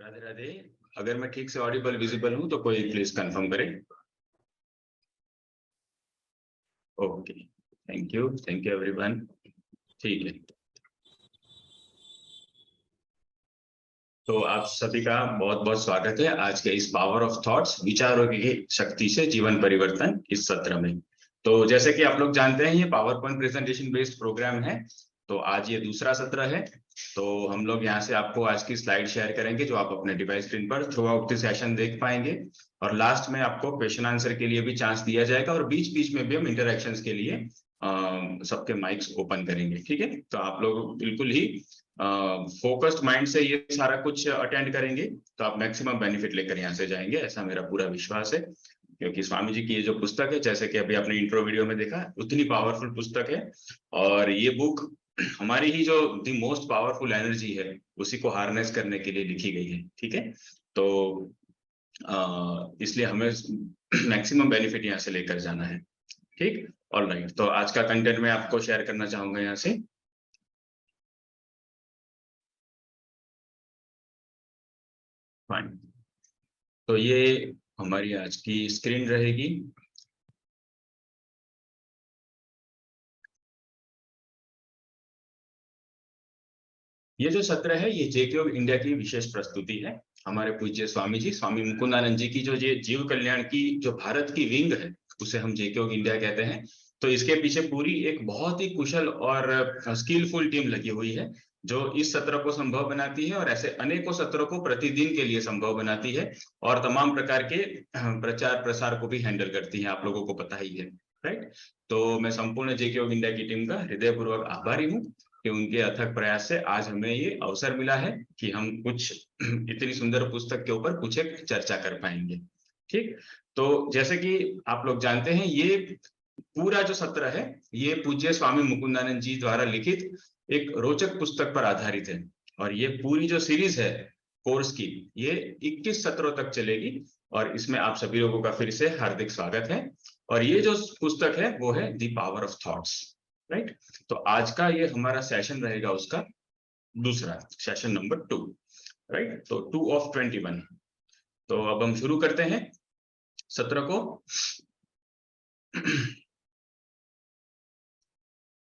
राधे राधे। अगर मैं ठीक से ऑडिबल विजिबल हूं तो कोई प्लीज कंफर्म करे। Okay, thank you everyone. ठीक है, तो आप सभी का बहुत बहुत स्वागत है आज के इस पावर ऑफ थॉट्स, विचारों की शक्ति से जीवन परिवर्तन इस सत्र में। तो जैसे कि आप लोग जानते हैं ये power point presentation based program है। तो आज ये दूसरा सत्र है। तो हम लोग यहाँ से आपको आज की स्लाइड शेयर करेंगे जो आप अपने डिवाइस स्क्रीन पर थ्रू आउट द सेशन देख पाएंगे। और लास्ट में आपको क्वेश्चन आंसर के लिए भी चांस दिया जाएगा और बीच बीच में भी हम इंटरेक्शंस के लिए सबके माइक्स ओपन करेंगे। ठीक है, तो आप लोग बिल्कुल ही फोकस्ड माइंड से ये सारा कुछ अटेंड करेंगे तो आप मैक्सिमम बेनिफिट लेकर यहाँ से जाएंगे, ऐसा मेरा पूरा विश्वास है। क्योंकि स्वामी जी की ये जो पुस्तक है, जैसे कि अभी आपने इंट्रो वीडियो में देखा, उतनी पावरफुल पुस्तक है। और ये बुक हमारी ही जो दी मोस्ट पावरफुल एनर्जी है उसी को हार्नेस करने के लिए लिखी गई है। ठीक है, तो इसलिए हमें मैक्सिमम बेनिफिट यहाँ से लेकर जाना है। ठीक, ऑल राइट। तो आज का कंटेंट मैं आपको शेयर करना चाहूंगा यहाँ से। फाइन, तो ये हमारी आज की स्क्रीन रहेगी। ये जो सत्र है ये जेके ऑफ इंडिया की विशेष प्रस्तुति है। हमारे पूज्य स्वामी जी, स्वामी मुकुंदानंद जी की जो ये जीव कल्याण की जो भारत की विंग है उसे हम जेके ऑफ इंडिया कहते हैं। तो इसके पीछे पूरी एक बहुत ही कुशल और स्किलफुल टीम लगी हुई है जो इस सत्र को संभव बनाती है और ऐसे अनेकों सत्रों को प्रतिदिन के लिए संभव बनाती है और तमाम प्रकार के प्रचार प्रसार को भी हैंडल करती है। आप लोगों को पता ही है, राइट। तो मैं संपूर्ण जेके ऑफ इंडिया की टीम का हृदयपूर्वक आभारी हूँ कि उनके अथक प्रयास से आज हमें ये अवसर मिला है कि हम कुछ इतनी सुंदर पुस्तक के ऊपर कुछ एक चर्चा कर पाएंगे। ठीक, तो जैसे कि आप लोग जानते हैं ये पूरा जो सत्र है ये पूज्य स्वामी मुकुंदानंद जी द्वारा लिखित एक रोचक पुस्तक पर आधारित है। और ये पूरी जो सीरीज है कोर्स की ये 21 सत्रों तक चलेगी और इसमें आप सभी लोगों का फिर से हार्दिक स्वागत है। और ये जो पुस्तक है वो है the power of thoughts, right. तो आज का ये हमारा सेशन रहेगा उसका दूसरा, सेशन नंबर 2, राइट। तो 2 of 21। तो अब हम शुरू करते हैं सत्र को।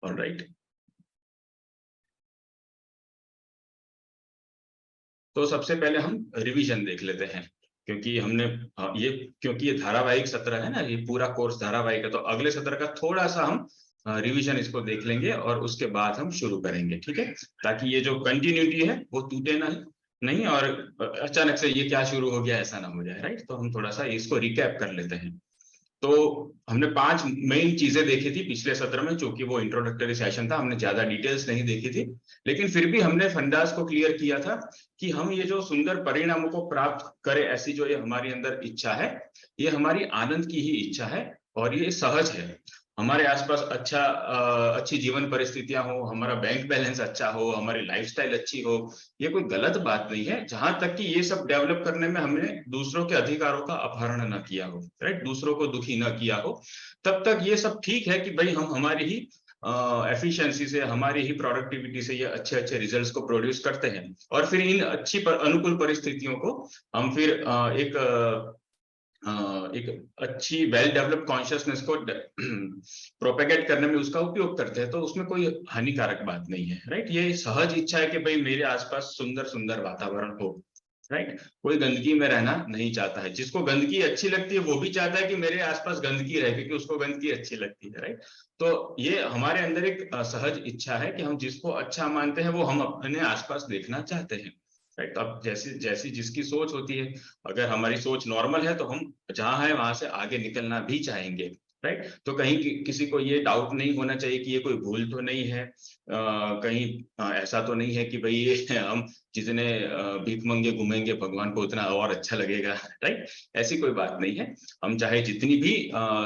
ऑलराइट, तो सबसे पहले हम रिवीजन देख लेते हैं क्योंकि हमने क्योंकि ये धारावाहिक सत्र है ना, ये पूरा कोर्स धारावाहिक है। तो अगले सत्र का थोड़ा सा हम रिवीजन इसको देख लेंगे और उसके बाद हम शुरू करेंगे। ठीक है, ताकि ये जो कंटिन्यूटी है वो टूटे नहीं और अचानक से ये क्या शुरू हो गया ऐसा ना हो जाए, राइट। तो हम थोड़ा सा इसको रिकैप कर लेते हैं। तो हमने 5 मेन चीजें देखी थी पिछले सत्र में, क्योंकि वो इंट्रोडक्टरी सेशन था, हमने ज्यादा डिटेल्स नहीं देखी थी। लेकिन फिर भी हमने फंडास को क्लियर किया था कि हम ये जो सुंदर परिणामों को प्राप्त करें, ऐसी जो ये हमारी अंदर इच्छा है, ये हमारी आनंद की ही इच्छा है और ये सहज है। हमारे आसपास अच्छी जीवन परिस्थितियां हो, हमारा बैंक बैलेंस अच्छा हो, हमारी लाइफस्टाइल अच्छी हो, ये कोई गलत बात नहीं है, जहां तक कि ये सब डेवलप करने में हमने दूसरों के अधिकारों का अपहरण न किया हो, राइट, दूसरों को दुखी न किया हो। तब तक ये सब ठीक है कि भाई हम हमारी ही एफिशिएंसी से, हमारी ही प्रोडक्टिविटी से ये अच्छे अच्छे रिजल्ट्स को प्रोड्यूस करते हैं। और फिर इन अनुकूल परिस्थितियों को हम फिर एक अच्छी वेल डेवलप्ड कॉन्शियसनेस को प्रोपेगेट करने में उसका उपयोग करते हैं। तो उसमें कोई हानिकारक बात नहीं है, राइट। ये सहज इच्छा है कि भाई मेरे आसपास सुंदर सुंदर वातावरण हो, राइट। कोई गंदगी में रहना नहीं चाहता है, जिसको गंदगी अच्छी लगती है वो भी चाहता है कि मेरे आसपास गंदगी रहे क्योंकि उसको गंदगी अच्छी लगती है, राइट। तो ये हमारे अंदर एक सहज इच्छा है कि हम जिसको अच्छा मानते हैं वो हम अपने आसपास देखना चाहते हैं, राइट। अब जैसी जैसी जिसकी सोच होती है, अगर हमारी सोच नॉर्मल है तो हम जहां है वहां से आगे निकलना भी चाहेंगे, राइट। तो कहीं किसी को ये डाउट नहीं होना चाहिए कि ये कोई भूल तो नहीं है, कहीं ऐसा तो नहीं है कि भाई ये हम जितने भीख मंगे घूमेंगे भगवान को उतना और अच्छा लगेगा, राइट। ऐसी कोई बात नहीं है। हम चाहे जितनी भी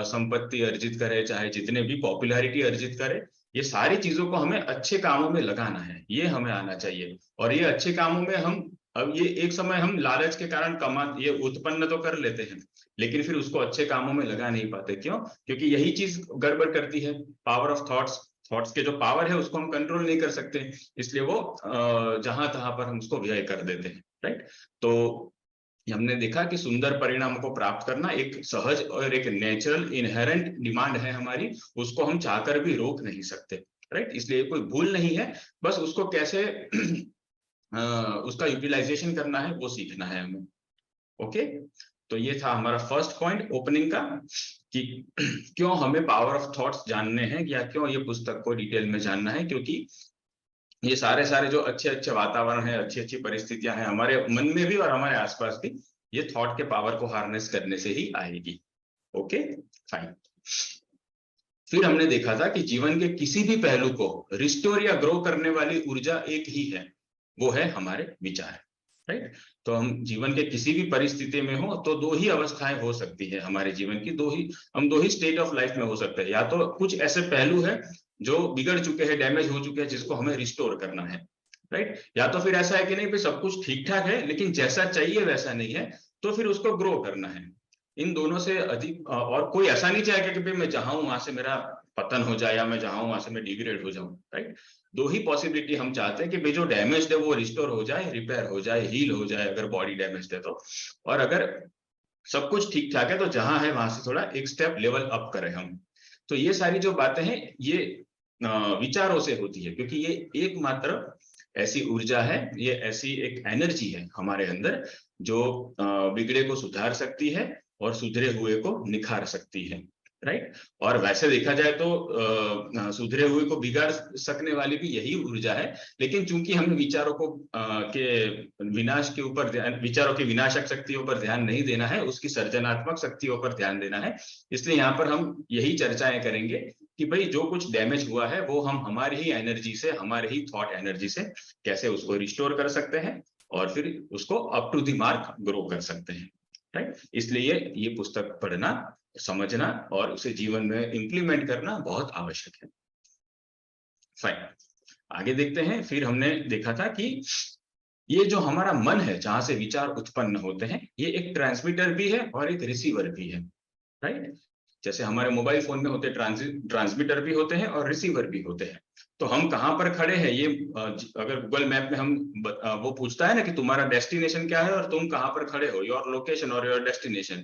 संपत्ति अर्जित करें, चाहे जितने भी पॉपुलैरिटी अर्जित करें, ये सारी चीजों को हमें अच्छे कामों में लगाना है, ये हमें आना चाहिए। और ये अच्छे कामों में हम अब ये एक समय हम लालच के कारण ये उत्पन्न तो कर लेते हैं, लेकिन फिर उसको अच्छे कामों में लगा नहीं पाते। क्यों? क्योंकि यही चीज गड़बड़ करती है, पावर ऑफ थॉट्स। थॉट्स के जो पावर है उसको हम कंट्रोल नहीं कर सकते, इसलिए वो जहां तहां पर हम उसको व्यय कर देते हैं, राइट। तो हमने देखा कि सुंदर परिणामों को प्राप्त करना एक सहज और एक नेचुरल इनहेरेंट डिमांड है हमारी, उसको हम चाहकर भी रोक नहीं सकते, राइट। इसलिए कोई भूल नहीं है, बस उसको कैसे उसका यूटिलाइजेशन करना है वो सीखना है हमें। ओके, तो ये था हमारा फर्स्ट पॉइंट ओपनिंग का, कि क्यों हमें पावर ऑफ थॉट्स जानने हैं या क्यों ये पुस्तक को डिटेल में जानना है, क्योंकि ये सारे सारे जो अच्छे अच्छे वातावरण है, अच्छी अच्छी परिस्थितियां हैं हमारे मन में भी और हमारे आसपास भी, ये थॉट के पावर को हार्नेस करने से ही आएगी। Okay fine. फिर हमने देखा था कि जीवन के किसी भी पहलू को रिस्टोर या ग्रो करने वाली ऊर्जा एक ही है, वो है हमारे विचार, राइट। तो हम जीवन के किसी भी परिस्थिति में हो तो दो ही अवस्थाएं हो सकती है हमारे जीवन की, हम दो ही स्टेट ऑफ लाइफ में हो सकते हैं। या तो कुछ ऐसे पहलू है जो बिगड़ चुके हैं, डैमेज हो चुके हैं, जिसको हमें रिस्टोर करना है, राइट। या तो फिर ऐसा है कि नहीं भाई सब कुछ ठीक ठाक है लेकिन जैसा चाहिए वैसा नहीं है, तो फिर उसको ग्रो करना है। इन दोनों से अधिक और कोई ऐसा नहीं चाहेगा कि भाई मैं जहां हूं वहां से मेरा पतन हो जाए या मैं जहां हूं वहां से मैं डिग्रेड हो जाऊं, राइट। दो ही पॉसिबिलिटी हम चाहते हैं कि भाई जो डैमेज है वो रिस्टोर हो जाए, रिपेयर हो जाए, हील हो जाए अगर बॉडी डैमेज है तो, और अगर सब कुछ ठीक ठाक है तो जहां है वहां से थोड़ा एक स्टेप लेवल अप करें हम। तो ये सारी जो बातें हैं ये विचारों से होती है, क्योंकि ये एकमात्र ऐसी ऊर्जा है, ये ऐसी एक एनर्जी है हमारे अंदर जो बिगड़े को सुधार सकती है और सुधरे हुए को निखार सकती है, राइट। और वैसे देखा जाए तो सुधरे हुए को बिगाड़ सकने वाली भी यही ऊर्जा है, लेकिन चूंकि हमें विचारों को के विनाश के ऊपर विचारों की विनाशक शक्तियों पर ध्यान नहीं देना है, उसकी सर्जनात्मक शक्तियों पर ध्यान देना है। इसलिए यहाँ पर हम यही चर्चाएं करेंगे कि भाई जो कुछ डैमेज हुआ है वो हम हमारी ही एनर्जी से, हमारे ही थॉट एनर्जी से कैसे उसको रिस्टोर कर सकते हैं और फिर उसको up to the mark grow कर सकते हैं, राइट। इसलिए ये पुस्तक पढ़ना, समझना और उसे जीवन में इंप्लीमेंट करना बहुत आवश्यक है। फाइन, आगे देखते हैं। फिर हमने देखा था कि ये जो हमारा मन है जहां से विचार उत्पन्न होते हैं, ये एक ट्रांसमीटर भी है और एक रिसीवर भी है, राइट। जैसे हमारे मोबाइल फोन में होते ट्रांसमीटर भी होते हैं और रिसीवर भी होते हैं। तो हम कहाँ पर खड़े हैं ये अगर गूगल मैप में हम वो पूछता है ना कि तुम्हारा डेस्टिनेशन क्या है और तुम कहाँ पर खड़े हो, योर लोकेशन और योर डेस्टिनेशन,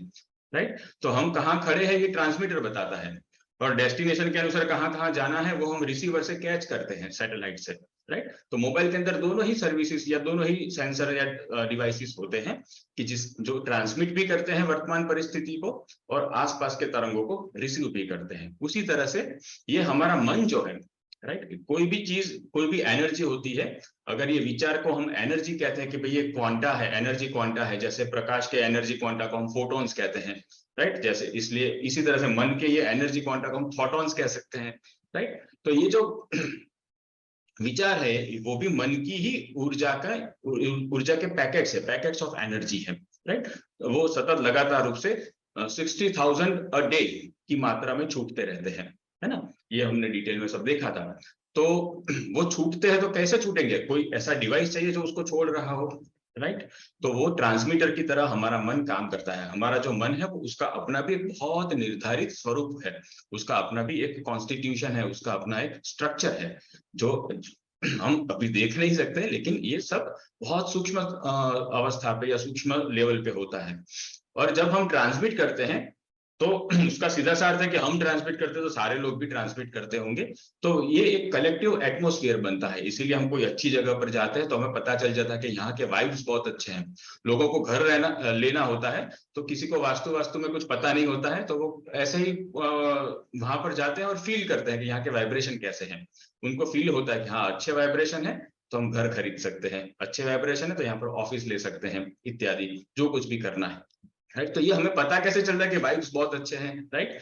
राइट। तो हम कहाँ खड़े हैं ये ट्रांसमीटर बताता है, और डेस्टिनेशन के अनुसार कहाँ कहाँ जाना है वो हम रिसीवर से कैच करते हैं, सैटेलाइट से, राइट। तो मोबाइल के अंदर दोनों ही सर्विसेज या दोनों ही सेंसर या डिवाइसेस होते हैं कि जो ट्रांसमिट भी करते हैं वर्तमान परिस्थिति को और आसपास के तरंगों को रिसीव भी करते हैं। उसी तरह से ये हमारा मन जो है, राइट, कोई भी चीज, कोई भी एनर्जी होती है, अगर ये विचार को हम एनर्जी कहते हैं कि भाई ये क्वांटा है, एनर्जी क्वांटा है, जैसे प्रकाश के एनर्जी क्वांटा को हम फोटॉन्स कहते हैं, राइट। जैसे इसलिए इसी तरह से मन के ये एनर्जी क्वांटा को हम थॉटॉन्स कह सकते हैं, राइट। तो ये जो विचार है वो भी मन की ही ऊर्जा के पैकेट्स है, पैकेट्स ऑफ एनर्जी है, राइट। वो सतत लगातार रूप से 60,000 अ डे की मात्रा में छूटते रहते हैं, है ना। ये हमने डिटेल में सब देखा था। तो वो छूटते हैं तो कैसे छूटेंगे, कोई ऐसा डिवाइस चाहिए जो उसको छोड़ रहा हो, राइट। तो वो ट्रांसमीटर की तरह हमारा मन काम करता है। हमारा जो मन है वो उसका अपना भी एक बहुत निर्धारित स्वरूप है, उसका अपना भी एक कॉन्स्टिट्यूशन है, उसका अपना एक स्ट्रक्चर है जो हम अभी देख नहीं सकते, लेकिन ये सब बहुत सूक्ष्म अवस्था पे या सूक्ष्म लेवल पे होता है। और जब हम ट्रांसमिट करते हैं तो उसका सीधा सा अर्थ है कि हम ट्रांसमिट करते हैं तो सारे लोग भी ट्रांसमिट करते होंगे। तो ये एक कलेक्टिव एटमॉस्फेयर बनता है। इसीलिए हम कोई अच्छी जगह पर जाते हैं तो हमें पता चल जाता है कि यहाँ के वाइब्स बहुत अच्छे हैं। लोगों को घर लेना होता है तो किसी को वास्तु में कुछ पता नहीं होता है, तो वो ऐसे ही वहां पर जाते हैं और फील करते हैं कि यहाँ के वाइब्रेशन कैसे हैं। उनको फील होता है कि हाँ अच्छे वाइब्रेशन है तो हम घर खरीद सकते हैं, अच्छे वाइब्रेशन है तो यहाँ पर ऑफिस ले सकते हैं, इत्यादि जो कुछ भी करना है, राइट। तो ये हमें पता कैसे चल रहा है कि वाइब्स बहुत अच्छे हैं, राइट।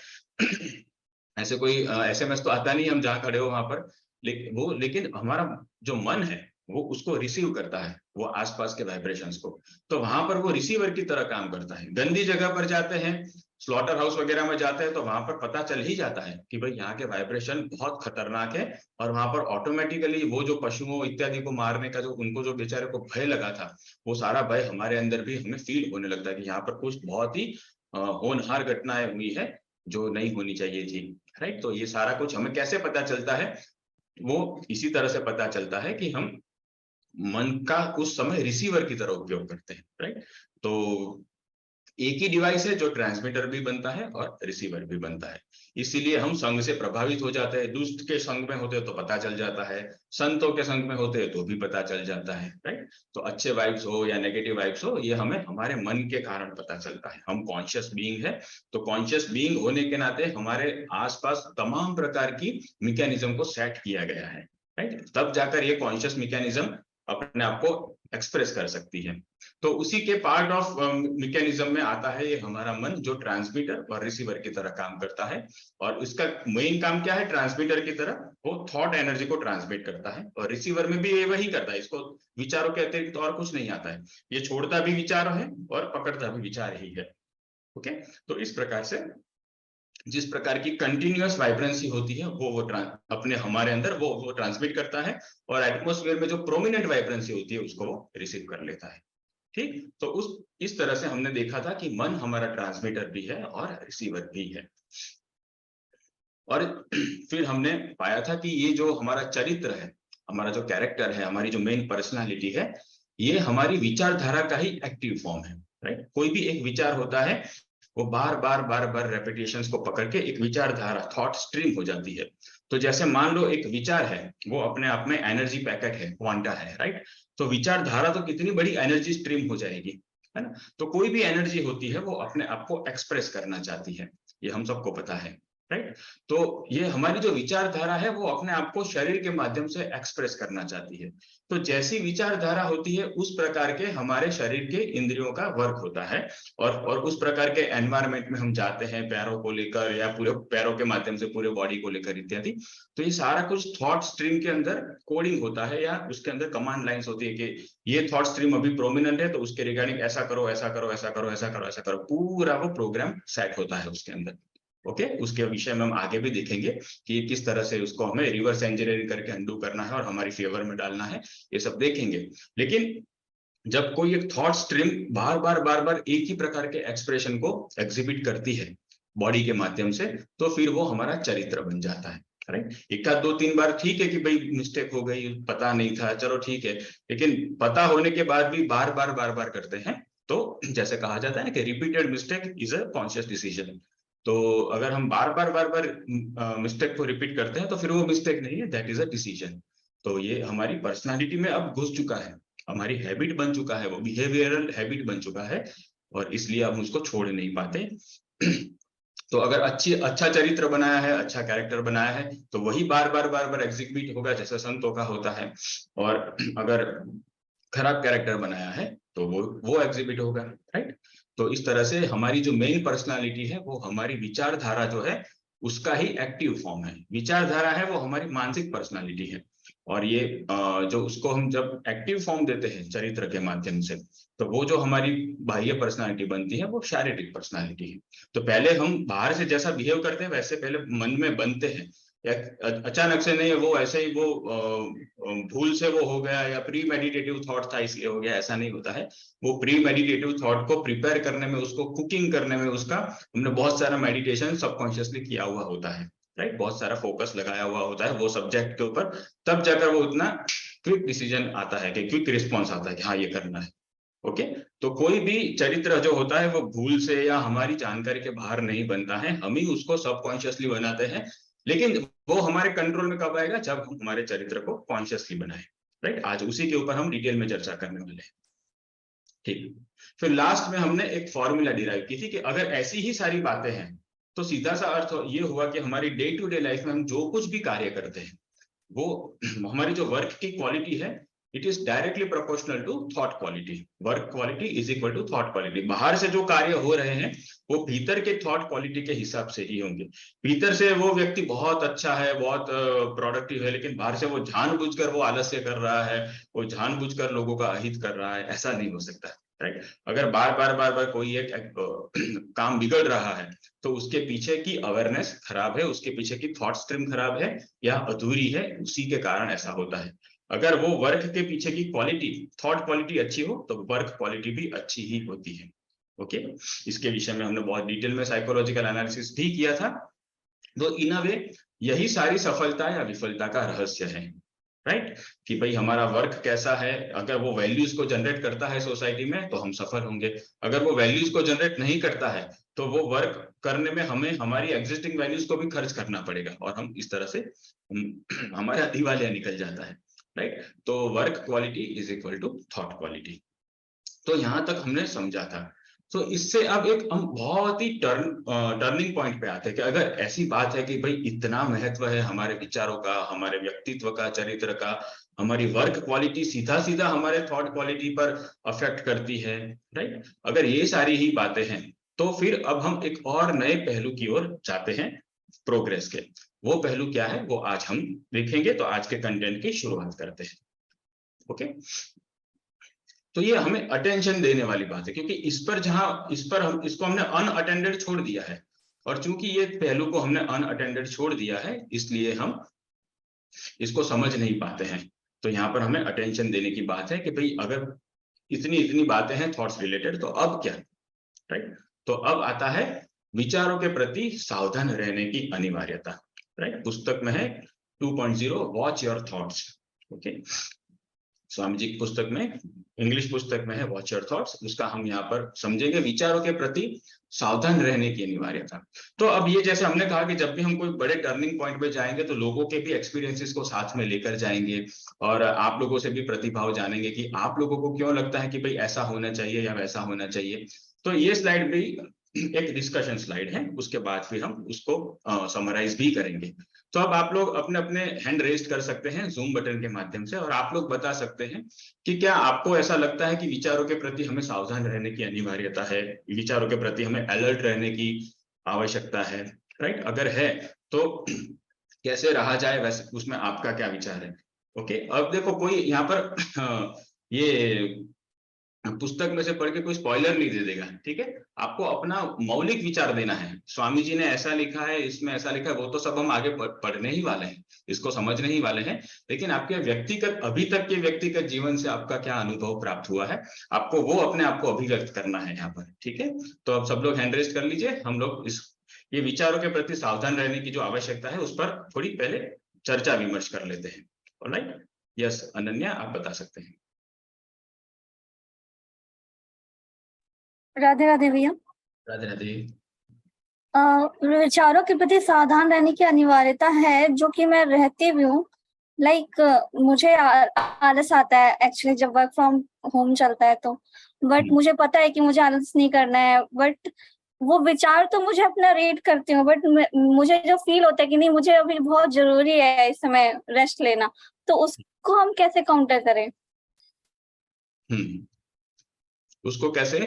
ऐसे कोई एसएमएस तो आता नहीं हम जहाँ खड़े हो वहां पर, लेकिन हमारा जो मन है वो उसको रिसीव करता है, वो आसपास के वाइब्रेशंस को। तो वहां पर वो रिसीवर की तरह काम करता है। गंदी जगह पर जाते हैं, स्लॉटर हाउस वगैरह में जाते हैं तो वहां पर पता चल ही जाता है कि भाई यहाँ के वाइब्रेशन बहुत खतरनाक है, और वहां पर ऑटोमेटिकली वो जो पशुओं इत्यादि को मारने का जो उनको जो बेचारे को भय लगा था, वो सारा भय हमारे अंदर भी हमें फील होने लगता है कि यहाँ पर कुछ बहुत ही होनहार घटनाएं हुई है जो नहीं होनी चाहिए थी, राइट। तो ये सारा कुछ हमें कैसे पता चलता है, वो इसी तरह से पता चलता है कि हम मन का उस समय रिसीवर की तरह उपयोग करते हैं, राइट। तो एक ही डिवाइस है जो ट्रांसमीटर भी बनता है और रिसीवर भी बनता है, इसीलिए हम संग से प्रभावित हो जाते हैं। दुष्ट के संग में होते हैं तो पता चल जाता है, संतों के संग में होते हैं तो भी पता चल जाता है, राइट। तो अच्छे वाइब्स हो या नेगेटिव वाइब्स हो, ये हमें हमारे मन के कारण पता चलता है। हम कॉन्शियस बीइंग है, तो कॉन्शियस बीइंग होने के नाते हमारे आसपास तमाम प्रकार की मैकेनिज्म को सेट किया गया है, राइट। तब जाकर ये कॉन्शियस मैकेनिज्म अपने आप को एक्सप्रेस कर सकती है। तो उसी के पार्ट ऑफ मैकेनिज्म में आता है ये हमारा मन, जो ट्रांसमीटर और रिसीवर की तरह काम करता है। और इसका मेन काम क्या है, ट्रांसमीटर की तरह वो थॉट एनर्जी को ट्रांसमिट करता है, और रिसीवर में भी ये वही करता है। इसको विचारों के अतिरिक्त और कुछ नहीं आता है, ये छोड़ता भी विचार है और पकड़ता भी विचार ही है। ओके, तो इस प्रकार से जिस प्रकार की कंटिन्यूअस वाइब्रेंसी होती है वो अपने हमारे अंदर वो ट्रांसमिट करता है, और एटमॉस्फेयर में जो प्रोमिनेंट वाइब्रेंसी होती है उसको वो रिसीव कर लेता है। ठीक, तो इस तरह से हमने देखा था कि मन हमारा ट्रांसमीटर भी है और रिसीवर भी है। और फिर हमने पाया था कि ये जो हमारा चरित्र है, हमारा जो कैरेक्टर है, हमारी जो मेन पर्सनालिटी है, ये हमारी विचारधारा का ही एक्टिव फॉर्म है, राइट। कोई भी एक विचार होता है, वो बार बार रेपिटेशंस को पकड़ के एक विचारधारा, थॉट स्ट्रीम हो जाती है। तो जैसे मान लो एक विचार है, वो अपने आप में एनर्जी पैकेट है, क्वांटा है, राइट। तो विचारधारा तो कितनी बड़ी एनर्जी स्ट्रीम हो जाएगी, है ना। तो कोई भी एनर्जी होती है वो अपने आप को एक्सप्रेस करना चाहती है, ये हम सबको पता है, राइट। तो ये हमारी जो विचारधारा है वो अपने आप को शरीर के माध्यम से एक्सप्रेस करना चाहती है। तो जैसी विचारधारा होती है उस प्रकार के हमारे शरीर के इंद्रियों का वर्क होता है, और उस प्रकार के एनवायरनमेंट में हम जाते हैं, पैरों को लेकर या पूरे पैरों के माध्यम से पूरे बॉडी को लेकर इत्यादि। तो ये सारा कुछ थॉट स्ट्रीम के अंदर कोडिंग होता है, या उसके अंदर कमांड लाइंस होती है कि ये थॉट स्ट्रीम अभी प्रोमिनेंट है तो उसके रिगार्डिंग ऐसा करो, ऐसा करो, ऐसा करो, ऐसा करो, ऐसा करो, पूरा वो प्रोग्राम सेट होता है उसके अंदर। ओके, उसके विषय में हम आगे भी देखेंगे कि किस तरह से उसको हमें रिवर्स इंजीनियरिंग करके अंडू करना है और हमारी फेवर में डालना है, ये सब देखेंगे। लेकिन जब कोई एक थॉट स्ट्रीम बार बार एक ही प्रकार के एक्सप्रेशन को एग्जिबिट करती है बॉडी के माध्यम से, तो फिर वो हमारा चरित्र बन जाता है, राइट। एक आध दो तीन बार ठीक है कि भाई मिस्टेक हो गई, पता नहीं था, चलो ठीक है, लेकिन पता होने के बाद भी बार बार करते हैं, तो जैसे कहा जाता है ना कि repeated mistake is a conscious decision. तो अगर हम बार बार मिस्टेक को रिपीट करते हैं तो फिर वो मिस्टेक नहीं है, दैट इज अ डिसीजन। तो ये हमारी पर्सनालिटी में अब घुस चुका है, हमारी हैबिट बन चुका है, वो बिहेवियरल हैबिट बन चुका है, और इसलिए हम उसको छोड़ नहीं पाते। तो अगर अच्छा चरित्र बनाया है, अच्छा कैरेक्टर बनाया है, तो वही बार बार एग्जीक्यूट होगा, जैसे संतों का होता है। और अगर खराब कैरेक्टर बनाया है तो वो एग्जिबिट होगा, राइट। तो इस तरह से हमारी जो मेन पर्सनालिटी है वो हमारी विचारधारा जो है उसका ही एक्टिव फॉर्म है। विचारधारा है वो हमारी मानसिक पर्सनालिटी है, और ये जो उसको हम जब एक्टिव फॉर्म देते हैं चरित्र के माध्यम से, तो वो जो हमारी बाह्य पर्सनालिटी बनती है वो शारीरिक पर्सनालिटी है। तो पहले हम बाहर से जैसा बिहेव करते हैं वैसे पहले मन में बनते हैं, या अचानक से नहीं, वो ऐसे ही वो भूल से वो हो गया या प्री मेडिटेटिव थॉट था इसलिए हो गया, ऐसा नहीं होता है। वो प्री मेडिटेटिव थॉट को प्रिपेयर करने में, उसको कुकिंग करने में, उसका हमने बहुत सारा मेडिटेशन सबकॉन्शियसली किया हुआ होता है, राइट। बहुत सारा फोकस लगाया हुआ होता है वो सब्जेक्ट के ऊपर, तब जाकर वो उतना क्विक डिसीजन आता है, कि क्विक रिस्पॉन्स आता है कि हाँ ये करना है। ओके, तो कोई भी चरित्र जो होता है वो भूल से या हमारी जानकारी के बाहर नहीं बनता है, हम ही उसको सबकॉन्शियसली बनाते हैं। लेकिन वो हमारे कंट्रोल में कब आएगा, जब हम हमारे चरित्र को कॉन्शियसली बनाए, राइट। आज उसी के ऊपर हम डिटेल में चर्चा करने वाले हैं, ठीक। फिर लास्ट में हमने एक फॉर्मूला डिराइव की थी कि अगर ऐसी ही सारी बातें हैं तो सीधा सा अर्थ ये हुआ कि हमारी डे टू डे लाइफ में हम जो कुछ भी कार्य करते हैं वो हमारी जो वर्क की क्वालिटी है, it is directly proportional to thought quality. Work quality is equal to thought quality. बाहर से जो कार्य हो रहे हैं वो भीतर के थॉट क्वालिटी के हिसाब से ही होंगे। भीतर से वो व्यक्ति बहुत अच्छा है, बहुत प्रोडक्टिव है, लेकिन बाहर से वो जानबूझकर वो आलस्य कर रहा है, वो जानबूझकर लोगों का अहित कर रहा है, ऐसा नहीं हो सकता, राइट। अगर बार बार कोई एक काम बिगड़ रहा है तो उसके पीछे की अवेयरनेस खराब है, उसके पीछे की थॉट स्ट्रीम खराब है या अधूरी है, उसी के कारण ऐसा होता है। अगर वो वर्क के पीछे की क्वालिटी, थॉट क्वालिटी अच्छी हो तो वर्क क्वालिटी भी अच्छी ही होती है। ओके, इसके विषय में हमने बहुत डिटेल में साइकोलॉजिकल एनालिसिस भी किया था। तो इन अ वे यही सारी सफलता या विफलता का रहस्य है, राइट? कि भाई हमारा वर्क कैसा है, अगर वो वैल्यूज को जनरेट करता है सोसाइटी में तो हम सफल होंगे, अगर वो वैल्यूज को जनरेट नहीं करता है तो वो वर्क करने में हमें हमारी एग्जिस्टिंग वैल्यूज को भी खर्च करना पड़ेगा, और हम इस तरह से हमारा दिवालिया निकल जाता है, राइट? तो work quality is equal to thought quality. तो यहां तक हमने समझा था। तो इससे अब एक हम बहुत ही टर्निंग पॉइंट पे आते हैं कि अगर ऐसी बात है कि भाई इतना महत्व है हमारे विचारों का, हमारे व्यक्तित्व का, चरित्र का, हमारी वर्क क्वालिटी सीधा सीधा हमारे थॉट क्वालिटी पर अफेक्ट करती है, राइट? अगर ये सारी ही बातें हैं तो फिर अब हम एक और नए पहलू की ओर जाते हैं प्रोग्रेस के। वो पहलू क्या है वो आज हम देखेंगे, तो आज के कंटेंट की शुरुआत करते हैं। ओके, तो ये हमें अटेंशन देने वाली बात है, क्योंकि इस पर हम इसको हमने अनअटेंडेड छोड़ दिया है, और चूंकि ये पहलू को हमने अनअटेंडेड छोड़ दिया है इसलिए हम इसको समझ नहीं पाते हैं। तो यहाँ पर हमें अटेंशन देने की बात है कि भाई अगर इतनी इतनी बातें हैं थॉट्स रिलेटेड, तो अब क्या, राइट? तो अब आता है विचारों के प्रति सावधान रहने की अनिवार्यता, राइट? पुस्तक में है 2.0 watch your thoughts. Okay, Swami ji की पुस्तक में, इंग्लिश पुस्तक में है वॉच योर थॉट्स, उसका हम यहाँ पर समझेंगे विचारों के प्रति सावधान रहने की अनिवार्यता। तो अब ये जैसे हमने कहा कि जब भी हम कोई बड़े टर्निंग पॉइंट पे जाएंगे तो लोगों के भी एक्सपीरियंसेस को साथ में लेकर जाएंगे, और आप लोगों से भी प्रतिभाव जानेंगे कि आप लोगों को क्यों लगता है कि भाई ऐसा होना चाहिए या वैसा होना चाहिए। तो ये स्लाइड भी एक डिस्कशन स्लाइड है, उसके बाद फिर हम उसको समराइज भी करेंगे। तो अब आप लोग अपने अपने हैंड रेस्ट कर सकते हैं जूम बटन के माध्यम से, और आप लोग बता सकते हैं कि क्या आपको ऐसा लगता है कि विचारों के प्रति हमें सावधान रहने की अनिवार्यता है, विचारों के प्रति हमें अलर्ट रहने की आवश्यकता है, राइट? अगर है तो कैसे रहा जाए, वैसे उसमें आपका क्या विचार है? ओके, अब देखो कोई यहाँ पर ये पुस्तक में से पढ़ के कोई स्पॉइलर नहीं दे देगा, ठीक है? आपको अपना मौलिक विचार देना है, स्वामी जी ने ऐसा लिखा है, इसमें ऐसा लिखा है, वो तो सब हम आगे पढ़ने ही वाले हैं, इसको समझने ही वाले हैं। लेकिन आपके व्यक्तिगत, अभी तक के व्यक्तिगत जीवन से आपका क्या अनुभव प्राप्त हुआ है, आपको वो अपने आप को अभिव्यक्त करना है यहाँ पर, ठीक है? तो अब सब लोग हैंड रेस्ट कर लीजिए, हम लोग इस ये विचारों के प्रति सावधान रहने की जो आवश्यकता है उस पर थोड़ी पहले चर्चा विमर्श कर लेते हैं। ऑलराइट, यस अनन्या, आप बता सकते हैं। राधे राधे भैया। राधे राधे। विचारों के प्रति सावधान रहने की अनिवार्यता है, जो कि मैं रहती भी हूँ। लाइक मुझे आलस आता है एक्चुअली जब वर्क फ्रॉम होम चलता है तो, बट मुझे पता है कि मुझे आलस नहीं करना है, बट वो विचार तो मुझे अपना रीड करती हूँ, बट मुझे जो फील होता है कि नहीं मुझे अभी बहुत जरूरी है इस समय रेस्ट लेना, तो उसको हम कैसे काउंटर करें? उसको कैसे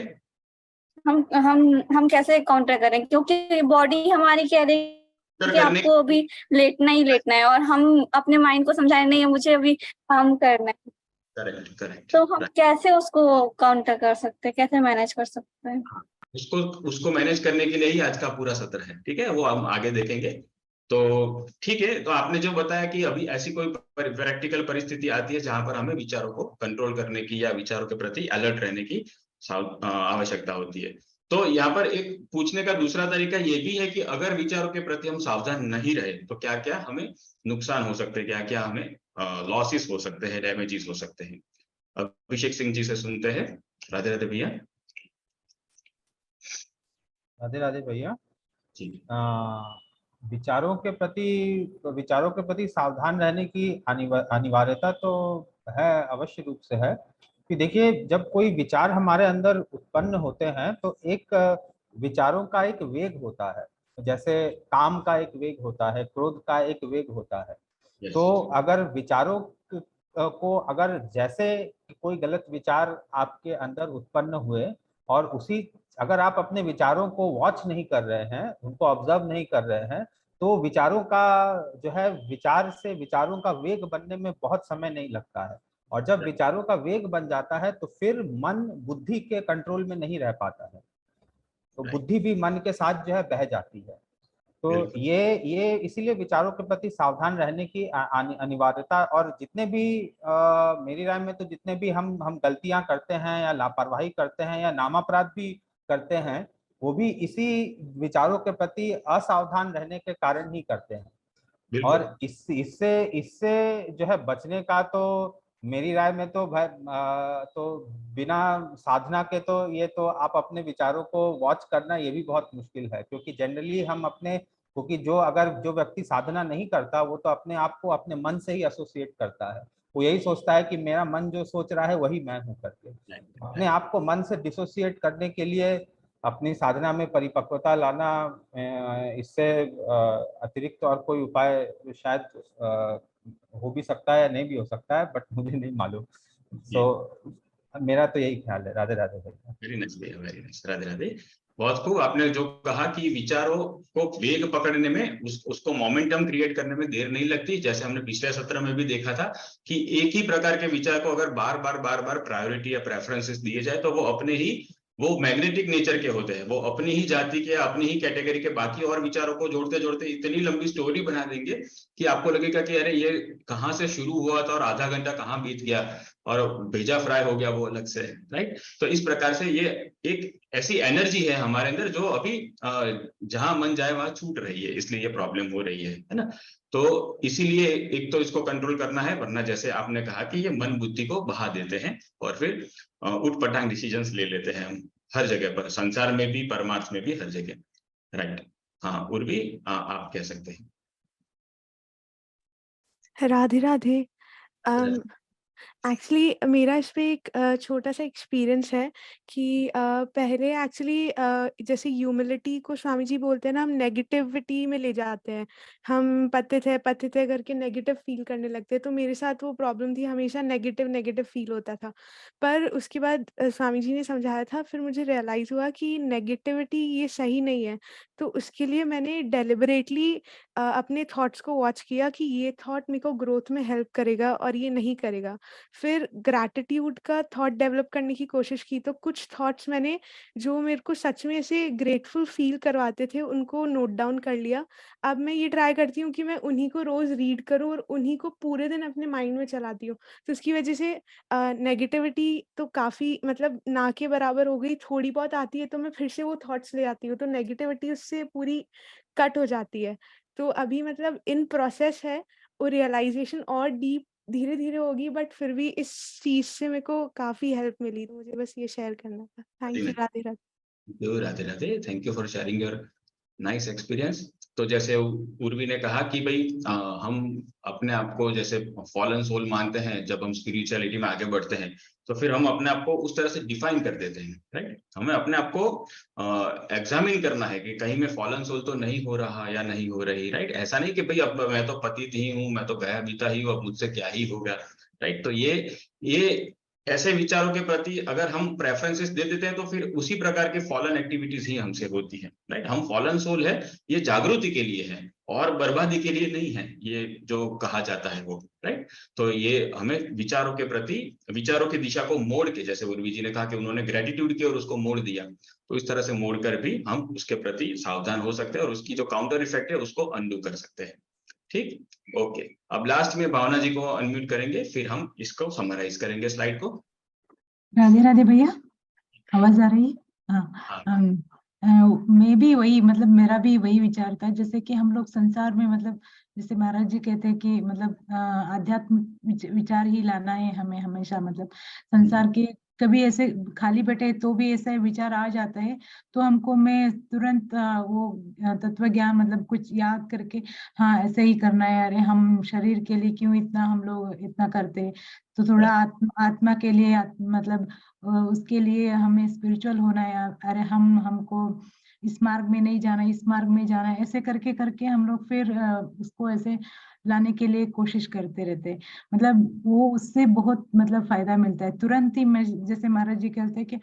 हम कैसे काउंटर करें, क्योंकि बॉडी हमारी कह रही है कि आपको अभी लेटना ही लेटना है, और हम अपने माइंड को समझाए नहीं है मुझे अभी काम करना है। Correct correct. तो हम कैसे उसको काउंटर कर सकते हैं, कैसे मैनेज कर सकते हैं? उसको मैनेज करने के लिए ही आज का पूरा सत्र है, ठीक है? वो हम आगे देखेंगे। तो ठीक है, तो आपने जो बताया कि अभी ऐसी कोई प्रैक्टिकल परिस्थिति आती है जहां पर हमें विचारों को कंट्रोल करने की या विचारों के प्रति अलर्ट रहने की आवश्यकता होती है। तो यहाँ पर एक पूछने का दूसरा तरीका ये भी है कि अगर विचारों के प्रति हम सावधान नहीं रहे तो क्या क्या हमें नुकसान हो सकते हैं, क्या क्या हमें लॉसेस हो सकते हैं, डैमेजेस हो सकते हैं। अभिषेक सिंह जी से सुनते हैं। राधे राधे भैया। राधे राधे भैया। जी। विचारों के प्रति सावधान रहने की अनिवार्यता तो है, अवश्य रूप से है। कि देखिए, जब कोई विचार हमारे अंदर उत्पन्न होते हैं तो एक विचारों का एक वेग होता है, जैसे काम का एक वेग होता है, क्रोध का एक वेग होता है। तो अगर विचारों को अगर जैसे कोई गलत विचार आपके अंदर उत्पन्न हुए, और उसी अगर आप अपने विचारों को वॉच नहीं कर रहे हैं, उनको ऑब्जर्व नहीं कर रहे हैं, तो विचारों का जो है, विचार से विचारों का वेग बनने में बहुत समय नहीं लगता है। और जब विचारों का वेग बन जाता है तो फिर मन बुद्धि के कंट्रोल में नहीं रह पाता है, तो बुद्धि भी मन के साथ जो है बह जाती है। तो ये इसीलिए विचारों के प्रति सावधान रहने की अनिवार्यता। और जितने भी मेरी राय में तो जितने भी हम गलतियां करते हैं या लापरवाही करते हैं या नामापराध भी करते हैं, वो भी इसी विचारों के प्रति असावधान रहने के कारण ही करते हैं। बिल्कुल। और इससे इससे जो है बचने का तो मेरी राय में तो भाई तो बिना साधना के तो ये तो आप अपने विचारों को वॉच करना ये भी बहुत मुश्किल है, क्योंकि जनरली हम अपने, क्योंकि जो व्यक्ति साधना नहीं करता वो तो अपने आप को अपने मन से ही एसोसिएट करता है। वो यही सोचता है कि मेरा मन जो सोच रहा है वही मैं हूँ करके। अपने आप को मन से डिसोसिएट करने के लिए अपनी साधना में परिपक्वता लाना, इससे अतिरिक्त और कोई उपाय शायद हो भी सकता है या नहीं भी हो सकता है, बट मुझे नहीं मालूम। सो मेरा तो यही ख्याल है। राधे राधे भैया। वेरी नाइस भैया, वेरी नाइस, राधे राधे। बहुत खूब। आपने जो कहा कि विचारों को वेग पकड़ने में, उसको मोमेंटम क्रिएट करने में देर नहीं लगती। जैसे हमने पिछले सत्र में भी देखा था कि एक ही प्रकार के विचार को अगर बार बार प्रायोरिटी या प्रेफरेंसेस दिए जाए तो वो अपने ही, वो मैग्नेटिक नेचर के होते हैं। वो अपनी ही जाति के, अपनी ही कैटेगरी के बाकी और विचारों को जोड़ते जोड़ते इतनी लंबी स्टोरी बना देंगे कि आपको लगेगा कि अरे ये कहाँ से शुरू हुआ था और आधा घंटा कहाँ बीत गया और भेजा फ्राई हो गया वो अलग से, राइट। तो इस प्रकार से ये एक ऐसी एनर्जी है हमारे अंदर जो अभी जहां मन जाए वहां छूट रही है, इसलिए ये प्रॉब्लम हो रही है ना। तो इसीलिए एक तो इसको कंट्रोल करना है, वरना जैसे आपने कहा कि ये मन बुद्धि को बहा देते हैं और फिर उठपटांग डिसीजंस ले लेते हैं हम हर जगह पर, संसार में भी, परमार्थ में भी, हर जगह, राइट। हाँ उर्वी, आप कह सकते हैं। राधे राधे। एक्चुअली मेरा इस पे एक छोटा सा एक्सपीरियंस है कि पहले एक्चुअली जैसे ह्यूमिलिटी को स्वामी जी बोलते हैं ना, हम नेगेटिविटी में ले जाते हैं, हम पतित है करके नेगेटिव फील करने लगते हैं। तो मेरे साथ वो प्रॉब्लम थी, हमेशा नेगेटिव नेगेटिव फील होता था। पर उसके बाद स्वामी जी ने समझाया था, फिर मुझे रियलाइज़ हुआ कि नेगेटिविटी ये सही नहीं है। तो उसके लिए मैंने डेलिबरेटली अपने थॉट्स को वॉच किया कि ये थॉट मेरे को ग्रोथ में हेल्प करेगा और ये नहीं करेगा। फिर ग्रैटिट्यूड का थॉट डेवलप करने की कोशिश की, तो कुछ थॉट्स मैंने जो मेरे को सच में ऐसे ग्रेटफुल फील करवाते थे, उनको नोट डाउन कर लिया। अब मैं ये ट्राई करती हूँ कि मैं उन्हीं को रोज़ रीड करूँ और उन्हीं को पूरे दिन अपने माइंड में चलाती हूँ। तो उसकी वजह से नेगेटिविटी तो काफ़ी मतलब ना के बराबर हो गई, थोड़ी बहुत आती है तो मैं फिर से वो थॉट्स ले आती हूँ, तो नेगेटिविटी उससे पूरी कट हो जाती है। तो अभी मतलब इन प्रोसेस है और रियलाइज़ेशन और डीप धीरे-धीरे होगी, बट फिर भी इस चीज़ से मेरे को काफ़ी हेल्प मिली, तो मुझे बस ये शेयर करना था। Thank you, Radhe Radhe. Radhe Radhe, thank you for sharing your nice experience. तो जैसे उर्वी ने कहा कि भाई हम अपने आप को जैसे फॉलन सोल मानते हैं, जब हम स्पिरिचुअलिटी में आगे बढ़ते हैं तो फिर हम अपने आप को उस तरह से डिफाइन कर देते हैं, राइट। हमें अपने आप को एग्जामिन करना है कि कहीं मैं फॉलन सोल तो नहीं हो रहा या नहीं हो रही, राइट। ऐसा नहीं कि भाई अब मैं तो पतित ही हूँ, मैं तो गया बीता ही हूँ, अब मुझसे क्या ही होगा, राइट। तो ये ऐसे विचारों के प्रति अगर हम प्रेफरेंसेस दे देते हैं तो फिर उसी प्रकार की फॉलन एक्टिविटीज ही हमसे होती है, राइट। हम फॉलन सोल है, ये जागृति के लिए है और बर्बादी के लिए नहीं है, ये जो कहा जाता है वो, राइट। तो ये हमें विचारों के प्रति, विचारों की दिशा को मोड़ के, जैसे उर्वी जी ने कहा कि उन्होंने ग्रेटिट्यूड की और उसको मोड़ दिया, तो इस तरह से मोड़ कर भी हम उसके प्रति सावधान हो सकते हैं और उसकी जो काउंटर इफेक्ट है उसको अनडू कर सकते हैं। ठीक, ओके। अब लास्ट में भावना जी को अनम्यूट करेंगे, फिर हम इसको समराइज करेंगे स्लाइड को। राधे राधे भैया, आवाज आ रही है? हाँ, मैं भी वही, मतलब मेरा भी वही विचार था, जैसे कि हम लोग संसार में, मतलब जैसे महाराज जी कहते हैं कि मतलब आध्यात्म विचार ही लाना है हमें हमेशा, मतलब संसार के कभी ऐसे खाली बैठे तो भी ऐसा विचार आ जाता है, तो हमको मैं तुरंत वो तत्व ज्ञान मतलब कुछ याद करके, हाँ ऐसे ही करना है, अरे हम शरीर के लिए क्यों इतना हम लोग इतना करते हैं, तो थोड़ा आत्मा के लिए मतलब उसके लिए हमें स्पिरिचुअल होना है, अरे हमको इस मार्ग में नहीं जाना, इस मार्ग में जाना है, ऐसे करके करके हम लोग फिर उसको ऐसे लाने के लिए कोशिश करते रहते हैं। मतलब वो उससे बहुत मतलब फायदा मिलता है तुरंत ही। मैं जैसे महाराज जी कहते हैं कि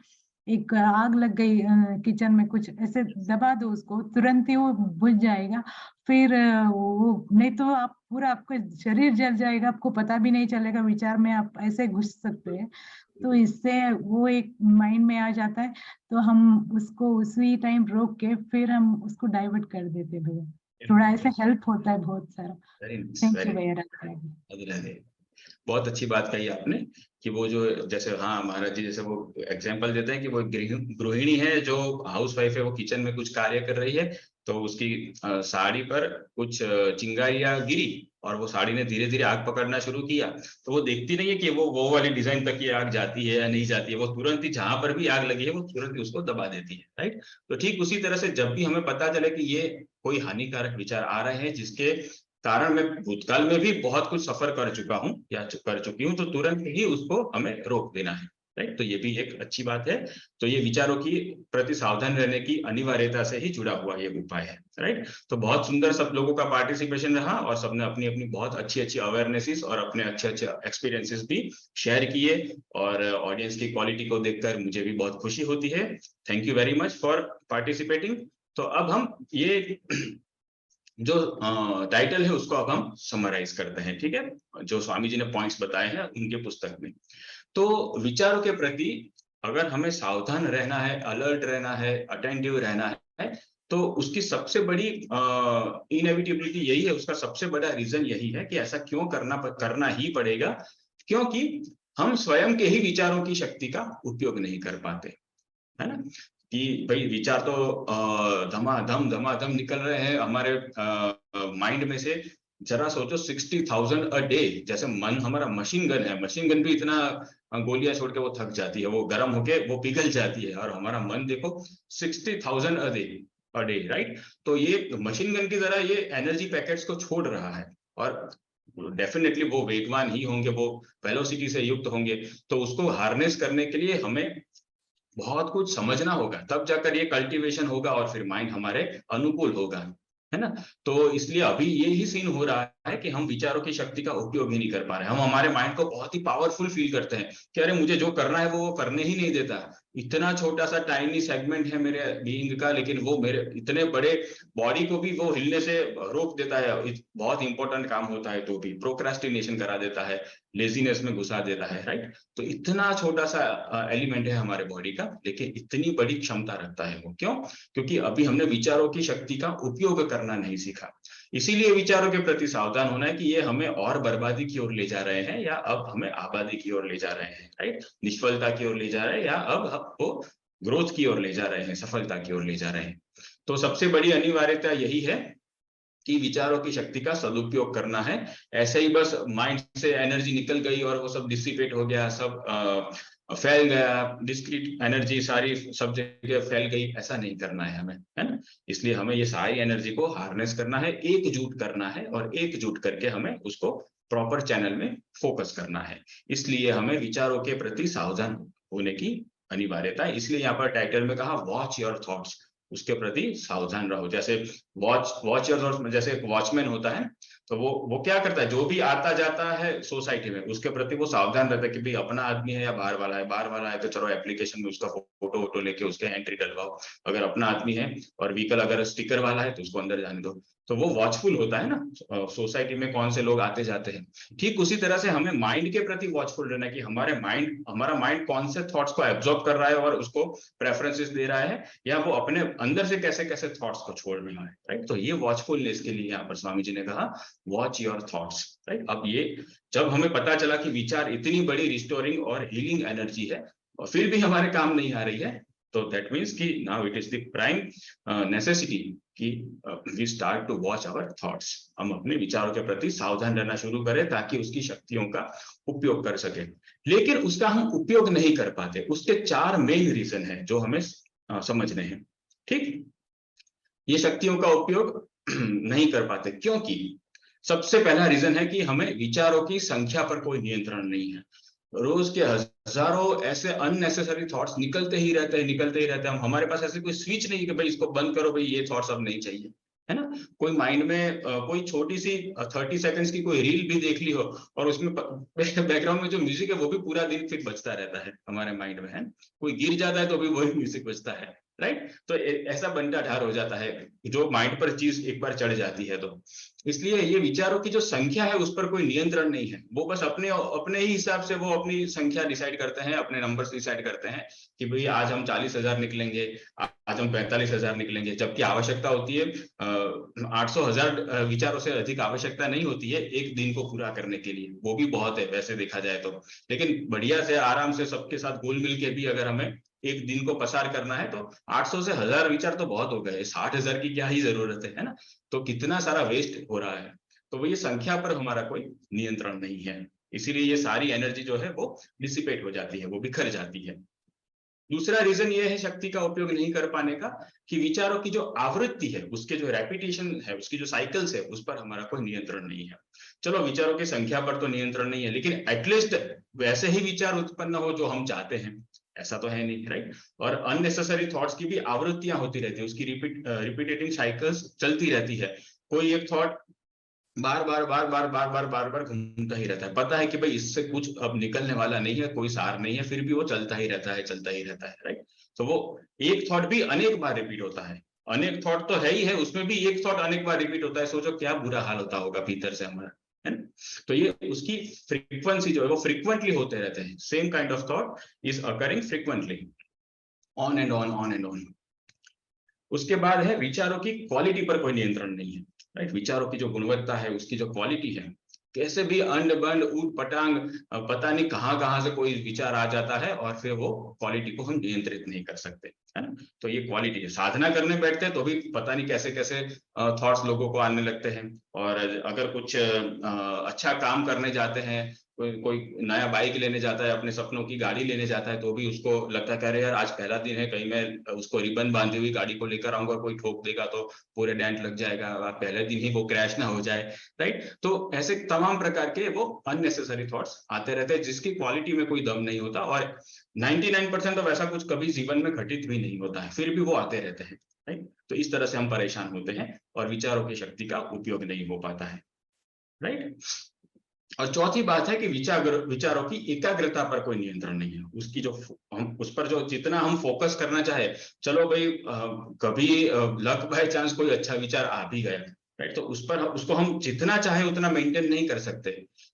एक आग लग गई किचन में, कुछ ऐसे दबा दो उसको, तुरंत ही वो बुझ जाएगा। फिर वो नहीं तो आप पूरा आपका शरीर जल जाएगा, आपको पता भी नहीं चलेगा, विचार में आप ऐसे घुस सकते हैं। तो इससे वो एक माइंड में आ जाता है, तो हम उसको उसी टाइम रोक के फिर हम उसको डाइवर्ट कर देते हैं भैया। थोड़ा ऐसे हेल्प होता है बहुत सारा। थैंक यू भैया। राधे राधे। बहुत अच्छी बात कही आपने कि वो जो जैसे, हाँ महाराज जी जैसे वो एग्जांपल देते हैं कि वो गृहिणी है जो हाउस वाइफ है, वो किचन में कुछ कार्य कर रही है, तो उसकी साड़ी पर कुछ चिंगारियां गिरी और वो साड़ी ने धीरे धीरे आग पकड़ना शुरू किया, तो वो देखती नहीं है कि वो वाली डिजाइन तक ये आग जाती है या नहीं जाती है, वो तुरंत ही जहां पर भी आग लगी है वो तुरंत ही उसको दबा देती है, राइट। तो ठीक उसी तरह से जब भी हमें पता चले कि ये कोई हानिकारक विचार आ रहे हैं जिसके कारण मैं भूतकाल में भी बहुत कुछ सफर कर चुका हूँ या कर चुकी हूँ, तो तुरंत ही उसको हमें रोक देना है, राइट। तो ये भी एक अच्छी बात है। तो ये विचारों की प्रति सावधान रहने की अनिवार्यता से ही जुड़ा हुआ ये उपाय है, राइट। तो बहुत सुंदर सब लोगों का पार्टिसिपेशन रहा और सबने अपनी अपनी बहुत अच्छी अच्छी अवेयरनेसेस और अपने अच्छे अच्छे एक्सपीरियंसेस भी शेयर किए, और ऑडियंस की क्वालिटी को देखकर मुझे भी बहुत खुशी होती है। Thank you very much for participating. तो अब हम ये जो टाइटल है उसको अब हम समराइज करते हैं, ठीक है, जो स्वामी जी ने पॉइंट्स बताए हैं उनके पुस्तक में। तो विचारों के प्रति अगर हमें सावधान रहना है, अलर्ट रहना है, अटेंटिव रहना है, तो उसकी सबसे बड़ी इनएविटेबिलिटी यही है, उसका सबसे बड़ा रीजन यही है कि ऐसा क्यों करना ही पड़ेगा, क्योंकि हम स्वयं के ही विचारों की शक्ति का उपयोग नहीं कर पाते, है ना। कि भाई विचार तो धमाधम निकल रहे हैं हमारे माइंड में से। जरा सोचो 60,000 अ डे, जैसे मन हमारा मशीन गन है, मशीन गन भी इतना गोलियां छोड़ के वो थक जाती है, वो गर्म होके वो पिघल जाती है, और हमारा मन देखो 60,000 अ डे, राइट। तो ये मशीन गन की तरह ये एनर्जी पैकेट्स को छोड़ रहा है, और डेफिनेटली वो वेगवान ही होंगे, वो वेलोसिटी से युक्त होंगे। तो उसको हार्नेस करने के लिए हमें बहुत कुछ समझना होगा, तब जाकर ये कल्टीवेशन होगा और फिर माइंड हमारे अनुकूल होगा, है ना। तो इसलिए अभी ये ही सीन हो रहा है कि हम विचारों की शक्ति का उपयोग ही नहीं कर पा रहे हैं। हम हमारे माइंड को बहुत ही पावरफुल फील करते हैं कि अरे मुझे जो करना है वो करने ही नहीं देता, इतना छोटा सा टाइनी सेगमेंट है मेरे बीइंग का, लेकिन वो मेरे इतने बड़े बॉडी को भी वो हिलने से रोक देता है, बहुत इंपॉर्टेंट काम होता है तो भी प्रोक्रास्टिनेशन करा देता है, लेजीनेस में घुसा देता है, राइट। तो इतना छोटा सा एलिमेंट है हमारे बॉडी का, लेकिन इतनी बड़ी क्षमता रखता है वो। क्यों? क्योंकि अभी हमने विचारों की शक्ति का उपयोग करना नहीं सीखा। इसीलिए विचारों के प्रति सावधान होना है कि ये हमें और बर्बादी की ओर ले जा रहे हैं या अब हमें आबादी की ओर ले जा रहे हैं, राइट, निष्फलता की ओर ले जा रहे हैं या अब हमको ग्रोथ की ओर ले जा रहे हैं, सफलता की ओर ले जा रहे हैं। तो सबसे बड़ी अनिवार्यता यही है कि विचारों की शक्ति का सदुपयोग करना है। ऐसे ही बस माइंड से एनर्जी निकल गई और वो सब डिसिपेट हो गया, सब फैल गया, डिस्क्रीट एनर्जी सारी सब जगह फैल गई, ऐसा नहीं करना है हमें, है ना। इसलिए हमें ये सारी एनर्जी को हार्नेस करना है, एकजुट करना है, और एकजुट करके हमें उसको प्रॉपर चैनल में फोकस करना है। इसलिए हमें विचारों के प्रति सावधान होने की अनिवार्यता है। इसलिए यहाँ पर टाइटल में कहा वॉच योर थॉट्स, उसके प्रति सावधान रहो। जैसे वॉच योर थॉट्स, जैसे एक वॉचमैन होता है, तो वो क्या करता है, जो भी आता जाता है सोसाइटी में उसके प्रति वो सावधान रहता है कि भाई अपना आदमी है या बाहर वाला है। बाहर वाला है तो चलो एप्लीकेशन में उसका फोटो वोटो लेके उसके एंट्री डलवाओ, अगर अपना आदमी है और व्हीकल अगर स्टिकर वाला है तो उसको अंदर जाने दो। तो वो वॉचफुल होता है ना, सोसाइटी में कौन से लोग आते जाते हैं। ठीक उसी तरह से हमें माइंड के प्रति वॉचफुल रहना है कि हमारा माइंड कौन से थॉट्स को एब्जॉर्ब कर रहा है और उसको प्रेफरेंसेस दे रहा है, या वो अपने अंदर से कैसे कैसे थॉट्स को छोड़ रहा है, राइट। तो ये वॉचफुलनेस के लिए यहाँ पर स्वामी जी ने कहा वॉच योर थॉट्स, राइट। अब ये जब हमें पता चला कि विचार इतनी बड़ी रिस्टोरिंग और हीलिंग एनर्जी है और फिर भी हमारे काम नहीं आ रही है, तो दैट मीन्स कि now it is the prime necessity कि we start to watch our thoughts. हम अपने विचारों के प्रति सावधान रहना शुरू करें ताकि उसकी शक्तियों का उपयोग कर सके। लेकिन उसका हम उपयोग नहीं कर पाते, उसके 4 मेन रीजन है जो हमें समझने हैं, ठीक। ये शक्तियों का उपयोग नहीं कर पाते क्योंकि सबसे पहला रीजन है कि हमें विचारों की संख्या पर कोई नियंत्रण नहीं है। रोज के हजारों ऐसे अननेसेसरी थॉट्स निकलते ही रहते हैं। हमारे पास ऐसे कोई स्विच नहीं कि भाई इसको बंद करो, भाई ये थॉट्स अब नहीं चाहिए, है ना। कोई माइंड में कोई छोटी सी 30 सेकंड्स की कोई रील भी देख ली हो और उसमें बैकग्राउंड में जो म्यूजिक है वो भी पूरा दिन फिर बजता रहता है हमारे माइंड में, है। कोई गिर जाता है तो भी वही म्यूजिक बजता है, राइट। तो ऐसा बंटा ढार हो जाता है जो माइंड पर चीज एक बार चढ़ जाती है। तो इसलिए ये विचारों की जो संख्या है उस पर कोई नियंत्रण नहीं है, वो बस अपने अपने ही हिसाब से वो अपनी संख्या डिसाइड करते हैं, अपने नंबर्स डिसाइड करते हैं कि भाई आज हम 40,000 निकलेंगे, आज हम 45,000 निकलेंगे, जबकि आवश्यकता होती है 800,000 विचारों से अधिक आवश्यकता नहीं होती है एक दिन को पूरा करने के लिए, वो भी बहुत है वैसे देखा जाए तो। लेकिन बढ़िया से आराम से सबके साथ घुल मिल के भी अगर हमें एक दिन को पसार करना है तो 800 से 1000 विचार तो बहुत हो गए, 60,000 की क्या ही जरूरत है ना। तो कितना सारा वेस्ट हो रहा है। तो वो ये संख्या पर हमारा कोई नियंत्रण नहीं है, इसीलिए ये सारी एनर्जी जो है वो डिसिपेट हो जाती है, वो बिखर जाती है। दूसरा रीजन ये है शक्ति का उपयोग नहीं कर पाने का कि विचारों की जो आवृत्ति है, उसके जो रेपिटेशन है, उसकी जो साइकिल्स है, उस पर हमारा कोई नियंत्रण नहीं है। चलो विचारों की संख्या पर तो नियंत्रण नहीं है, लेकिन एटलीस्ट वैसे ही विचार उत्पन्न हो जो हम चाहते हैं, ऐसा तो है नहीं, राइट। और अननेसेसरी थॉट्स की भी आवृत्तियां होती रहती है, उसकी रिपीटेटिंग साइकिल्स चलती रहती है। कोई एक थॉट बार बार बार बार बार बार बार बार घूमता ही रहता है, पता है कि भाई इससे कुछ अब निकलने वाला नहीं है, कोई सार नहीं है, फिर भी वो चलता ही रहता है, चलता ही रहता है, राइट। तो वो एक थॉट भी अनेक बार रिपीट होता है, अनेक थॉट तो है ही है, उसमें भी एक थॉट अनेक बार रिपीट होता है। सोचो क्या बुरा हाल होता होगा भीतर से हमारा, है ना। तो ये उसकी फ्रीक्वेंसी जो है वो फ्रीक्वेंटली होते रहते हैं, same kind of thought is occurring frequently, on and on, on and on. उसके बाद है विचारों की क्वालिटी पर कोई नियंत्रण नहीं है, राइट। विचारों की जो गुणवत्ता है, उसकी जो क्वालिटी है, कैसे भी अंड बंड ऊट पटांग पता नहीं कहाँ से कोई विचार आ जाता है और फिर वो क्वालिटी को हम नियंत्रित नहीं कर सकते, है ना। तो ये क्वालिटी है। साधना करने बैठते हैं तो भी पता नहीं कैसे कैसे थॉट्स लोगों को आने लगते हैं, और अगर कुछ अच्छा काम करने जाते हैं, कोई नया बाइक लेने जाता है, अपने सपनों की गाड़ी लेने जाता है, तो भी उसको लगता है कह रहे यार आज पहला दिन है, कहीं मैं उसको रिबन बांधी हुई गाड़ी को लेकर आऊंगा, कोई ठोक देगा तो पूरे डेंट लग जाएगा, पहले दिन ही वो क्रैश ना हो जाए, राइट। तो ऐसे तमाम प्रकार के वो अननेसेसरी थॉट्स आते रहते हैं जिसकी क्वालिटी में कोई दम नहीं होता, और 99% तो वैसा कुछ कभी जीवन में घटित भी नहीं होता है, फिर भी वो आते रहते हैं, राइट। तो इस तरह से हम परेशान होते हैं और विचारों की शक्ति का उपयोग नहीं हो पाता है, राइट। और चौथी बात है कि विचारों की एकाग्रता पर कोई नियंत्रण नहीं है, उसकी जो हम उस पर जो जितना हम फोकस करना चाहे, चलो भाई कभी लक बाय चांस कोई अच्छा विचार आ भी गया, राइट, तो उस पर उसको हम जितना चाहे उतना मेंटेन नहीं कर सकते।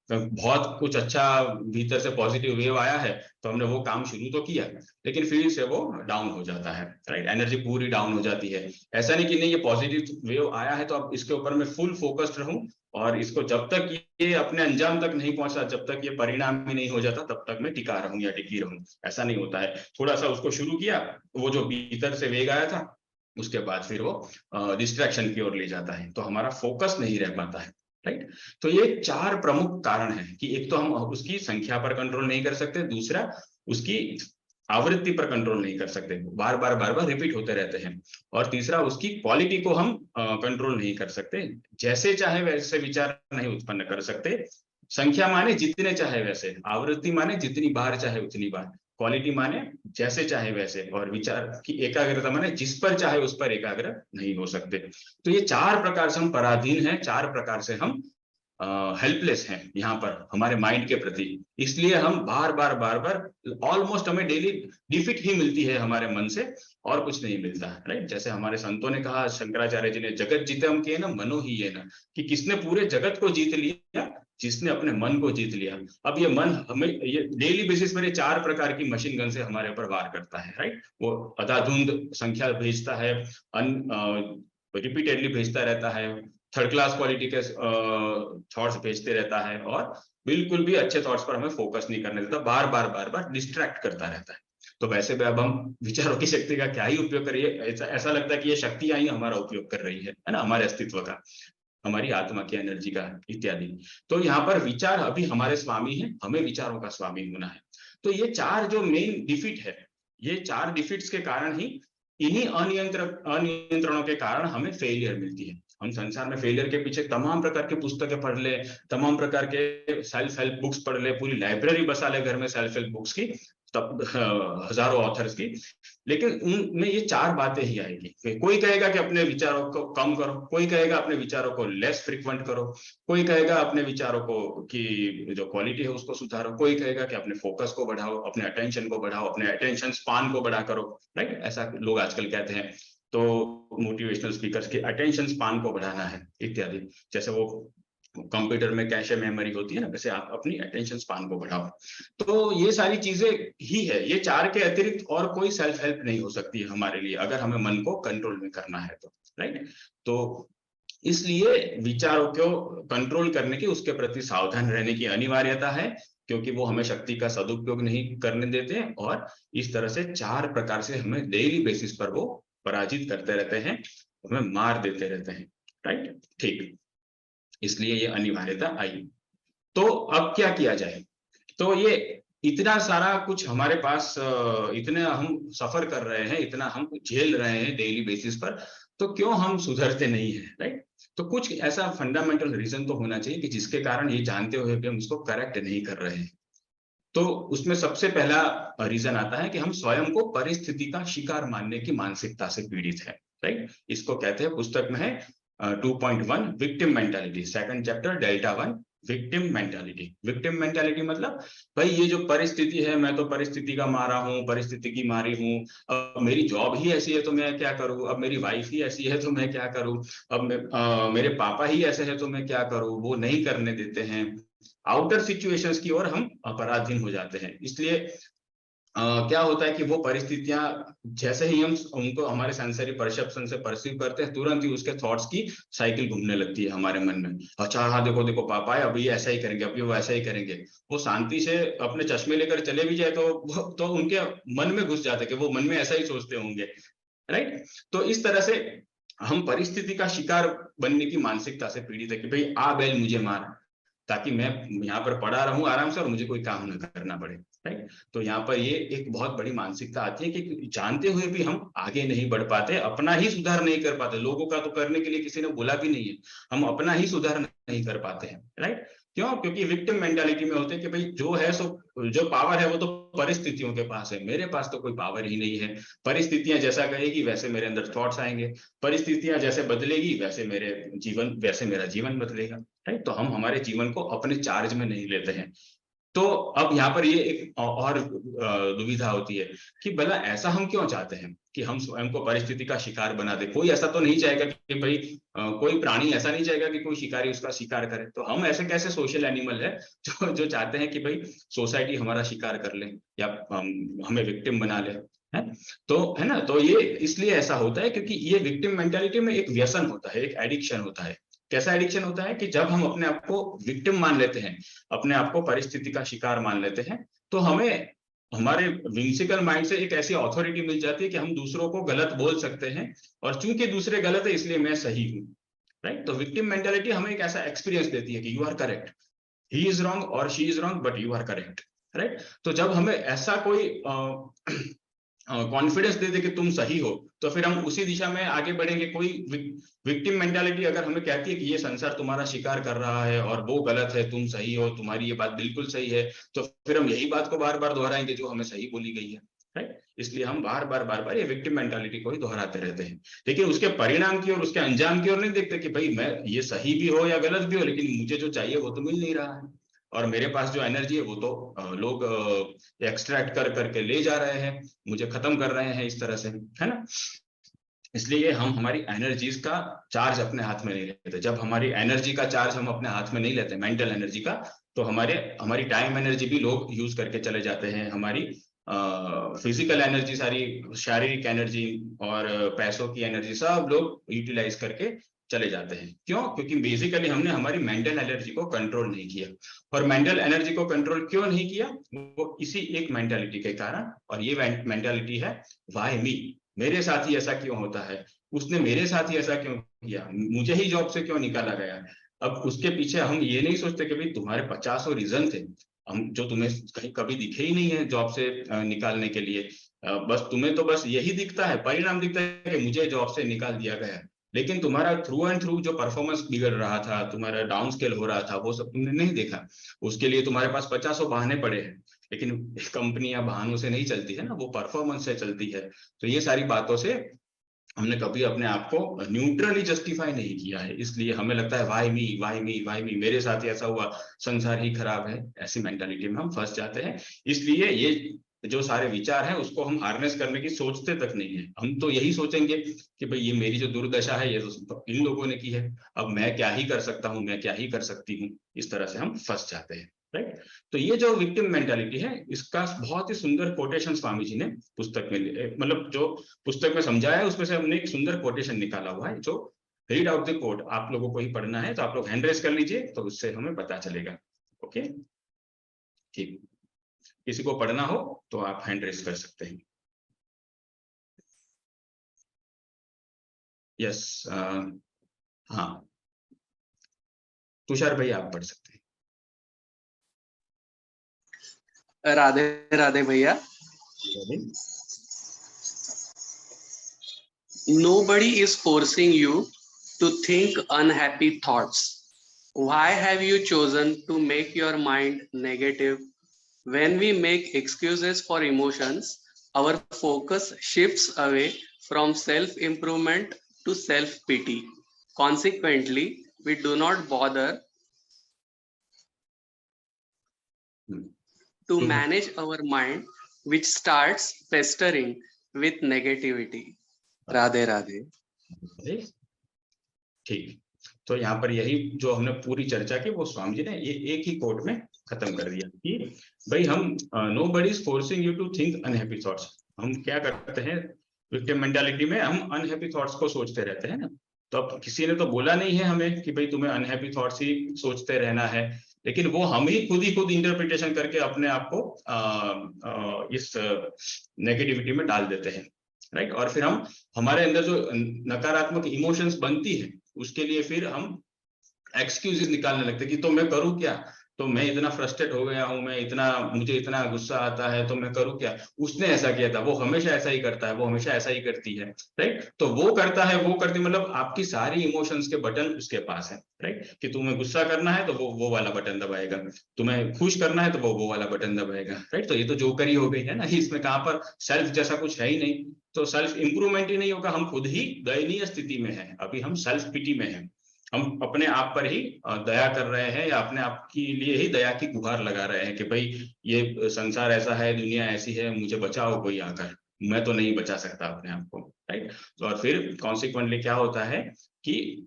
बहुत कुछ अच्छा भीतर से पॉजिटिव वेव आया है तो हमने वो काम शुरू तो किया, लेकिन फिर से वो डाउन हो जाता है, राइट, एनर्जी पूरी डाउन हो जाती है। ऐसा नहीं कि नहीं ये पॉजिटिव वेव आया है तो अब इसके ऊपर मैं फुल फोकस्ड रहूं और इसको जब तक ये अपने अंजाम तक नहीं पहुंचा, जब तक ये परिणाम ही नहीं हो जाता तब तक मैं टिका रहूं या टिकी रहूं, ऐसा नहीं होता है। थोड़ा सा उसको शुरू किया, वो जो भीतर से वेग आया था उसके बाद फिर वो डिस्ट्रैक्शन की ओर ले जाता है, तो हमारा फोकस नहीं रह पाता है, राइट। तो ये 4 प्रमुख कारण हैं कि एक तो हम उसकी संख्या पर कंट्रोल नहीं कर सकते, दूसरा उसकी आवृत्ति पर कंट्रोल नहीं कर सकते, बार बार रिपीट होते रहते हैं, और तीसरा उसकी क्वालिटी को हम कंट्रोल नहीं कर सकते, जैसे चाहे वैसे विचार नहीं उत्पन्न कर सकते। संख्या माने जितने चाहे वैसे, आवृत्ति माने जितनी बार चाहे उतनी बार, क्वालिटी माने जैसे चाहे वैसे, और विचार की एकाग्रता माने जिस पर चाहे उस पर एकाग्र नहीं हो सकते। तो ये 4 प्रकार से हम पराधीन हैं, 4 प्रकार से हम हेल्पलेस हैं यहाँ पर हमारे माइंड के प्रति। इसलिए हम बार बार ऑलमोस्ट हमें डेली डिफीट ही मिलती है हमारे मन से, और कुछ नहीं मिलता है, राइट। जैसे हमारे संतों ने कहा, शंकराचार्य जी ने, जगत जीतम के ना मनो ही है ना, कि किसने पूरे जगत को जीत लिया, जिसने अपने मन को जीत लिया। अब ये मन हमें ये डेली बेसिस पर 4 प्रकार की मशीन गन से हमारे ऊपर वार करता है, राइट। वो अधाधुंध संख्या भेजता है, रिपीटेडली भेजता रहता है, थर्ड क्लास क्वालिटी के थॉट्स भेजते रहता है, और बिल्कुल भी अच्छे थॉट्स पर हमें फोकस नहीं करने देता, बार बार डिस्ट्रैक्ट करता रहता है। तो वैसे भी अब हम विचारों की शक्ति का क्या ही उपयोग करिए, ऐसा लगता है कि ये शक्तियां ही हमारा उपयोग कर रही है ना, हमारे अस्तित्व का, हमारी आत्मा की एनर्जी का इत्यादि। तो यहाँ पर विचार अभी हमारे स्वामी है, हमें विचारों का स्वामी होना है। तो ये 4 जो मेन डिफीट है, ये 4 डिफीट्स के कारण ही, इन्हीं अनियंत्रणों के कारण हमें फेलियर मिलती है। हम संसार में फेलियर के पीछे तमाम प्रकार की पुस्तकें पढ़ ले, तमाम प्रकार के सेल्फ हेल्प बुक्स पढ़ ले, पूरी लाइब्रेरी बसा ले घर में सेल्फ हेल्प बुक्स की, हजारों ऑथर्स की, लेकिन उनमें ये 4 बातें ही आएगी। कोई कहेगा कि अपने विचारों को कम करो, कोई कहेगा अपने विचारों को लेस फ्रिक्वेंट करो, कोई कहेगा अपने विचारों को की जो क्वालिटी है उसको सुधारो, कोई कहेगा कि अपने फोकस को बढ़ाओ, अपने अटेंशन को बढ़ाओ, अपने अटेंशन स्पान को बढ़ा करो, राइट? ऐसा लोग आजकल कहते हैं। तो मोटिवेशनल स्पीकर्स की अटेंशन स्पान को बढ़ाना है इत्यादि। जैसे वो कंप्यूटर में कैशे मेमोरी होती है ना, वैसे आप अपनी अटेंशन स्पान को बढ़ाओ। तो ये सारी चीजें ही है, ये 4 के अतिरिक्त और कोई सेल्फ हेल्प नहीं हो सकती है हमारे लिए, अगर हमें मन को कंट्रोल में करना है तो, राइट? तो इसलिए विचारों को कंट्रोल करने की, उसके प्रति सावधान रहने की अनिवार्यता है, क्योंकि वो हमें शक्ति का सदुपयोग नहीं करने देते, और इस तरह से 4 प्रकार से हमें डेली बेसिस पर वो पराजित करते रहते हैं, हमें मार देते रहते हैं, राइट? ठीक, इसलिए ये अनिवार्यता आई। तो अब क्या किया जाए? तो ये इतना सारा कुछ हमारे पास, इतने हम सफर कर रहे हैं, इतना हम झेल रहे हैं डेली बेसिस पर, तो क्यों हम सुधरते नहीं है, राइट? तो कुछ ऐसा फंडामेंटल रीजन तो होना चाहिए कि जिसके कारण ये जानते हुए भी हम इसको करेक्ट नहीं कर रहे हैं। तो उसमें सबसे पहला रीजन आता है कि हम स्वयं को परिस्थिति का शिकार मानने की मानसिकता से पीड़ित है, राइट? इसको कहते हैं, पुस्तक में है 2.1 victim mentality, second chapter delta 1 victim mentality. Victim mentality मतलब भाई ये जो परिस्थिति है, मैं तो परिस्थिति का मारा हूँ, परिस्थिति की मारी हूँ, अब मेरी जॉब ही ऐसी है तो मैं क्या करूँ, अब मेरी वाइफ ही ऐसी है तो मैं क्या करूँ, अब मेरे पापा ही ऐसे है तो मैं क्या करूँ, वो नहीं करने देते हैं। आउटर सिचुएशंस की ओर हम अपराधीन हो जाते हैं। इसलिए क्या होता है कि वो परिस्थितियां जैसे ही हम उनको हमारे सेंसरी परसेप्शन से परसीव करते हैं, तुरंत ही उसके थॉट्स की साइकिल घूमने लगती है हमारे मन में। अच्छा हाँ देखो देखो पापा है, अभी ऐसा ही करेंगे, अभी वो ऐसा ही करेंगे। वो शांति से अपने चश्मे लेकर चले भी जाए तो उनके मन में घुस जाते कि वो मन में ऐसा ही सोचते होंगे, राइट? तो इस तरह से हम परिस्थिति का शिकार बनने की मानसिकता से पीड़ित है कि भाई आ बैल मुझे मार, ताकि मैं यहाँ पर पड़ा रहूं आराम से और मुझे कोई काम न करना पड़े, राइट? तो यहाँ पर ये एक बहुत बड़ी मानसिकता आती है कि जानते हुए भी हम आगे नहीं बढ़ पाते, अपना ही सुधार नहीं कर पाते। लोगों का तो करने के लिए किसी ने बोला भी नहीं है, हम अपना ही सुधार नहीं कर पाते हैं, राइट? क्यों? क्योंकि विक्टिम मेंटालिटी में होते हैं कि भाई जो है सो, जो पावर है वो तो परिस्थितियों के पास है, मेरे पास तो कोई पावर ही नहीं है। परिस्थितियां जैसा कहेगी वैसे मेरे अंदर थॉट्स आएंगे, परिस्थितियां जैसे बदलेगी वैसे मेरा जीवन बदलेगा, राइट? तो हम हमारे जीवन को अपने चार्ज में नहीं लेते हैं। तो अब यहाँ पर ये एक और दुविधा होती है कि भला ऐसा हम क्यों चाहते हैं कि हम स्वयं को परिस्थिति का शिकार बना दे। कोई ऐसा तो नहीं चाहेगा कि भाई कोई प्राणी ऐसा नहीं चाहेगा कि कोई शिकारी उसका शिकार करे। तो हम ऐसे कैसे सोशल एनिमल है जो चाहते हैं कि भाई सोसाइटी हमारा शिकार कर ले या हमें विक्टिम बना ले, है? तो है ना, तो ये इसलिए ऐसा होता है क्योंकि ये विक्टिम मेंटालिटी में एक व्यसन होता है, एक एडिक्शन होता है। कैसा एडिक्शन होता है कि जब हम अपने आप को विक्टिम मान लेते हैं, अपने आप को परिस्थिति का शिकार मान लेते हैं, तो हमें हमारे विंसिकल माइंड से एक ऐसी अथॉरिटी मिल जाती है कि हम दूसरों को गलत बोल सकते हैं, और चूंकि दूसरे गलत है इसलिए मैं सही हूं, राइट? तो विक्टिम मेंटालिटी हमें एक ऐसा एक्सपीरियंस देती है कि you are correct, he is wrong और she is wrong but you are correct, right? तो जब हमें ऐसा कोई कॉन्फिडेंस दे दे कि तुम सही हो, तो फिर हम उसी दिशा में आगे बढ़ेंगे। कोई विक्टिम मेंटालिटी अगर हमें कहती है कि ये संसार तुम्हारा शिकार कर रहा है और वो गलत है, तुम सही हो, तुम्हारी ये बात बिल्कुल सही है, तो फिर हम यही बात को बार बार दोहराएंगे जो हमें सही बोली गई है, राइट? इसलिए हम बार बार ये विक्टिम मेंटालिटी को ही दोहराते रहते हैं, लेकिन उसके परिणाम की और उसके अंजाम की ओर नहीं देखते कि भाई मैं ये सही भी हो या गलत भी हो, लेकिन मुझे जो चाहिए वो तो मिल नहीं रहा है, और मेरे पास जो एनर्जी है वो तो लोग एक्सट्रैक्ट करके ले जा रहे हैं, मुझे खत्म कर रहे हैं इस तरह से, है ना? इसलिए हम हमारी एनर्जीज का चार्ज अपने हाथ में नहीं लेते। जब हमारी एनर्जी का चार्ज हम अपने हाथ में नहीं लेते, मेंटल एनर्जी का, तो हमारी टाइम एनर्जी भी लोग यूज करके चले जाते हैं, हमारी फिजिकल एनर्जी, सारी शारीरिक एनर्जी और पैसों की एनर्जी सब लोग यूटिलाइज करके चले जाते हैं। क्यों? क्योंकि बेसिकली हमने हमारी मेंटल एनर्जी को कंट्रोल नहीं किया। और मेंटल एनर्जी को कंट्रोल क्यों नहीं किया? वो इसी एक मेंटालिटी के कारण, और ये मेंटालिटी है व्हाई मी, मेरे साथ ही ऐसा क्यों होता है, उसने मेरे साथ ही ऐसा क्यों किया, मुझे ही जॉब से क्यों निकाला गया। अब उसके पीछे हम ये नहीं सोचते कि भाई तुम्हारे 50 रीजन थे, हम जो तुम्हें कहीं कभी दिखे ही नहीं है जॉब से निकालने के लिए, बस तुम्हें तो बस यही दिखता है, परिणाम दिखता है कि मुझे जॉब से निकाल दिया गया, लेकिन तुम्हारा थ्रू एंड थ्रू जो परफॉर्मेंस बिगड़ रहा था, तुम्हारा डाउन स्केल हो रहा था, वो सब तुमने नहीं देखा। उसके लिए तुम्हारे पास 50 बहाने पड़े हैं। लेकिन कंपनियां बहानों से नहीं चलती है ना, वो परफॉर्मेंस से चलती है। तो ये सारी बातों से हमने कभी अपने आप को न्यूट्रली जस्टिफाई नहीं किया है, इसलिए हमें लगता है why me why me why me, मेरे साथ ही ऐसा हुआ, संसार ही खराब है, ऐसी मेंटालिटी में हम फंस जाते हैं। इसलिए ये जो सारे विचार हैं उसको हम हार्नेस करने की सोचते तक नहीं है। हम तो यही सोचेंगे कि भाई ये मेरी जो दुर्दशा है ये तो इन लोगों ने की है, अब मैं क्या ही कर सकता हूँ, मैं क्या ही कर सकती हूँ, इस तरह से हम फंस जाते हैं, राइट। तो ये जो विक्टिम मेंटालिटी है, इसका बहुत ही सुंदर कोटेशन स्वामी जी ने पुस्तक में, मतलब जो पुस्तक में समझाया है उसमें से हमने एक सुंदर कोटेशन निकाला हुआ है, जो रीड आउट द कोट, आप लोगों को ही पढ़ना है, तो आप लोग हैंड रेस कर लीजिए, तो उससे हमें पता चलेगा। ओके, ठीक, किसी को पढ़ना हो तो आप हैंड रेस कर सकते हैं। यस, हाँ, तुषार भाई आप पढ़ सकते हैं। राधे राधे भैया। Nobody is forcing you to think unhappy thoughts. Why have you chosen to make your mind negative? When we make excuses for emotions, our focus shifts away from self-improvement to self-pity. Consequently, we do not bother to manage our mind, which starts festering with negativity. Radhe Radhe. ठीक, तो यहाँ पर यही जो हमने पूरी चर्चा की वो स्वामी जी ने ये एक ही कोट में खत्म कर दिया कि भाई हम nobody is forcing you to think unhappy thoughts. हम क्या करते हैं विक्टिम मेंटालिटी में, हम अनहैप्पी थॉट्स को सोचते रहते हैं ना। तो अब किसी ने तो बोला नहीं है हमें कि भाई तुम्हें अनहैप्पी थॉट्स ही सोचते रहना है, लेकिन वो हम ही खुद इंटरप्रिटेशन करके अपने आप को इस नेगेटिविटी में डाल देते हैं, राइट। और फिर हम हमारे अंदर जो नकारात्मक इमोशंस बनती है उसके लिए फिर हम एक्सक्यूजेस निकालने लगते हैं कि तो मैं करूं क्या, तो मैं इतना फ्रस्ट्रेट हो गया हूं, मुझे इतना गुस्सा आता है, तो मैं करूं क्या, उसने ऐसा किया था, वो हमेशा ऐसा ही करता है, वो हमेशा ऐसा ही करती है, राइट। तो वो करता है, वो करती, मतलब आपकी सारी इमोशंस के बटन उसके पास है, राइट। कि तुम्हें गुस्सा करना है तो वो वाला बटन दबाएगा, तुम्हें खुश करना है तो वो वाला बटन दबाएगा, राइट। तो ये तो जोकरी हो गई है ना, इसमें कहां पर सेल्फ जैसा कुछ है ही नहीं, तो सेल्फ इंप्रूवमेंट ही नहीं होगा, हम खुद ही दयनीय स्थिति में है, अभी हम सेल्फ पिटी में है, हम अपने आप पर ही दया कर रहे हैं या अपने आप के लिए ही दया की गुहार लगा रहे हैं कि भाई ये संसार ऐसा है, दुनिया ऐसी है, मुझे बचाओ कोई आकर, मैं तो नहीं बचा सकता अपने आप को, राइट। और फिर कॉन्सिक्वेंटली क्या होता है कि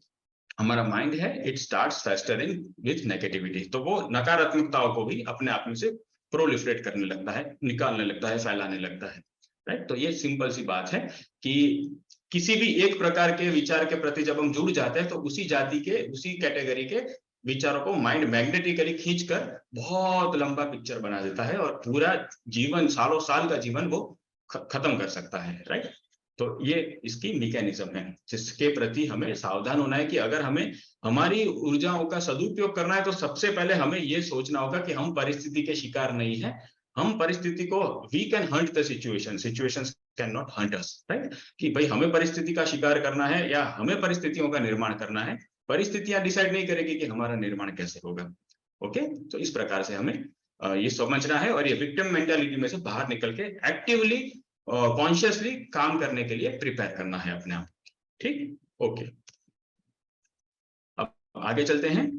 हमारा माइंड है, it starts festering with negativity, तो वो नकारात्मकताओं को भी अपने आप में से प्रोलिफरेट करने लगता है, निकालने लगता है, फैलाने लगता है, राइट। तो ये सिंपल सी बात है कि किसी भी एक प्रकार के विचार के प्रति जब हम जुड़ जाते हैं तो उसी जाति के, उसी कैटेगरी के विचारों को माइंड मैग्नेटिकली खींचकर बहुत लंबा पिक्चर बना देता है और पूरा जीवन, सालों साल का जीवन वो खत्म कर सकता है, राइट। तो ये इसकी मैकेनिज्म है जिसके प्रति हमें सावधान होना है कि अगर हमें हमारी ऊर्जाओं का सदुपयोग करना है तो सबसे पहले हमें ये सोचना होगा कि हम परिस्थिति के शिकार नहीं है, हम परिस्थिति को, we can hunt the situation, situations can not hunt us, right. कि भाई हमें परिस्थिति का शिकार करना है या हमें परिस्थितियों का निर्माण करना है, परिस्थितियां डिसाइड नहीं करेगी कि हमारा निर्माण कैसे होगा। ओके, तो इस प्रकार से हमें ये समझना है और ये विक्टिम मेंटालिटी में से बाहर निकल के एक्टिवली कॉन्शियसली काम करने के लिए प्रिपेयर करना है अपने आप, ठीक। ओके, अब आगे चलते हैं।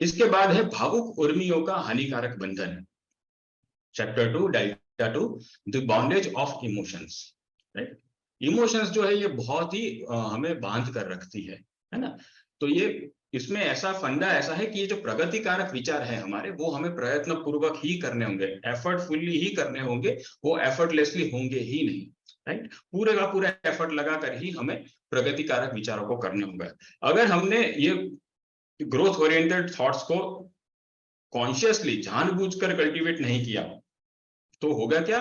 इसके बाद है भावुक उर्मियों का हानिकारक बंधन, chapter 2, delta 2, the bondage of emotions, right. Emotions जो है ये बहुत ही हमें बांध कर रखती है ना। तो ये इसमें ऐसा फंडा ऐसा है कि ये जो प्रगतिकारक विचार है हमारे, वो हमें प्रयत्न पूर्वक ही करने होंगे, एफर्टफुली ही करने होंगे, वो एफर्टलेसली होंगे ही नहीं, राइट। पूरे का पूरा एफर्ट लगाकर ही हमें प्रगतिकारक विचारों को करने होंगे। अगर हमने ये ग्रोथ ओरिएंटेड थॉट्स को कॉन्शियसली जानबूझकर कल्टीवेट नहीं किया तो होगा क्या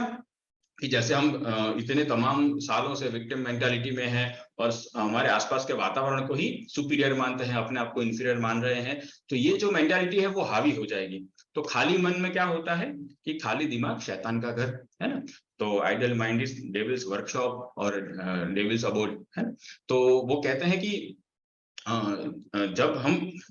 कि जैसे हम इतने तमाम सालों से विक्टिम मेंटालिटी में हैं और हमारे आसपास के वातावरण को ही सुपीरियर मानते हैं, अपने आप को इंफीरियर मान रहे हैं, तो ये जो मेंटालिटी है वो हावी हो जाएगी। तो खाली मन में क्या होता है कि खाली दिमाग शैतान का घर, है ना। तो idle mind is devil's workshop और डेविल्स अबोर्ड, है ना। तो वो कहते हैं कि जब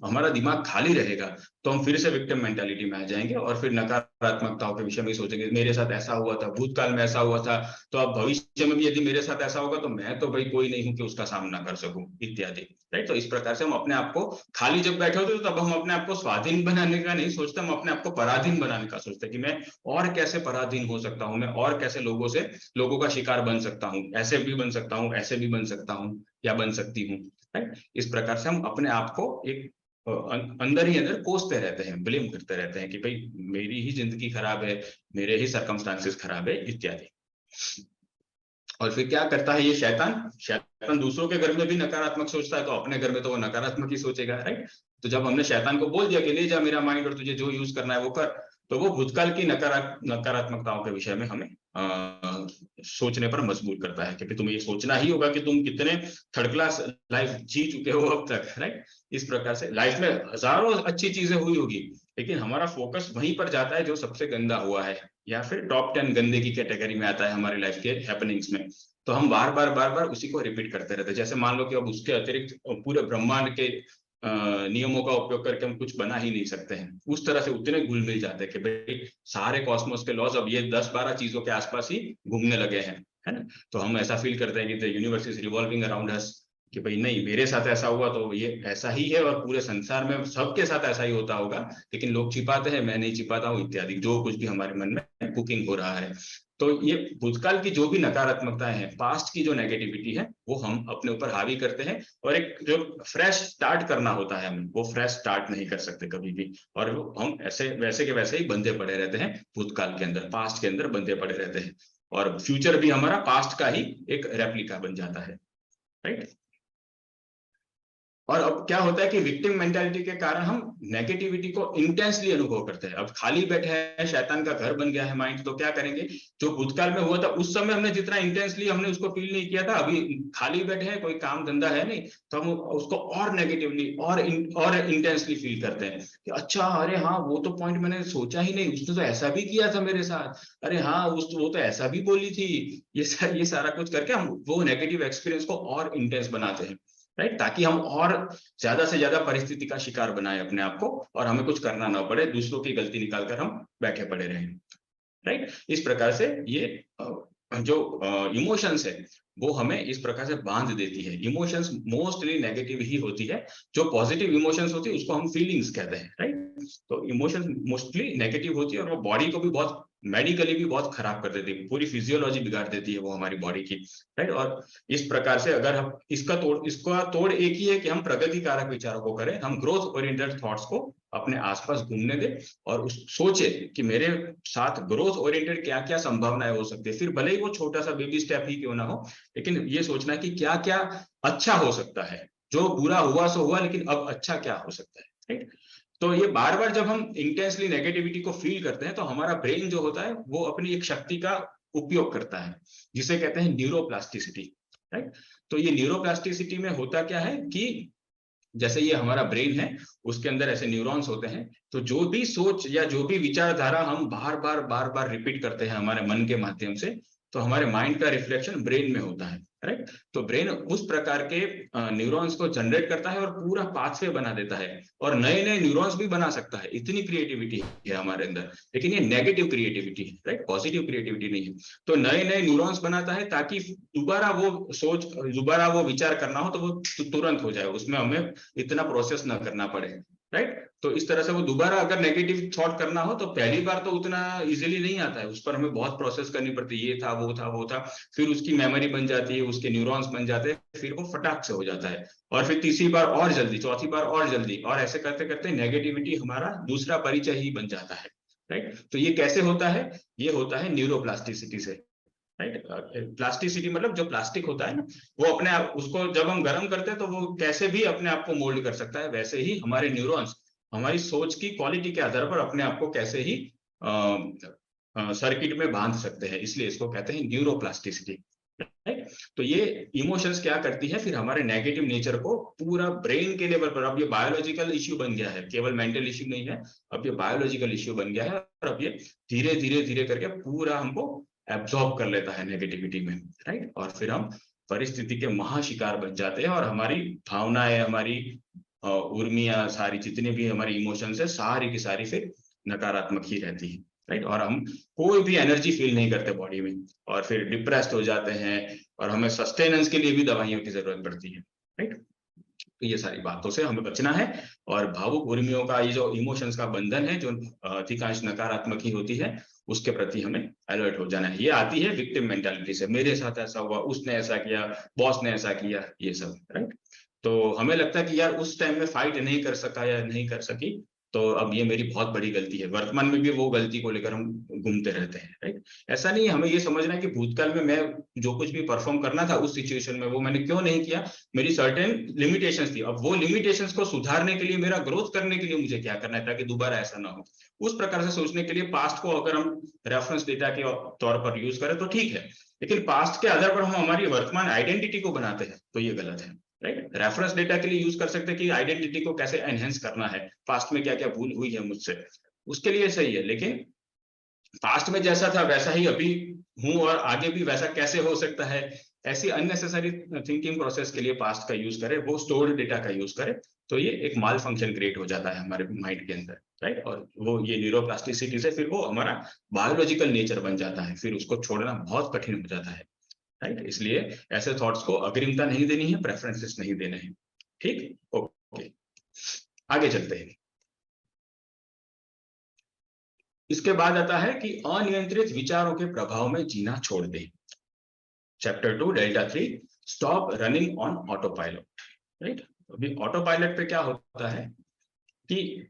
हमारा दिमाग खाली रहेगा तो हम फिर से विक्टिम मेंटालिटी में आ जाएंगे और फिर नकारात्मकताओं के विषय में सोचेंगे, मेरे साथ ऐसा हुआ था, भूतकाल में ऐसा हुआ था, तो अब भविष्य में भी यदि मेरे साथ ऐसा होगा तो मैं तो भाई कोई नहीं हूं कि उसका सामना कर सकूं, इत्यादि। राइट, तो इस प्रकार से हम अपने आप को खाली जब बैठे होते तो तब हम अपने आप को स्वाधीन बनाने का नहीं सोचते, हम अपने आप को पराधीन बनाने का सोचते कि मैं और कैसे पराधीन हो सकता हूँ, मैं और कैसे लोगों का शिकार बन सकता हूँ, ऐसे भी बन सकता हूँ, ऐसे भी बन सकता हूँ या बन सकती हूँ। राइट, इस प्रकार से हम अपने आप को एक अंदर ही अंदर कोसते रहते हैं, ब्लेम करते रहते हैं कि भाई मेरी ही जिंदगी खराब है, मेरे ही सर्कमस्टांसेस खराब है, इत्यादि। और फिर क्या करता है ये शैतान दूसरों के घर में भी नकारात्मक सोचता है, तो अपने घर में तो वो नकारात्मक ही सोचेगा। राइट, तो जब हमने शैतान को बोल दिया कि ले जा मेरा माइंड और तुझे जो यूज करना है वो कर, तो वो भूतकाल की नकारात्मकताओं के विषय में हमें सोचने पर मजबूर करता है कि तुम्हें ये सोचना ही होगा कि तुम कितने थर्ड क्लास लाइफ जी चुके हो अब तक। राइट, इस प्रकार से लाइफ में हजारों अच्छी चीजें हुई होगी, लेकिन हमारा फोकस वहीं पर जाता है जो सबसे गंदा हुआ है या फिर टॉप 10 गंदे की कैटेगरी में आता है हमारी लाइफ के हैपनिंग्स में। तो हम बार बार उसी को रिपीट करते रहते हैं। जैसे मान लो कि अब उसके अतिरिक्त पूरे ब्रह्मांड के नियमों का उपयोग करके हम कुछ बना ही नहीं सकते हैं, उस तरह से उतने घुल मिल जाते हैं कि भाई सारे कॉस्मोस के लॉज अब ये 10-12 चीजों के आसपास ही घूमने लगे हैं, है ना। तो हम ऐसा फील करते हैं कि the universe is revolving around us, कि भाई नहीं मेरे साथ ऐसा हुआ तो ये ऐसा ही है और पूरे संसार में सबके साथ ऐसा ही होता होगा, लेकिन लोग छिपाते हैं, मैं नहीं छिपाता हूँ, इत्यादि जो कुछ भी हमारे मन में कुकिंग हो रहा है। तो ये भूतकाल की जो भी नकारात्मकताएं हैं, पास्ट की जो नेगेटिविटी है, वो हम अपने ऊपर हावी करते हैं और एक जो फ्रेश स्टार्ट करना होता है हमें, वो फ्रेश स्टार्ट नहीं कर सकते कभी भी, और हम ऐसे वैसे के वैसे ही बंधे पड़े रहते हैं भूतकाल के अंदर, पास्ट के अंदर बंधे पड़े रहते हैं, और फ्यूचर भी हमारा पास्ट का ही एक रेप्लिका बन जाता है। राइट, और अब क्या होता है कि विक्टिम मेंटालिटी के कारण हम नेगेटिविटी को इंटेंसली अनुभव करते हैं। अब खाली बैठे हैं, शैतान का घर बन गया है माइंड, तो क्या करेंगे, जो भूतकाल में हुआ था उस समय हमने जितना इंटेंसली हमने उसको फील नहीं किया था, अभी खाली बैठे हैं, कोई काम धंधा है नहीं, तो हम उसको और नेगेटिवली और इंटेंसली फील करते हैं कि अच्छा अरे हाँ वो तो पॉइंट मैंने सोचा ही नहीं, उसने तो ऐसा भी किया था मेरे साथ, अरे हाँ वो तो ऐसा भी बोली थी, ये सारा कुछ करके हम वो नेगेटिव एक्सपीरियंस को और इंटेंस बनाते हैं। राइट, ताकि हम और ज्यादा से ज्यादा परिस्थिति का शिकार बनाए अपने आप को और हमें कुछ करना ना पड़े, दूसरों की गलती निकालकर हम बैठे पड़े रहें। राइट, इस प्रकार से ये जो इमोशंस है वो हमें इस प्रकार से बांध देती है। इमोशंस मोस्टली नेगेटिव ही होती है, जो पॉजिटिव इमोशंस होती है उसको हम फीलिंग्स कहते हैं। राइट, तो इमोशंस मोस्टली नेगेटिव होती है और वो बॉडी को भी बहुत मेडिकली भी बहुत खराब कर देती है, पूरी फिजियोलॉजी बिगाड़ देती है वो हमारी बॉडी की। राइट, और इस प्रकार से अगर हम इसका तोड़ एक ही है कि हम प्रगति कारक विचारों को करें, हम ग्रोथ ओरिएंटेड थॉट्स को अपने आसपास घूमने दें और सोचे कि मेरे साथ ग्रोथ ओरिएंटेड क्या क्या संभावनाएं हो सकती है, फिर भले ही वो छोटा सा बेबी स्टेप ही क्यों ना हो, लेकिन ये सोचना कि क्या क्या अच्छा हो सकता है, जो बुरा हुआ सो हुआ, लेकिन अब अच्छा क्या हो सकता है। राइट, तो ये बार बार जब हम इंटेंसली नेगेटिविटी को फील करते हैं तो हमारा ब्रेन जो होता है वो अपनी एक शक्ति का उपयोग करता है, जिसे कहते हैं न्यूरोप्लास्टिसिटी। राइट, तो ये न्यूरोप्लास्टिसिटी में होता क्या है कि जैसे ये हमारा ब्रेन है, उसके अंदर ऐसे न्यूरॉन्स होते हैं, तो जो भी सोच या जो भी विचारधारा हम बार बार रिपीट करते हैं हमारे मन के माध्यम से, तो हमारे माइंड का रिफ्लेक्शन ब्रेन में होता है। राइट, तो ब्रेन उस प्रकार के न्यूरॉन्स को जनरेट करता है और पूरा पाथवे बना देता है और नए नए न्यूरॉन्स भी बना सकता है, इतनी क्रिएटिविटी है हमारे अंदर, लेकिन ये नेगेटिव क्रिएटिविटी है। राइट, पॉजिटिव क्रिएटिविटी नहीं है। तो नए नए न्यूरॉन्स बनाता है ताकि दोबारा वो विचार करना हो तो वो तुरंत हो जाए, उसमें हमें इतना प्रोसेस ना करना पड़े। राइट, तो इस तरह से वो दोबारा अगर नेगेटिव थॉट करना हो तो पहली बार तो उतना इजीली नहीं आता है, उस पर हमें बहुत प्रोसेस करनी पड़ती है, ये था वो था, फिर उसकी मेमोरी बन जाती है, उसके न्यूरॉन्स बन जाते हैं, फिर वो फटाक से हो जाता है, और फिर तीसरी बार और जल्दी, चौथी बार और जल्दी, और ऐसे करते करते नेगेटिविटी हमारा दूसरा परिचय ही बन जाता है। राइट, तो ये कैसे होता है, ये होता है न्यूरोप्लास्टिसिटी से। राइट, प्लास्टिसिटी मतलब जो प्लास्टिक होता है ना, वो अपने आप उसको जब हम गर्म करते हैं तो वो कैसे भी अपने आप को मोल्ड कर सकता है, वैसे ही हमारे न्यूरॉन्स हमारी सोच की क्वालिटी के आधार पर अपने आप को कैसे ही सर्किट में बांध सकते हैं, इसलिए इसको कहते हैं न्यूरोप्लास्टिसिटी। राइट, तो ये इमोशंस क्या करती है, फिर हमारे नेगेटिव नेचर को पूरा ब्रेन के लेवल पर, अब ये बायोलॉजिकल इश्यू बन गया है, केवल मेंटल इश्यू नहीं है, अब ये बायोलॉजिकल इश्यू बन गया है, और अब ये धीरे धीरे करके पूरा हमको एब्जॉर्ब कर लेता है नेगेटिविटी में। राइट, और फिर हम परिस्थिति के महाशिकार बन जाते हैं और हमारी भावनाएं, हमारी उर्मियाँ, सारी जितनी भी हमारी इमोशंस है सारी की सारी फिर नकारात्मक ही रहती है, राइट। और हम कोई भी एनर्जी फील नहीं करते बॉडी में, और फिर डिप्रेस्ड हो जाते हैं, और हमें सस्टेनेंस के लिए भी दवाइयों की जरूरत पड़ती है, राइट। तो ये सारी बातों से हमें बचना है, और भावुक उर्मियों का ये जो इमोशंस का बंधन है जो अधिकांश नकारात्मक ही होती है, उसके प्रति हमें अलर्ट हो जाना है। ये आती है विक्टिम मेंटालिटी से, मेरे साथ ऐसा हुआ, उसने ऐसा किया, बॉस ने ऐसा किया, ये सब, राइट। तो हमें लगता है कि यार उस टाइम में फाइट नहीं कर सका या नहीं कर सकी, तो अब ये मेरी बहुत बड़ी गलती है। वर्तमान में भी वो गलती को लेकर हम घूमते रहते हैं, राइट। ऐसा नहीं है, हमें ये समझना है कि भूतकाल में मैं जो कुछ भी परफॉर्म करना था उस सिचुएशन में, वो मैंने क्यों नहीं किया, मेरी सर्टेन लिमिटेशंस थी। अब वो लिमिटेशंस को सुधारने के लिए, मेरा ग्रोथ करने के लिए मुझे क्या करना है ताकि दोबारा ऐसा ना हो। उस प्रकार से सोचने के लिए पास्ट को अगर हम रेफरेंस डेटा के तौर पर यूज करें तो ठीक है, लेकिन पास्ट के आधार पर हम हमारी वर्तमान आइडेंटिटी को बनाते हैं तो ये गलत है, राइट। रेफरेंस डेटा के लिए यूज कर सकते हैं कि आइडेंटिटी को कैसे एनहेंस करना है, पास्ट में क्या क्या भूल हुई है मुझसे, उसके लिए सही है। लेकिन पास्ट में जैसा था वैसा ही अभी हूं और आगे भी वैसा कैसे हो सकता है, ऐसी अननेसेसरी थिंकिंग प्रोसेस के लिए पास्ट का यूज करें, वो स्टोर्ड डेटा का यूज करें, तो ये एक माल फंक्शन क्रिएट हो जाता है हमारे माइंड के अंदर, राइट। और वो ये न्यूरोप्लास्टिसिटी से फिर वो हमारा बायोलॉजिकल नेचर बन जाता है, फिर उसको छोड़ना बहुत कठिन हो जाता है, राइट। इसलिए ऐसे थॉट्स को अग्रिमता नहीं देनी है, प्रेफरेंसेस नहीं देने हैं, ठीक। ओके, आगे चलते हैं। इसके बाद आता है कि अनियंत्रित विचारों के प्रभाव में जीना छोड़ दें। Chapter 2 delta 3, stop running on auto pilot, right. अभी ऑटो पायलट पे क्या होता है कि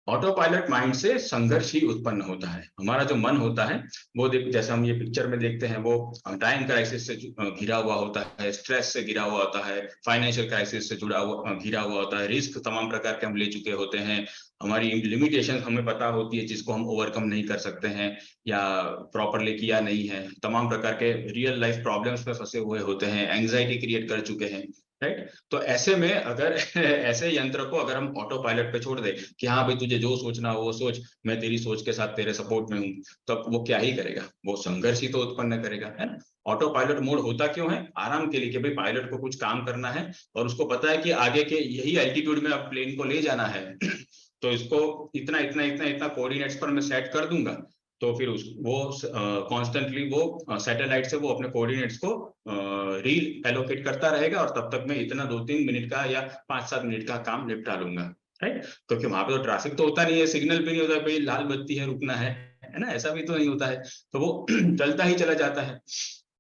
ऑटो पायलट माइंड से संघर्ष ही उत्पन्न होता है। हमारा जो मन होता है वो जैसे हम ये पिक्चर में देखते हैं, वो टाइम क्राइसिस से घिरा हुआ होता है, स्ट्रेस से घिरा हुआ होता है, फाइनेंशियल क्राइसिस से घिरा हुआ होता है, रिस्क तमाम प्रकार के हम ले चुके होते हैं, हमारी लिमिटेशन हमें पता होती है जिसको हम ओवरकम नहीं कर सकते हैं या प्रॉपरली किया नहीं है, तमाम प्रकार के रियल लाइफ प्रॉब्लम्स में फंसे हुए होते हैं, एंग्जाइटी क्रिएट कर चुके हैं, राइट। तो ऐसे में अगर ऐसे यंत्र को अगर हम ऑटो पायलट पे छोड़ दे कि हाँ भाई तुझे जो सोचना हो वो सोच, मैं तेरी सोच के साथ तेरे सपोर्ट में हूँ, तो वो क्या ही करेगा, वो संघर्ष ही तो उत्पन्न करेगा, है ना। ऑटो पायलट मोड होता क्यों है, आराम के लिए, कि भाई पायलट को कुछ काम करना है और उसको पता है कि आगे के यही एल्टीट्यूड में अब प्लेन को ले जाना है तो इसको इतना इतना इतना इतना कोऑर्डिनेट्स पर मैं सेट कर दूंगा, तो फिर वो कॉन्स्टेंटली वो सैटेलाइट से वो अपने कोऑर्डिनेट्स को रील एलोकेट करता रहेगा, और तब तक मैं इतना 2-3 मिनट का या 5-7 मिनट का काम निपटा लूंगा, राइट। क्योंकि वहां पे तो ट्रैफिक तो होता नहीं है, सिग्नल भी नहीं होता, भाई लाल बत्ती है रुकना है ना, ऐसा भी तो नहीं होता है, तो वो चलता ही चला जाता है।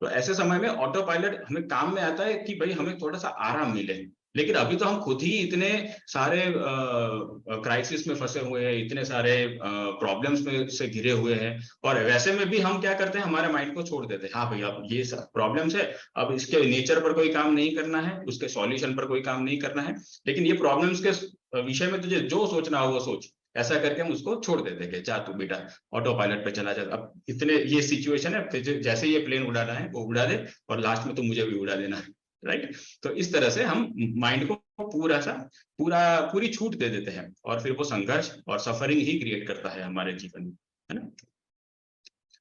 तो ऐसे समय में ऑटो पायलट हमें काम में आता है कि भाई हमें थोड़ा सा आराम मिले। लेकिन अभी तो हम खुद ही इतने सारे क्राइसिस में फंसे हुए हैं, इतने सारे प्रॉब्लम्स में से घिरे हुए हैं, और वैसे में भी हम क्या करते हैं, हमारे माइंड को छोड़ देते हैं, हाँ भाई अब ये सब प्रॉब्लम्स है, अब इसके नेचर पर कोई काम नहीं करना है, उसके सॉल्यूशन पर कोई काम नहीं करना है, लेकिन ये प्रॉब्लम्स के विषय में तुझे जो सोचना हो वो सोच, ऐसा करके हम उसको छोड़ देते हैं कि जा तू बेटा ऑटो पायलट पे चला जा, अब इतने ये सिचुएशन है, जैसे ये प्लेन उड़ाना है वो उड़ा दे, और लास्ट में तो मुझे भी उड़ा देना है, राइट। तो इस तरह से हम माइंड को पूरी छूट दे देते हैं, और फिर वो संघर्ष और सफरिंग ही क्रिएट करता है हमारे जीवन में, है ना।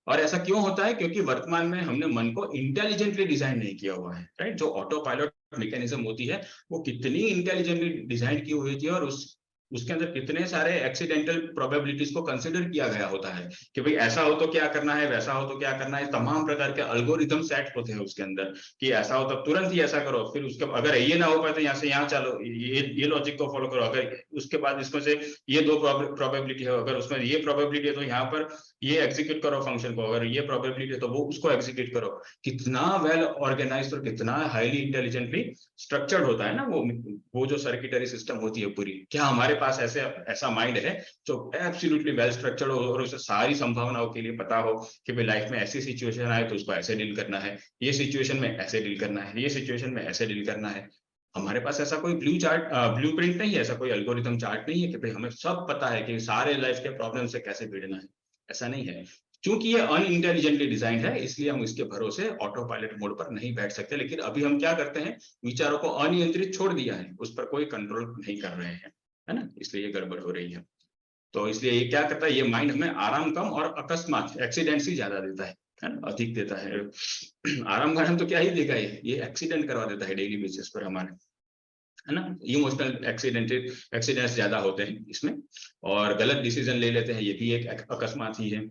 और ऐसा क्यों होता है, क्योंकि वर्तमान में हमने मन को इंटेलिजेंटली डिजाइन नहीं किया हुआ है, राइट। जो ऑटो पायलट मैकेनिज्म होती है वो कितनी इंटेलिजेंटली डिजाइन की हुई थी, और उसके अंदर कितने सारे एक्सीडेंटल प्रोबेबिलिटीज को कंसिडर किया गया होता है कि भाई ऐसा हो तो क्या करना है, वैसा हो तो क्या करना है, तमाम प्रकार के अल्गोरिथम सेट होते हैं उसके अंदर कि ऐसा हो तो तुरंत ही ऐसा करो, फिर उसके अगर ये ना हो पाए तो यहाँ से यहाँ चलो, ये लॉजिक को फॉलो करो, अगर उसके बाद इसमें से ये 2 प्रोबेबिलिटी है, अगर उसमें ये प्रोबेबिलिटी है तो यहाँ पर ये एग्जीक्यूट करो फंक्शन को, अगर ये प्रोबेबिलिटी है तो वो उसको एग्जीक्यूट करो। कितना वेल ऑर्गेनाइज्ड और कितना हाईली इंटेलिजेंटली स्ट्रक्चर्ड होता है ना वो जो सर्किटरी सिस्टम होती है पूरी। क्या हमारे पास ऐसा माइंड है जो एब्सोल्युटली वेल स्ट्रक्चर्ड हो और उसे सारी संभावनाओं के लिए पता हो कि भाई लाइफ में ऐसी सिचुएशन आए तो उसको ऐसे डील करना है, ये सिचुएशन में ऐसे डील करना है, ये सिचुएशन में ऐसे डील करना है। हमारे पास ऐसा कोई ब्लूप्रिंट नहीं है, ऐसा कोई एल्गोरिथम चार्ट नहीं है कि भाई हमें सब पता है कि सारे लाइफ के प्रॉब्लम से कैसे भिड़ना है, ऐसा नहीं है। क्योंकि ये अनइंटेलिजेंटली डिजाइन है, इसलिए हम इसके भरोसे ऑटो पायलट मोड पर नहीं बैठ सकते। लेकिन अभी हम क्या करते हैं, विचारों को अनियंत्रित छोड़ दिया है, उस पर कोई कंट्रोल नहीं कर रहे हैं, है ना, इसलिए ये गड़बड़ हो रही है। तो इसलिए ये क्या करता है, ये माइंड हमें आराम कम और अकस्मात एक्सीडेंट्स ही ज्यादा देता है है ना, अधिक देता है। आराम गाराम तो क्या ही देगा, ये एक्सीडेंट करवा देता है डेली बेसिस पर हमारे, है ना। इमोशनल एक्सीडेंट्स ज्यादा होते हैं इसमें, और गलत डिसीजन ले लेते हैं, ये भी एक अकस्मात ही है।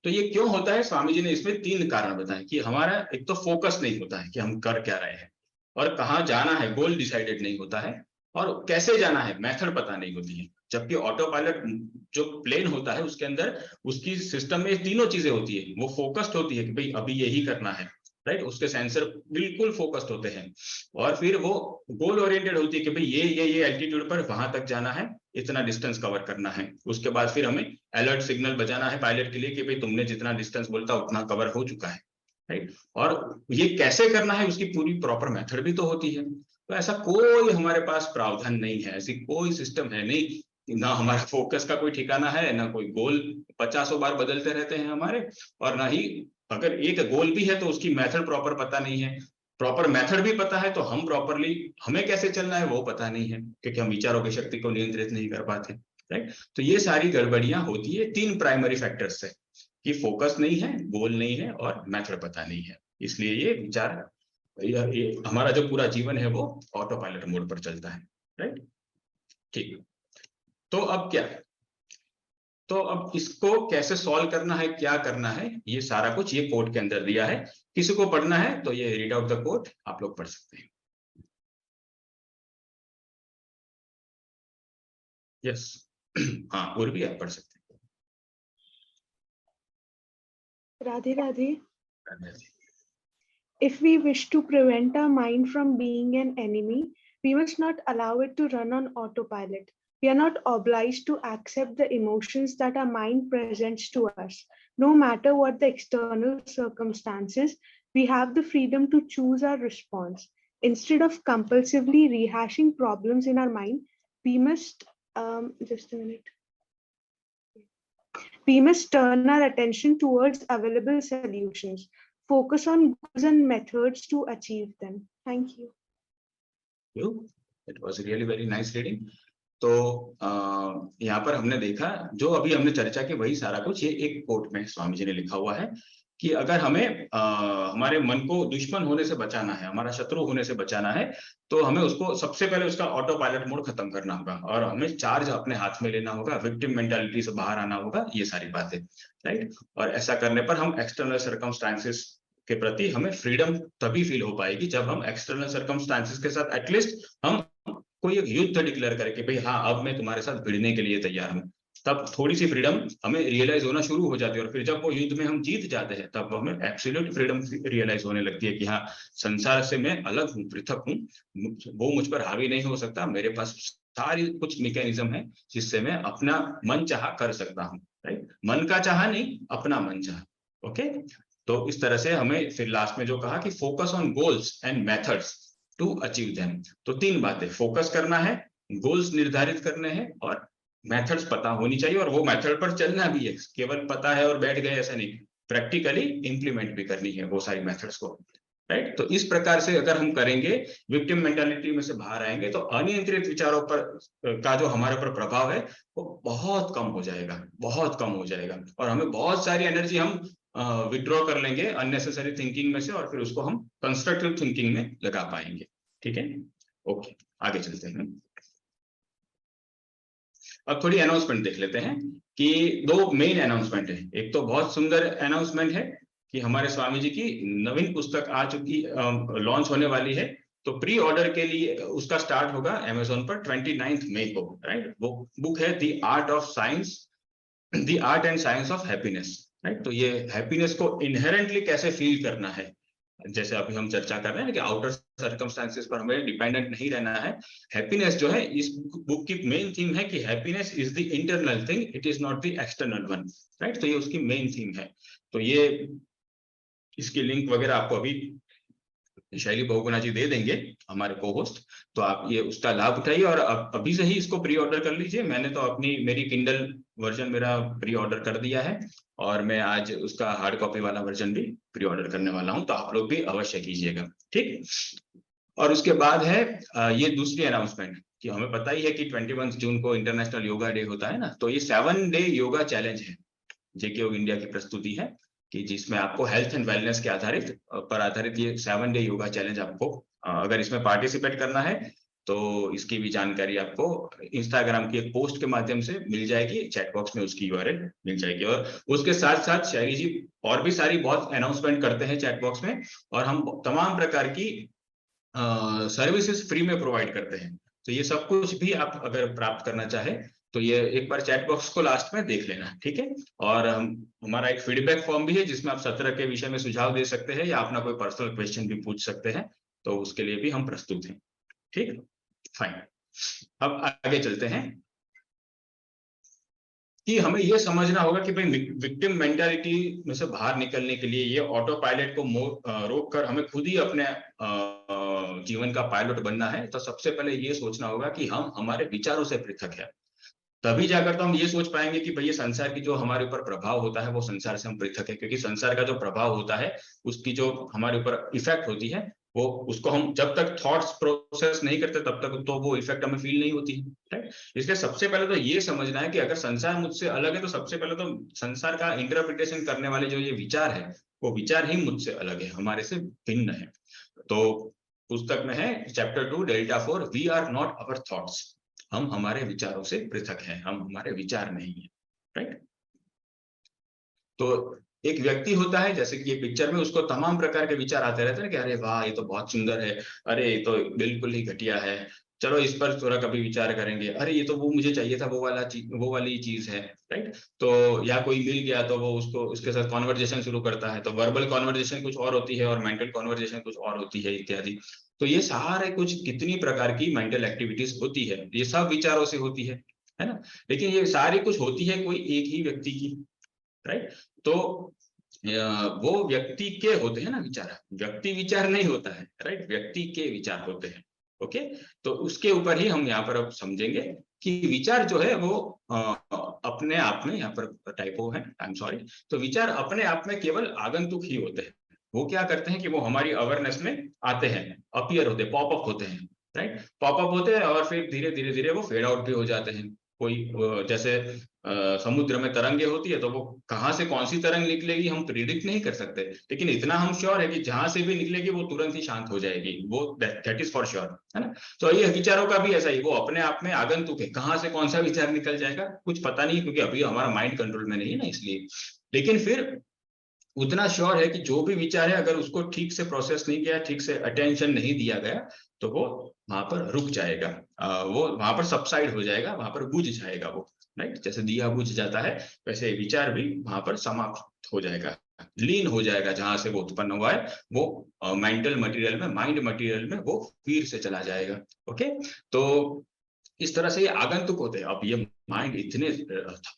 तो ये क्यों होता है, स्वामी जी ने इसमें 3 कारण बताए कि हमारा एक तो फोकस नहीं होता है कि हम कर क्या रहे हैं, और कहाँ जाना है गोल डिसाइडेड नहीं होता है, और कैसे जाना है मेथड पता नहीं होती है। जबकि ऑटो पायलट जो प्लेन होता है उसके अंदर उसकी सिस्टम में तीनों चीजें होती है, वो फोकस्ड होती है कि भाई अभी यही करना है, राइट। उसके सेंसर बिल्कुल फोकस्ड होते हैं, और फिर वो गोल ओरिएंटेड होती है कि भाई ये एल्टीट्यूड पर वहां तक जाना है, इतना डिस्टेंस कवर करना है। उसके बाद फिर हमें अलर्ट सिग्नल बजाना है पायलट के लिए कि भाई तुमने जितना डिस्टेंस बोलता उतना कवर हो चुका है, राइट। और ये कैसे करना है उसकी पूरी प्रॉपर मेथड भी तो होती है। तो ऐसा कोई हमारे पास प्रावधान नहीं है, ऐसी कोई सिस्टम है नहीं, ना हमारा फोकस का कोई ठिकाना है, ना कोई गोल 50 बार बदलते रहते हैं हमारे, और ना ही अगर एक गोल भी है तो उसकी मेथड प्रॉपर पता नहीं है। प्रॉपर मेथड भी पता है तो हम प्रॉपरली हमें कैसे चलना है वो पता नहीं है, क्योंकि हम विचारों की शक्ति को नियंत्रित नहीं कर पाते, राइट। तो ये सारी गड़बड़ियां होती है 3 प्राइमरी फैक्टर्स से, कि फोकस नहीं है, गोल नहीं है, और मेथड पता नहीं है। इसलिए ये विचार ये हमारा जो पूरा जीवन है वो ऑटो पायलट मोड पर चलता है, राइट। ठीक, तो अब क्या, तो अब इसको कैसे सॉल्व करना है, क्या करना है, ये सारा कुछ ये कोड के अंदर दिया है। किसी को पढ़ना है तो ये रीड आउट द कोड आप लोग पढ़ सकते हैं। यस, हाँ, और भी आप पढ़ सकते हैं। Radhe Radhe. Radhe. If we wish to prevent our mind from being an enemy, we must not allow it to run on autopilot. We are not obliged to accept the emotions that our mind presents to us. No matter what the external circumstances, we have the freedom to choose our response. Instead of compulsively rehashing problems in our mind, we must, just a minute. We must turn our attention towards available solutions. Focus on goals and methods to achieve them. Thank you. It was really very nice reading. तो यहाँ पर हमने देखा जो अभी हमने चर्चा की वही सारा कुछ ये एक कोट में स्वामी जी ने लिखा हुआ है कि अगर हमें हमारे मन को दुश्मन होने से बचाना है, हमारा शत्रु होने से बचाना है, तो हमें उसको सबसे पहले उसका ऑटो पायलट मोड खत्म करना होगा, और हमें चार्ज अपने हाथ में लेना होगा, विक्टिम मेंटालिटी से बाहर आना होगा, ये सारी बातें, राइट। और ऐसा करने पर हम एक्सटर्नल सर्कमस्टांसेस के प्रति हमें फ्रीडम तभी फील हो पाएगी जब हम एक्सटर्नल सर्कमस्टांसेस के साथ एटलीस्ट हम कोई एक युद्ध डिक्लेयर करके भाई हाँ अब मैं तुम्हारे साथ भिड़ने के लिए तैयार हूँ, तब थोड़ी सी फ्रीडम हमें रियलाइज होना शुरू हो जाती है। और फिर जब वो युद्ध में हम जीत जाते हैं तब हमें एब्सोल्यूट फ्रीडम रियलाइज होने लगती है कि हाँ संसार से मैं अलग हूँ, पृथक हूँ, वो मुझ पर हावी नहीं हो सकता, मेरे पास सारी कुछ मैकेनिज्म है जिससे मैं अपना मन चाहा कर सकता हूँ, राइट। मन का चाहा नहीं, अपना मन चाहा, ओके। तो इस तरह से हमें फिर लास्ट में जो कहा कि focus on goals and methods to achieve them. तो 3 बातें, फोकस करना है, गोल्स निर्धारित करने हैं, और मेथड्स पता होनी चाहिए, और वो मेथड पर चलना भी है। केवल पता है और बैठ गए ऐसा नहीं, प्रैक्टिकली इंप्लीमेंट भी करनी है वो सारी मेथड्स को, राइट। तो इस प्रकार से अगर हम करेंगे, विक्टिम मेंटालिटी में से बाहर आएंगे, तो अनियंत्रित विचारों पर का जो हमारे ऊपर प्रभाव है वो बहुत कम हो जाएगा, बहुत कम हो जाएगा, और हमें बहुत सारी एनर्जी हम विड्रॉ कर लेंगे अननेसेसरी थिंकिंग में से, और फिर उसको हम कंस्ट्रक्टिव थिंकिंग में लगा पाएंगे, ठीक है। ओके, आगे चलते हैं। अब थोड़ी अनाउंसमेंट देख लेते हैं कि 2 मेन अनाउंसमेंट है। एक तो बहुत सुंदर अनाउंसमेंट है कि हमारे स्वामी जी की नवीन पुस्तक आ चुकी, लॉन्च होने वाली है, तो प्री ऑर्डर के लिए उसका स्टार्ट होगा अमेज़न पर 29 मई को, राइट। वो बुक है the art of science, the art and science of happiness, right. तो ये हैप्पीनेस को इनहेरेंटली कैसे फील करना है, जैसे अभी हम चर्चा कर रहे हैं कि आउटर सर्कमस्टांसेस पर हमें डिपेंडेंट नहीं रहना है। हैप्पीनेस जो है इस बुक की मेन थीम है कि happiness is the internal thing, it is not the external one, right. तो ये उसकी मेन थीम है। तो ये इसकी लिंक वगैरह आपको अभी शैली बहुगुणा जी दे देंगे, हमारे को होस्ट, तो आप ये उसका लाभ उठाइए और अभी से ही इसको प्री ऑर्डर कर लीजिए। मैंने तो मेरी किंडल वर्जन मेरा प्री ऑर्डर कर दिया है, और मैं आज उसका हार्ड कॉपी वाला वर्जन भी प्री ऑर्डर करने वाला हूं, तो आप लोग भी अवश्य कीजिएगा, ठीक। और उसके बाद है ये दूसरी अनाउंसमेंट कि हमें पता ही है कि 21 जून को इंटरनेशनल योगा डे होता है ना, तो ये 7 डे योगा चैलेंज है, जेके योग इंडिया की प्रस्तुति है। कि जिसमें आपको हेल्थ एंड वेलनेस के आधारित ये 7 डे योगा चैलेंज आपको अगर इसमें पार्टिसिपेट करना है तो इसकी भी जानकारी आपको इंस्टाग्राम की एक पोस्ट के माध्यम से मिल जाएगी, चैट बॉक्स में उसकी यूआरएल मिल जाएगी। और उसके साथ साथ शायरी जी और भी सारी बहुत अनाउंसमेंट करते हैं चैट बॉक्स में, और हम तमाम प्रकार की सर्विसेज फ्री में प्रोवाइड करते हैं। तो ये सब कुछ भी आप अगर प्राप्त करना चाहे तो ये एक बार चैट बॉक्स को लास्ट में देख लेना, ठीक है। और हमारा एक फीडबैक फॉर्म भी है जिसमें आप सत्र के विषय में सुझाव दे सकते हैं या अपना कोई पर्सनल क्वेश्चन भी पूछ सकते हैं, तो उसके लिए भी हम प्रस्तुत हैं, ठीक, फाइन। अब आगे चलते हैं कि हमें यह समझना होगा कि भाई विक्टिम मेंटालिटी में से बाहर निकलने के लिए ये ऑटो पायलट को रोक कर हमें खुद ही अपने जीवन का पायलट बनना है। तो सबसे पहले ये सोचना होगा कि हम हमारे विचारों से पृथक है, तभी जाकर तो हम ये सोच पाएंगे कि भाई ये संसार की जो हमारे ऊपर प्रभाव होता है वो संसार से हम पृथक है। क्योंकि संसार का जो प्रभाव होता है उसकी जो हमारे ऊपर इफेक्ट होती है वो उसको हम जब तक थॉट्स प्रोसेस नहीं करते तब तक तो वो इफेक्ट हमें फील नहीं होती है, राइट। इसलिए सबसे पहले तो ये समझना है कि अगर संसार मुझसे अलग है तो सबसे पहले तो संसार का इंटरप्रिटेशन करने वाले जो ये विचार है वो विचार ही मुझसे अलग है, हमारे से भिन्न है। तो पुस्तक में है chapter 2 delta 4, we are not our thoughts, हम हमारे विचारों से पृथक हैं, हम हमारे विचार नहीं है, राइट। तो एक व्यक्ति होता है जैसे कि ये पिक्चर में, उसको तमाम प्रकार के विचार आते रहते हैं कि अरे वाह ये तो बहुत सुंदर है, अरे ये तो बिल्कुल ही घटिया है, चलो इस पर थोड़ा कभी विचार करेंगे, अरे ये तो वो मुझे चाहिए था, वो वाली चीज है, राइट। तो या कोई मिल गया तो वो उसको उसके साथ कॉन्वर्जेशन शुरू करता है। तो वर्बल कॉन्वर्जेशन कुछ और होती है और मेंटल कॉन्वर्जेशन कुछ और होती है इत्यादि। तो ये सारे कुछ कितनी प्रकार की मेंटल एक्टिविटीज होती है, ये सब विचारों से होती है ना। लेकिन ये सारी कुछ होती है कोई एक ही व्यक्ति की, राइट। तो वो व्यक्ति के होते हैं ना विचार, व्यक्ति विचार नहीं होता है, राइट, व्यक्ति के विचार होते हैं, ओके। तो उसके ऊपर ही हम यहाँ पर अब समझेंगे कि विचार जो है वो अपने आप में, यहाँ पर टाइपो है, आई एम सॉरी, तो विचार अपने आप में केवल आगंतुक ही होते हैं। वो क्या करते हैं कि वो हमारी अवेयरनेस में आते हैं, अपीयर होते हैं, पॉपअप होते हैं, राइट, पॉपअप होते हैं और फिर धीरे धीरे वो फेड आउट भी हो जाते हैं। कोई जैसे समुद्र में तरंगे होती है तो वो कहाँ से कौन सी तरंग निकलेगी हम प्रिडिक्ट नहीं कर सकते, लेकिन इतना हम श्योर है कि जहां से भी निकलेगी वो तुरंत ही शांत हो जाएगी, वो दैट इज फॉर श्योर, है ना। तो ये विचारों का भी ऐसा ही, वो अपने आप में आगंतुक है, कहाँ से कौन सा विचार निकल जाएगा कुछ पता नहीं, क्योंकि अभी हमारा माइंड कंट्रोल में नहीं है ना, इसलिए। लेकिन फिर उतना श्योर है कि जो भी विचार है अगर उसको ठीक से प्रोसेस नहीं किया, ठीक से अटेंशन नहीं दिया गया तो वो वहां पर रुक जाएगा, वो वहां पर सबसाइड हो जाएगा, वहां पर बुझ जाएगा वो, राइट। जैसे दिया बुझ जाता है वैसे विचार भी वहां पर समाप्त हो जाएगा, लीन हो जाएगा, जहां से वो उत्पन्न हुआ है वो मेंटल मटेरियल में, माइंड मटेरियल में वो फिर से चला जाएगा, ओके। तो इस तरह से ये आगंतुक होते हैं। अब ये माइंड इतने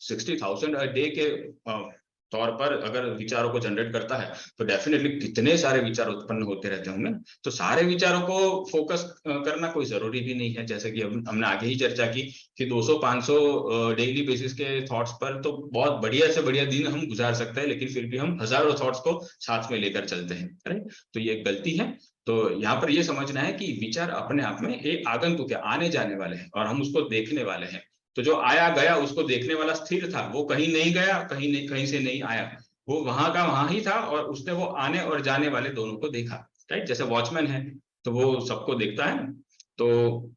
60,000 अ डे के तौर पर अगर विचारों को जनरेट करता है तो डेफिनेटली कितने सारे विचार उत्पन्न होते रहते होंगे। तो सारे विचारों को फोकस करना कोई जरूरी भी नहीं है, जैसे कि हमने आगे ही चर्चा की कि 200-500 डेली बेसिस के थॉट्स पर तो बहुत बढ़िया से बढ़िया दिन हम गुजार सकते हैं, लेकिन फिर भी हम हजारों थॉट्स को साथ में लेकर चलते हैं, राइट। तो ये एक गलती है। तो यहाँ पर ये समझना है कि विचार अपने आप में एक आगंतुक है, आने जाने वाले हैं और हम उसको देखने वाले हैं। तो जो आया गया उसको देखने वाला स्थिर था, वो कहीं नहीं गया, कहीं से नहीं आया, वो वहां का वहां ही था और उसने वो आने और जाने वाले दोनों को देखा, राइट। जैसे वॉचमैन है तो वो सबको देखता है, तो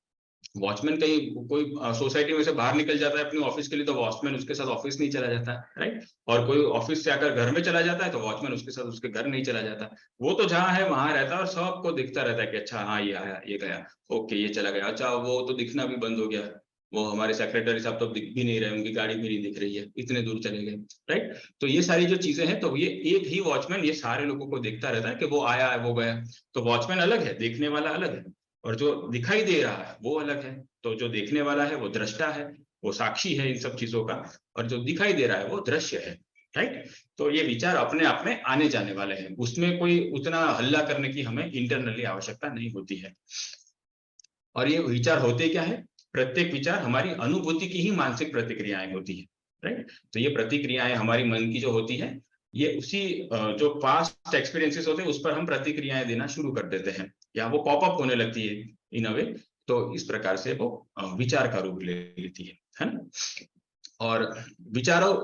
वॉचमैन कहीं कोई सोसाइटी में से बाहर निकल जाता है अपनी ऑफिस के लिए तो वॉचमैन उसके साथ ऑफिस नहीं चला जाता है, राइट। और कोई ऑफिस से आकर घर में चला जाता है तो वॉचमैन उसके साथ उसके घर नहीं चला जाता, वो तो जहां है वहां रहता है और सबको दिखता रहता है कि अच्छा हाँ ये आया, ये गया, ओके ये चला गया, अच्छा वो तो दिखना भी बंद हो गया, वो हमारे सेक्रेटरी साहब तो दिख भी नहीं रहे, उनकी गाड़ी भी नहीं दिख रही है, इतने दूर चले गए, राइट। तो ये सारी जो चीजें हैं, तो ये एक ही वॉचमैन ये सारे लोगों को देखता रहता है कि वो आया है वो गया। तो वॉचमैन अलग है, देखने वाला अलग है, और जो दिखाई दे रहा है वो अलग है। तो जो देखने वाला है वो दृष्टा है, वो साक्षी है इन सब चीजों का, और जो दिखाई दे रहा है वो दृश्य है, राइट। तो ये विचार अपने आप में आने जाने वाले हैं, उसमें कोई उतना हल्ला करने की हमें इंटरनली आवश्यकता नहीं होती है। और ये विचार होते क्या है, प्रत्येक विचार हमारी अनुभूति की ही मानसिक प्रतिक्रियाएं होती है, राइट। तो ये प्रतिक्रियाएं हमारी मन की जो होती है, ये उसी जो पास्ट एक्सपीरियंसेस होते हैं उस पर हम प्रतिक्रियाएं देना शुरू कर देते हैं, या वो पॉपअप होने लगती है इन अ वे। तो इस प्रकार से वो विचार का रूप ले लेती है ना। और विचारों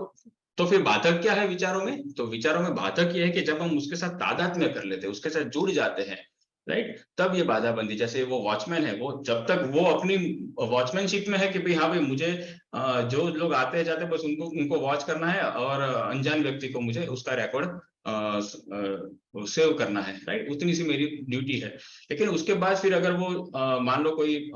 तो फिर बाधक क्या है विचारों में? तो विचारों में बाधक ये है कि जब हम उसके साथ तादात्म्य कर लेते हैं, उसके साथ जुड़ जाते हैं, राइट, तब ये बाधा बनती। जैसे वो वॉचमैन है, वो जब तक वो अपनी वॉचमैनशिप में है कि भाई हाँ भाई मुझे जो लोग आते हैं जाते हैं बस उनको वॉच करना है और अनजान व्यक्ति को मुझे उसका रिकॉर्ड सेव करना है, राइट, उतनी सी मेरी ड्यूटी है। लेकिन उसके बाद फिर अगर वो मान लो कोई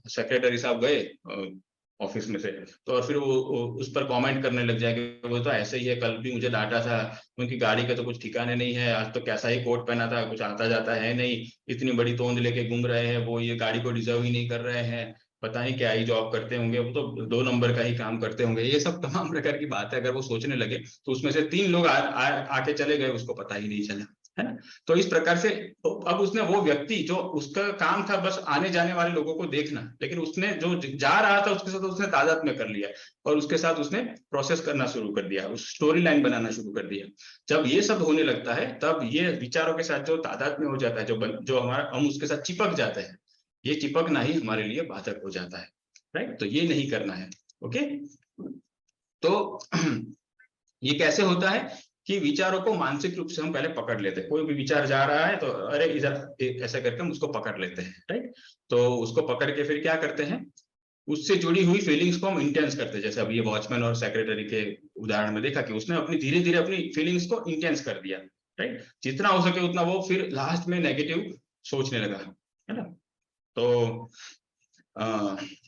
सेक्रेटरी साहब गए ऑफिस में से, तो और फिर वो उस पर कमेंट करने लग जाएंगे, वो तो ऐसे ही है, कल भी मुझे डांटा था, उनकी गाड़ी का तो कुछ ठिकाने नहीं है, आज तो कैसा ही कोट पहना था, कुछ आता जाता है नहीं, इतनी बड़ी तोंद लेके घूम रहे हैं, वो ये गाड़ी को डिजर्व ही नहीं कर रहे हैं, पता नहीं क्या ही जॉब करते होंगे, वो तो 2 नंबर का ही काम करते होंगे। ये सब तमाम प्रकार की बात है, अगर वो सोचने लगे तो उसमें से 3 लोग आके चले गए, उसको पता ही नहीं चला, है ना। तो इस प्रकार से अब उसने वो व्यक्ति जो उसका काम था बस आने जाने वाले लोगों को देखना, लेकिन उसने जो जा रहा था उसके साथ उसने तादात्म्य कर लिया और उसके साथ उसने प्रोसेस करना शुरू कर दिया, उस स्टोरी लाइन बनाना शुरू कर दिया। जब ये सब होने लगता है तब ये विचारों के साथ जो तादात्म्य हो जाता है, जो हमारा हम उसके साथ चिपक जाते हैं, ये चिपकना ही हमारे लिए बाधक हो जाता है, राइट। तो ये नहीं करना है, ओके। तो ये कैसे होता है कि विचारों को मानसिक रूप से हम पहले पकड़ लेते हैं। कोई भी विचार जा रहा है तो अरे इधर ऐसा करके हम उसको पकड़ लेते हैं, राइट। तो उसको पकड़ के फिर क्या करते हैं, उससे जुड़ी हुई फीलिंग्स को हम इंटेंस करते हैं। जैसे अब ये वॉचमैन और सेक्रेटरी के उदाहरण में देखा कि उसने अपनी धीरे धीरे अपनी फीलिंग्स को इंटेंस कर दिया, राइट, जितना हो सके उतना वो फिर लास्ट में नेगेटिव सोचने लगा, है ना। तो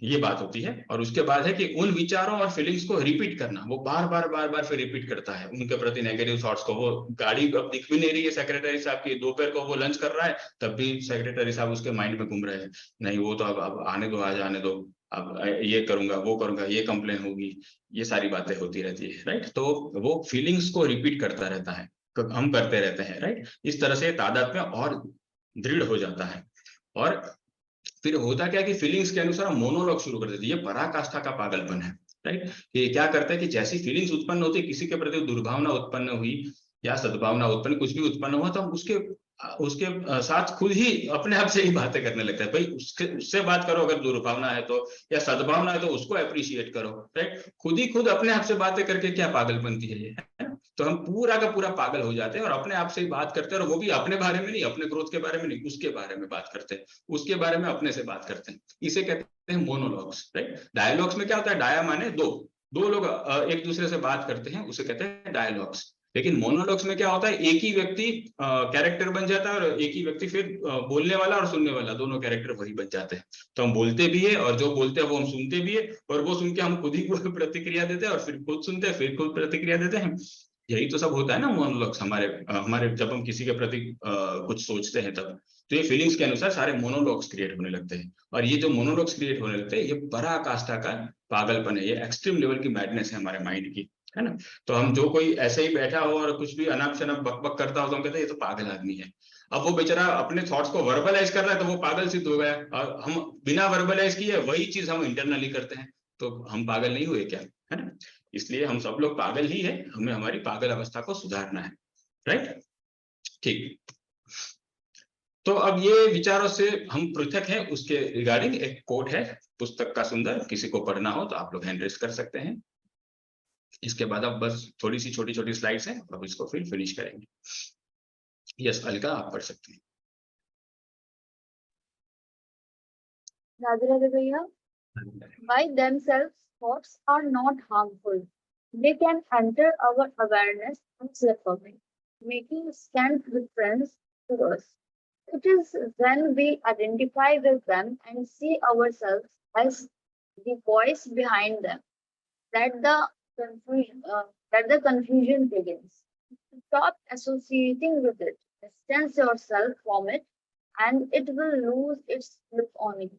ये बात होती है। और उसके बाद है कि उन विचारों और फीलिंग्स को रिपीट करना, वो बार बार फिर रिपीट करता है उनके प्रति नेगेटिव थॉट्स को। वो गाड़ी अब दिख भी नहीं रही है सेक्रेटरी साहब की, दोपहर को वो लंच कर रहा है तब भी सेक्रेटरी साहब उसके माइंड में घूम रहे हैं, नहीं वो तो अब आने दो, आज आने दो, अब ये करूंगा, वो करूंगा, ये कंप्लेन होगी, ये सारी बातें होती रहती है, राइट। तो वो फीलिंग्स को रिपीट करता रहता है, हम करते रहते हैं, राइट। इस तरह से तादात्म्य और दृढ़ हो जाता है। और फिर होता क्या कि फीलिंग्स के अनुसार हम मोनोलॉग शुरू कर देते हैं। ये पराकाष्ठा का पागलपन है, राइट। ये क्या करता है कि जैसी फीलिंग्स उत्पन्न होती, किसी के प्रति दुर्भावना उत्पन्न हुई या सद्भावना उत्पन्न, कुछ भी उत्पन्न हुआ, तो हम उसके साथ खुद ही अपने आप से ही बातें करने लगता है। भाई उससे बात करो अगर दुर्भावना है तो, या सद्भावना है तो उसको अप्रिशिएट करो, राइट। खुद अपने आप से बातें करके क्या पागलपंती है ये, है? तो हम पूरा का पूरा पागल हो जाते हैं और अपने आप से ही बात करते हैं, और वो भी अपने बारे में नहीं, अपने ग्रोथ के बारे में नहीं, उसके बारे में बात करते हैं, उसके बारे में अपने से बात करते हैं। इसे कहते हैं मोनोलॉग्स, राइट। डायलॉग्स में क्या होता है, डाया माने दो लोग एक दूसरे से बात करते हैं, उसे कहते हैं डायलॉग्स। लेकिन मोनोलॉग्स में क्या होता है, एक ही व्यक्ति कैरेक्टर बन जाता है और एक ही व्यक्ति फिर बोलने वाला और सुनने वाला, दोनों कैरेक्टर वही बन जाते हैं। तो हम बोलते भी है और जो बोलते हैं वो हम सुनते भी है, और वो सुन के हम खुद ही प्रतिक्रिया देते हैं और फिर खुद सुनते हैं, फिर खुद प्रतिक्रिया देते हैं। यही तो सब होता है ना मोनोलॉग्स हमारे जब हम किसी के प्रति कुछ सोचते हैं तब। तो ये फीलिंग्स के अनुसार सारे मोनोलॉग्स क्रिएट होने लगते हैं, और ये जो मोनोलॉग्स क्रिएट होने लगते हैं ये पराकाष्ठा का पागलपन है, ये एक्सट्रीम लेवल की मैडनेस है हमारे माइंड की, है ना। तो हम जो कोई ऐसे ही बैठा हो और कुछ भी अनाप शनाप बकबक करता हो तो हम कहते हैं ये तो पागल आदमी है। अब वो बेचारा अपने थॉट्स को वर्बलाइज कर रहा है तो वो पागल सिद्ध हो गया, और हम बिना वर्बलाइज किए वही चीज हम इंटरनली करते हैं, तो हम पागल नहीं हुए क्या, है ना। इसलिए हम सब लोग पागल ही है, हमें हमारी पागल अवस्था को सुधारना है, राइट। ठीक। तो अब ये विचारों से हम पृथक हैं, उसके रिगार्डिंग एक कोट है पुस्तक का सुंदर, किसी को पढ़ना हो तो आप लोग हैंड रेज कर सकते हैं। इसके बाद अब बस थोड़ी सी छोटी छोटी स्लाइड्स हैं, अब इसको फिर फिनिश करेंगे। यस अलका, आप पढ़ सकते हैं। राधे राधे भैया। By themselves, thoughts are not harmful. They can enter our awareness and slip away, making scant difference to us. It is when we identify with them and see ourselves as the voice behind them that the confusion begins. Stop associating with it, distance yourself from it, and it will lose its grip on you.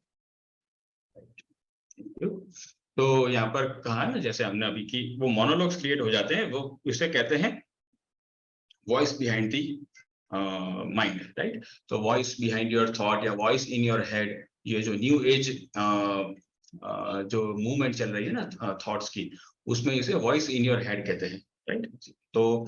तो यहाँ पर कहा ना, जैसे हमने अभी की, वो मोनोलॉग्स क्रिएट हो जाते हैं, वो इसे कहते हैं voice behind the mind, right. तो वॉइस बिहाइंड योर थॉट या वॉइस इन योर हेड, ये जो न्यू एज जो मूवमेंट चल रही है ना थॉट्स की, उसमें इसे वॉइस इन योर हेड कहते हैं, राइट। तो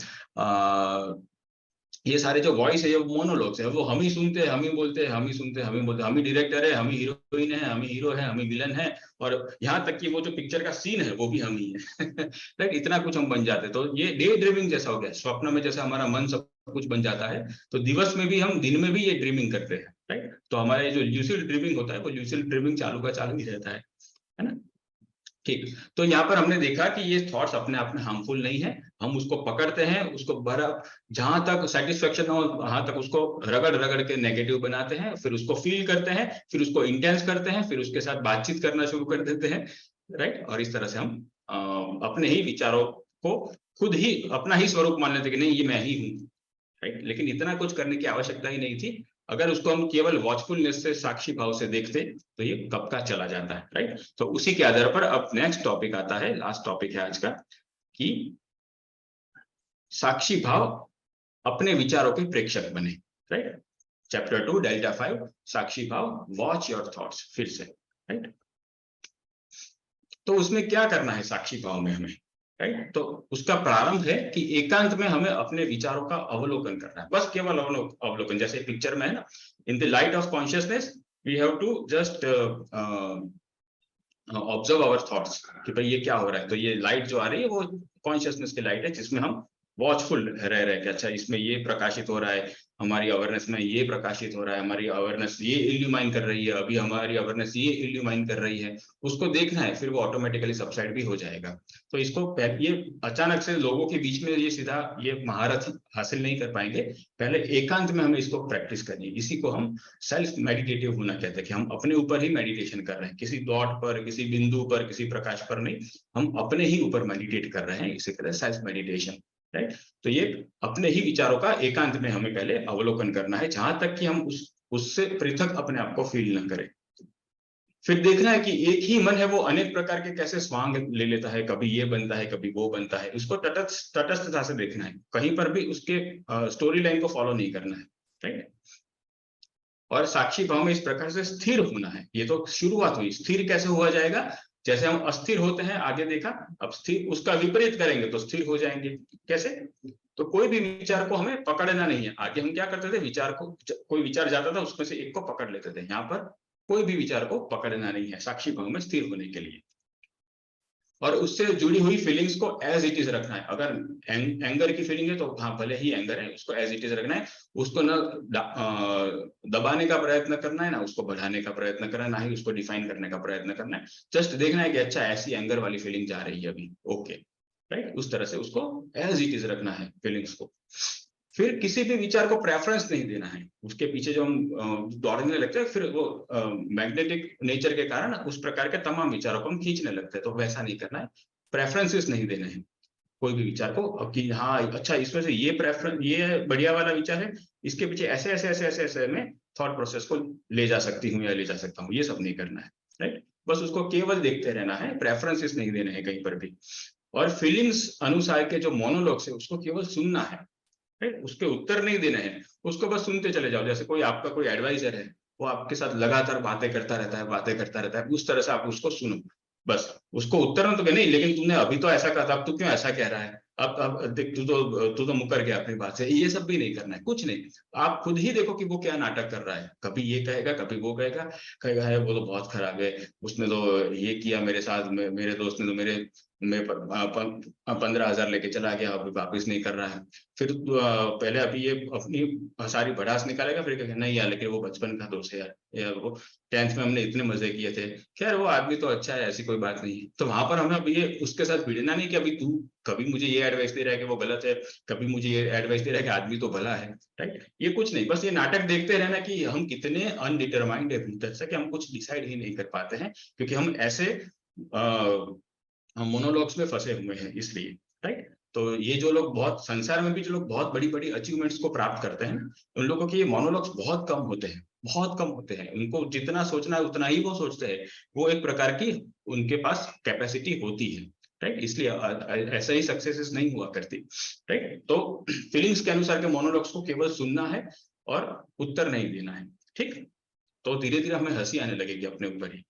ये सारे जो वॉइस है ये मोनोलॉग्स है, वो हम ही सुनते हैं, हम ही बोलते हैं, हम ही सुनते हैं, हम ही बोलते हैं, हम ही डायरेक्टर है, हम ही हीरोइन है, हम ही हीरो है, हम ही विलन है, और यहाँ तक कि वो जो पिक्चर का सीन है वो भी हम ही है। राइट, इतना कुछ हम बन जाते हैं। तो ये डे ड्रीमिंग जैसा हो गया, स्वप्न में जैसे हमारा मन सब कुछ बन जाता है, तो दिवस में भी हम, दिन में भी ये ड्रीमिंग करते हैं। राइट, तो हमारा जो ल्यूसिड ड्रीमिंग होता है वो ल्यूसिड ड्रीमिंग चालू का चालू ही रहता है ना। ठीक, तो यहाँ पर हमने देखा कि ये थॉट्स अपने आप में हार्मफुल नहीं है, हम उसको पकड़ते हैं, उसको जहां तक सेटिस्फेक्शन हो वहां तक उसको रगड़ रगड़ के नेगेटिव बनाते हैं, फिर उसको फील करते हैं, फिर उसको इंटेंस करते हैं, फिर उसके साथ बातचीत करना शुरू कर देते हैं। राइट, और इस तरह से हम अपने ही विचारों को खुद ही अपना ही स्वरूप मान लेते कि नहीं ये मैं ही हूँ। राइट, लेकिन इतना कुछ करने की आवश्यकता ही नहीं थी। अगर उसको हम केवल वॉचफुलनेस से, साक्षी भाव से देखते तो ये कब का चला जाता है। राइट, तो उसी के आधार पर अब नेक्स्ट टॉपिक आता है, लास्ट टॉपिक है आज का, कि साक्षी भाव अपने विचारों के प्रेक्षक बने। राइट, चैप्टर 2 डेल्टा 5 साक्षी भाव, वॉच योर थॉट्स, फिर से। राइट, तो उसमें क्या करना है साक्षी भाव में हमें? राइट, तो उसका प्रारंभ है कि एकांत में हमें अपने विचारों का अवलोकन करना है, बस केवल अवलोकन, जैसे पिक्चर में है ना, in the light of consciousness we have to just observe our thoughts, कि भाई ये क्या हो रहा है। तो ये लाइट जो आ रही है वो कॉन्शियसनेस की लाइट है, जिसमें हम वॉचफुल रह रहे हैं कि अच्छा इसमें ये प्रकाशित हो रहा है, हमारी अवेयरनेस में ये प्रकाशित हो रहा है, हमारी अवेयरनेस ये इल्यूमाइन कर रही है, अभी हमारी अवेयरनेस ये इल्यूमाइन कर रही है, उसको देखना है, फिर वो ऑटोमेटिकली सबसाइड भी हो जाएगा। तो इसको ये अचानक से लोगों के बीच में ये सीधा ये महारत हासिल नहीं कर पाएंगे, पहले एकांत में हमें इसको प्रैक्टिस करनी है। इसी को हम सेल्फ मेडिटेटिव होना कहते हैं, कि हम अपने ऊपर ही मेडिटेशन कर रहे हैं, किसी डॉट पर, किसी बिंदु पर, किसी प्रकाश पर नहीं, हम अपने ही ऊपर मेडिटेट कर रहे हैं, इसे कहते हैं सेल्फ मेडिटेशन। राइट, तो ये अपने ही विचारों का एकांत में हमें पहले अवलोकन करना है, जहां तक कि हम उससे पृथक अपने आप को फील न करें। फिर देखना है कि एक ही मन है वो अनेक प्रकार के कैसे स्वांग ले लेता है, कभी ये बनता है, कभी वो बनता है, उसको तटस्थता से देखना है, कहीं पर भी उसके स्टोरी लाइन को फॉलो नहीं करना है। राइट, और साक्षी भाव में इस प्रकार से स्थिर होना है। ये तो शुरुआत हुई, स्थिर कैसे हुआ जाएगा? जैसे हम अस्थिर होते हैं, आगे देखा, अब स्थिर उसका विपरीत करेंगे तो स्थिर हो जाएंगे। कैसे? तो कोई भी विचार को हमें पकड़ना नहीं है। आगे हम क्या करते थे, विचार को, कोई विचार जाता था उसमें से एक को पकड़ लेते थे, यहाँ पर कोई भी विचार को पकड़ना नहीं है साक्षी भाव में स्थिर होने के लिए। और उससे जुड़ी हुई फीलिंग्स को एज इट इज रखना है। अगर एंगर की फीलिंग है तो हाँ भले ही एंगर है, उसको एज इट इज रखना है, उसको न दबाने का प्रयत्न करना है, ना उसको बढ़ाने का प्रयत्न करना है, ना ही उसको डिफाइन करने का प्रयत्न करना है। जस्ट देखना है कि अच्छा ऐसी एंगर वाली फीलिंग जा रही है अभी, ओके, राइट, उस तरह से उसको एज इट इज रखना है फीलिंग्स को। फिर किसी भी विचार को प्रेफरेंस नहीं देना है, उसके पीछे जो हम दौड़ने लगते हैं, फिर वो मैग्नेटिक नेचर के कारण उस प्रकार के तमाम विचारों को हम खींचने लगते हैं, तो वैसा नहीं करना है, प्रेफरेंसेस नहीं देने हैं कोई भी विचार को, कि हाँ अच्छा इसमें से ये प्रेफरेंस, ये बढ़िया वाला विचार है, इसके पीछे ऐसे ऐसे ऐसे ऐसे ऐसे मैं थॉट प्रोसेस को ले जा सकती हूँ या ले जा सकता हूँ, ये सब नहीं करना है। राइट, बस उसको केवल देखते रहना है, प्रेफरेंसेस नहीं देने हैं कहीं पर भी। और फीलिंग्स अनुसार के जो मोनोलॉग्स है उसको केवल सुनना है, उसके उत्तर नहीं देने हैं, उसको बस सुनते चले जाओ। जैसे कोई आपका कोई एडवाइजर है, वो आपके साथ लगातार बातें करता रहता है, उस तरह से आप उसको सुनो, बस उसको उत्तर में तो नहीं, लेकिन तुमने अभी तो ऐसा कहा था, अब तू क्यों ऐसा कह रहा है, अब देख तू तो मुकर गया अपनी बात से, ये सब भी नहीं करना है, कुछ नहीं। आप खुद ही देखो कि वो क्या नाटक कर रहा है, कभी ये कहेगा, कभी वो कहेगा है वो तो बहुत खराब है, उसने तो ये किया मेरे साथ, मेरे दोस्त ने तो मेरे में 15,000 लेके चला गया, अभी वापिस नहीं कर रहा है। फिर पहले अभी ये अपनी सारी भड़ास निकालेगा, फिर कहेगा नहीं यार लेकिन वो बचपन का दोस्त है यार, वो 10th में हमने इतने मजे किए थे, खैर वो आदमी तो अच्छा है, ऐसी कोई बात नहीं है। तो वहां पर हमें अभी ये उसके साथ भिड़ना नहीं कि अभी तू कभी मुझे ये एडवाइस दे रहा है कि वो गलत है, कभी मुझे ये एडवाइस दे रहा है कि आदमी तो भला है। राइट, ये कुछ नहीं, बस ये नाटक देखते रहना कि हम कितने अनडिटरमाइंड है भीतर से, कि हम कुछ डिसाइड ही नहीं कर पाते हैं, क्योंकि हम ऐसे हम मोनोलॉग्स में फंसे हुए हैं इसलिए। राइट, तो ये जो लोग बहुत संसार में भी जो लोग बहुत बड़ी बड़ी अचीवमेंट्स को प्राप्त करते हैं, उन लोगों के ये मोनोलॉग्स बहुत कम होते हैं, बहुत कम होते हैं। उनको जितना सोचना है उतना ही वो सोचते हैं, वो एक प्रकार की उनके पास कैपेसिटी होती है। राइट, इसलिए ऐसा ही सक्सेसेस नहीं हुआ करती। राइट, तो फीलिंग्स के अनुसार के मोनोलॉग्स को केवल सुनना है और उत्तर नहीं देना है। ठीक, तो धीरे धीरे हमें हंसी आने लगेगी अपने ऊपर ही।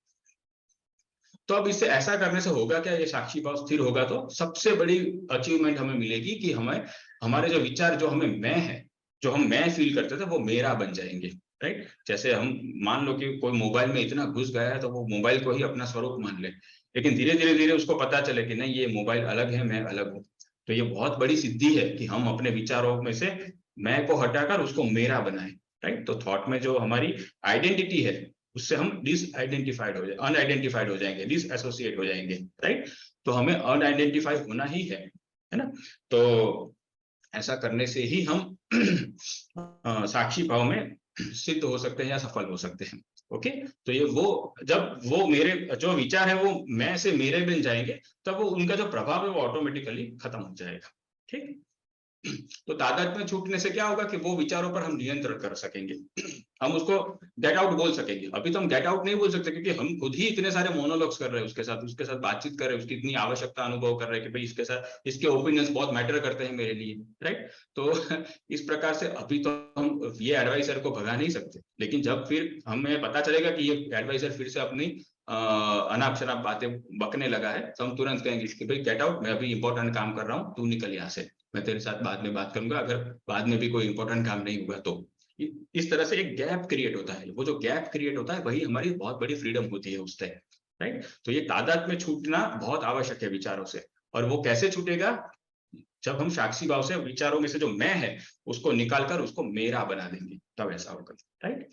तो अब इससे ऐसा करने से होगा क्या, ये साक्षी भाव स्थिर होगा तो सबसे बड़ी अचीवमेंट हमें मिलेगी कि हमें हमारे जो विचार, जो हमें मैं है, जो हम मैं फील करते थे वो मेरा बन जाएंगे, राइट। जैसे हम मान लो कि कोई मोबाइल में इतना घुस गया है तो वो मोबाइल को ही अपना स्वरूप मान ले, लेकिन धीरे धीरे धीरे उसको पता चले कि नहीं, ये मोबाइल अलग है, मैं अलग हूँ। तो ये बहुत बड़ी सिद्धि है कि हम अपने विचारों में से मैं को हटाकर उसको मेरा बनाए, राइट। तो थॉट में जो हमारी आइडेंटिटी है उससे हम डिसआइडेंटिफाइड हो जाए, अनआइडेंटिफाइड हो जाएंगे, डिसएसोसिएट हो जाएंगे, राइट। तो हमें अनआइडेंटिफाइड होना ही है ना। तो ऐसा करने से ही हम साक्षी भाव में सिद्ध हो सकते हैं या सफल हो सकते हैं। ओके, तो ये वो जब वो मेरे जो विचार है वो मैं से मेरे बन जाएंगे, तब वो उनका जो प्रभाव है वो ऑटोमेटिकली खत्म हो जाएगा। ठीक, तो तादाद में छूटने से क्या होगा कि वो विचारों पर हम नियंत्रण कर सकेंगे, हम उसको गेट आउट बोल सकेंगे। अभी तो हम गेट आउट नहीं बोल सकते क्योंकि हम खुद ही इतने सारे मोनोलॉग्स कर रहे हैं उसके साथ बातचीत कर रहे हैं, उसकी इतनी आवश्यकता अनुभव कर रहे हैं कि भाई इसके साथ इसके ओपिनियंस बहुत मैटर करते हैं मेरे लिए, राइट। तो इस प्रकार से अभी तो हम ये एडवाइजर को भगा नहीं सकते, लेकिन जब फिर हमें पता चलेगा कि ये एडवाइजर फिर से अपनी अनाप शनाप बातें बकने लगा है, तो हम तुरंत कहेंगे कि भाई गेट आउट, मैं अभी इंपॉर्टेंट काम कर रहा हूँ, तू निकल यहाँ से, मैं तेरे साथ बाद में बात करूंगा अगर बाद में भी कोई इंपॉर्टेंट काम नहीं हुआ तो। इस तरह से एक गैप क्रिएट होता है, वो जो गैप क्रिएट होता है वही हमारी बहुत बड़ी फ्रीडम होती है उस टाइम, राइट। तो ये तादाद में छूटना बहुत आवश्यक है विचारों से। और वो कैसे छूटेगा? जब हम साक्षी भाव से विचारों में से जो मैं है उसको निकालकर उसको मेरा बना देंगे, तब ऐसा होगा, राइट।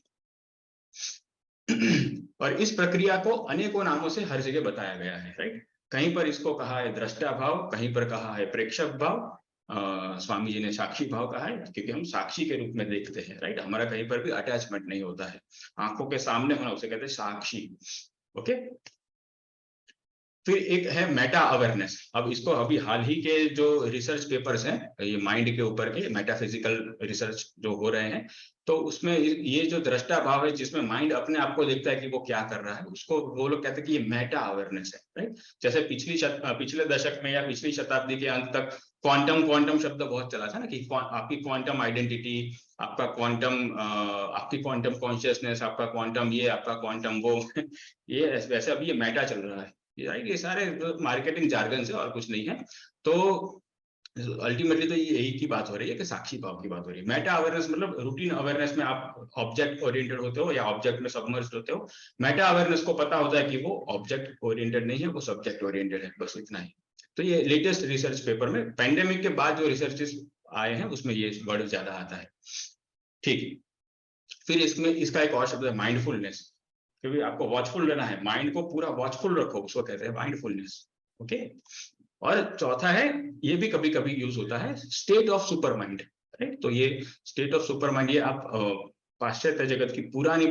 और इस प्रक्रिया को अनेकों नामों से हर जगह बताया गया है, राइट। कहीं पर इसको कहा है दृष्टा भाव, कहीं पर कहा है प्रेक्षक भाव, स्वामी जी ने साक्षी भाव कहा है क्योंकि हम साक्षी के रूप में देखते हैं, राइट। हमारा कहीं पर भी अटैचमेंट नहीं होता है, आंखों के सामने होना उसे कहते हैं साक्षी। ओके, फिर एक है मेटा अवेयरनेस। अब इसको अभी हाल ही के जो रिसर्च पेपर्स हैं ये माइंड के ऊपर के मेटाफिजिकल रिसर्च जो हो रहे हैं, तो उसमें ये जो दृष्टा भाव है जिसमें माइंड अपने आप को देखता है कि वो क्या कर रहा है, उसको वो लोग कहते हैं कि ये मेटा अवेयरनेस है, राइट। जैसे पिछले दशक में या पिछली शताब्दी के अंत तक क्वांटम शब्द बहुत चला था ना, कि आपकी क्वांटम आइडेंटिटी, आपका आपकी क्वांटम कॉन्शियसनेस, आपका क्वांटम ये, आपका क्वांटम वो ये वैसे अभी ये मेटा चल रहा है, राइट। ये सारे मार्केटिंग जार्गन से और कुछ नहीं है। तो अल्टीमेटली तो यही की बात हो रही है कि साक्षी भाव की बात हो रही है। मेटा अवेयरनेस मतलब रूटीन अवेयरनेस में आप ऑब्जेक्ट ओरिएंटेड होते हो या ऑब्जेक्ट में सबमर्ज्ड होते हो। मेटा अवेयरनेस को पता होता है कि वो ऑब्जेक्ट ओरिएंटेड नहीं है, वो सब्जेक्ट ओरिएंटेड है, बस इतना ही। तो ये लेटेस्ट रिसर्च पेपर में पैंडेमिक के बाद जो रिसर्चेस आए हैं उसमें ये वर्ड ज्यादा आता है, ठीक। फिर इसमें इसका एक और शब्द है माइंडफुलनेस, क्योंकि आपको वॉचफुल रहना है, माइंड को पूरा वॉचफुल रखो, उसको कहते हैं माइंडफुलनेस। ओके, और चौथा है, ये भी कभी कभी यूज होता है, state of super mind, right. तो ये स्टेट ऑफ सुपर माइंड, ये आप पाश्चात्य जगत की पुरानी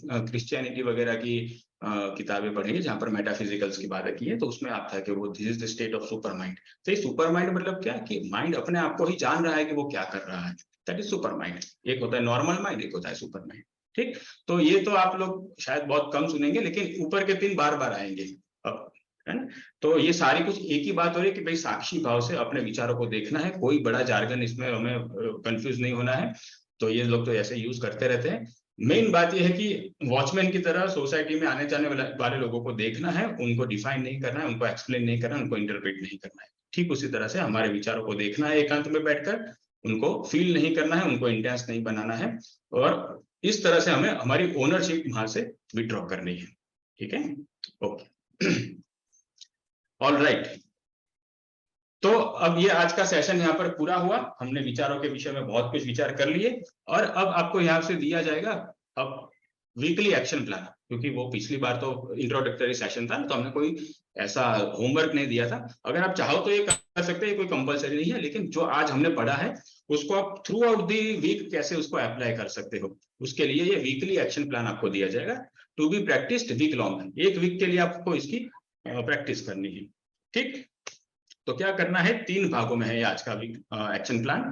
क्रिश्चियनिटी वगैरह की किताबें पढ़ेंगे जहां पर मेटाफिजिकल्स की बात की है, तो उसमें आता है कि वो this is the state of super mind. तो ये सुपर माइंड मतलब क्या कि माइंड अपने आप को ही जान रहा है कि वो क्या कर रहा है, दैट इज सुपर माइंड। एक होता है नॉर्मल माइंड, एक होता है सुपर माइंड, ठीक। तो ये तो आप लोग शायद बहुत कम सुनेंगे, लेकिन ऊपर के 3 बार बार आएंगे अब, है ना। तो ये सारी कुछ एक ही बात हो रही है कि भाई साक्षी भाव से अपने विचारों को देखना है, कोई बड़ा जार्गन इसमें हमें कंफ्यूज नहीं होना है। तो ये लोग तो ऐसे यूज करते रहते हैं। मेन बात यह है कि वॉचमैन की तरह सोसाइटी में आने जाने वाले लोगों को देखना है, उनको डिफाइन नहीं करना है, उनको एक्सप्लेन नहीं करना है, उनको इंटरप्रेट नहीं करना है। ठीक उसी तरह से हमारे विचारों को देखना है एकांत में बैठकर, उनको फील नहीं करना है, उनको इंटेंस नहीं बनाना है, और इस तरह से हमें हमारी ओनरशिप वहां से विड्रॉ करनी है, ठीक है। Okay, all right. तो अब ये आज का सेशन यहाँ पर पूरा हुआ, हमने विचारों के विषय में बहुत कुछ विचार कर लिए, और अब आपको यहाँ से दिया जाएगा अब वीकली एक्शन प्लान, क्योंकि वो पिछली बार तो इंट्रोडक्टरी सेशन था तो हमने कोई ऐसा होमवर्क नहीं दिया था। अगर आप चाहो तो ये कर सकते हैं, कोई कंपलसरी नहीं है, लेकिन जो आज हमने पढ़ा है उसको आप थ्रू आउट दी वीक कैसे उसको अप्लाई कर सकते हो, उसके लिए ये वीकली एक्शन प्लान आपको दिया जाएगा, to be practised week long. 1 week के लिए आपको इसकी प्रैक्टिस करनी है, ठीक। तो क्या करना है, 3 भागों में है ये आज का एक्शन प्लान,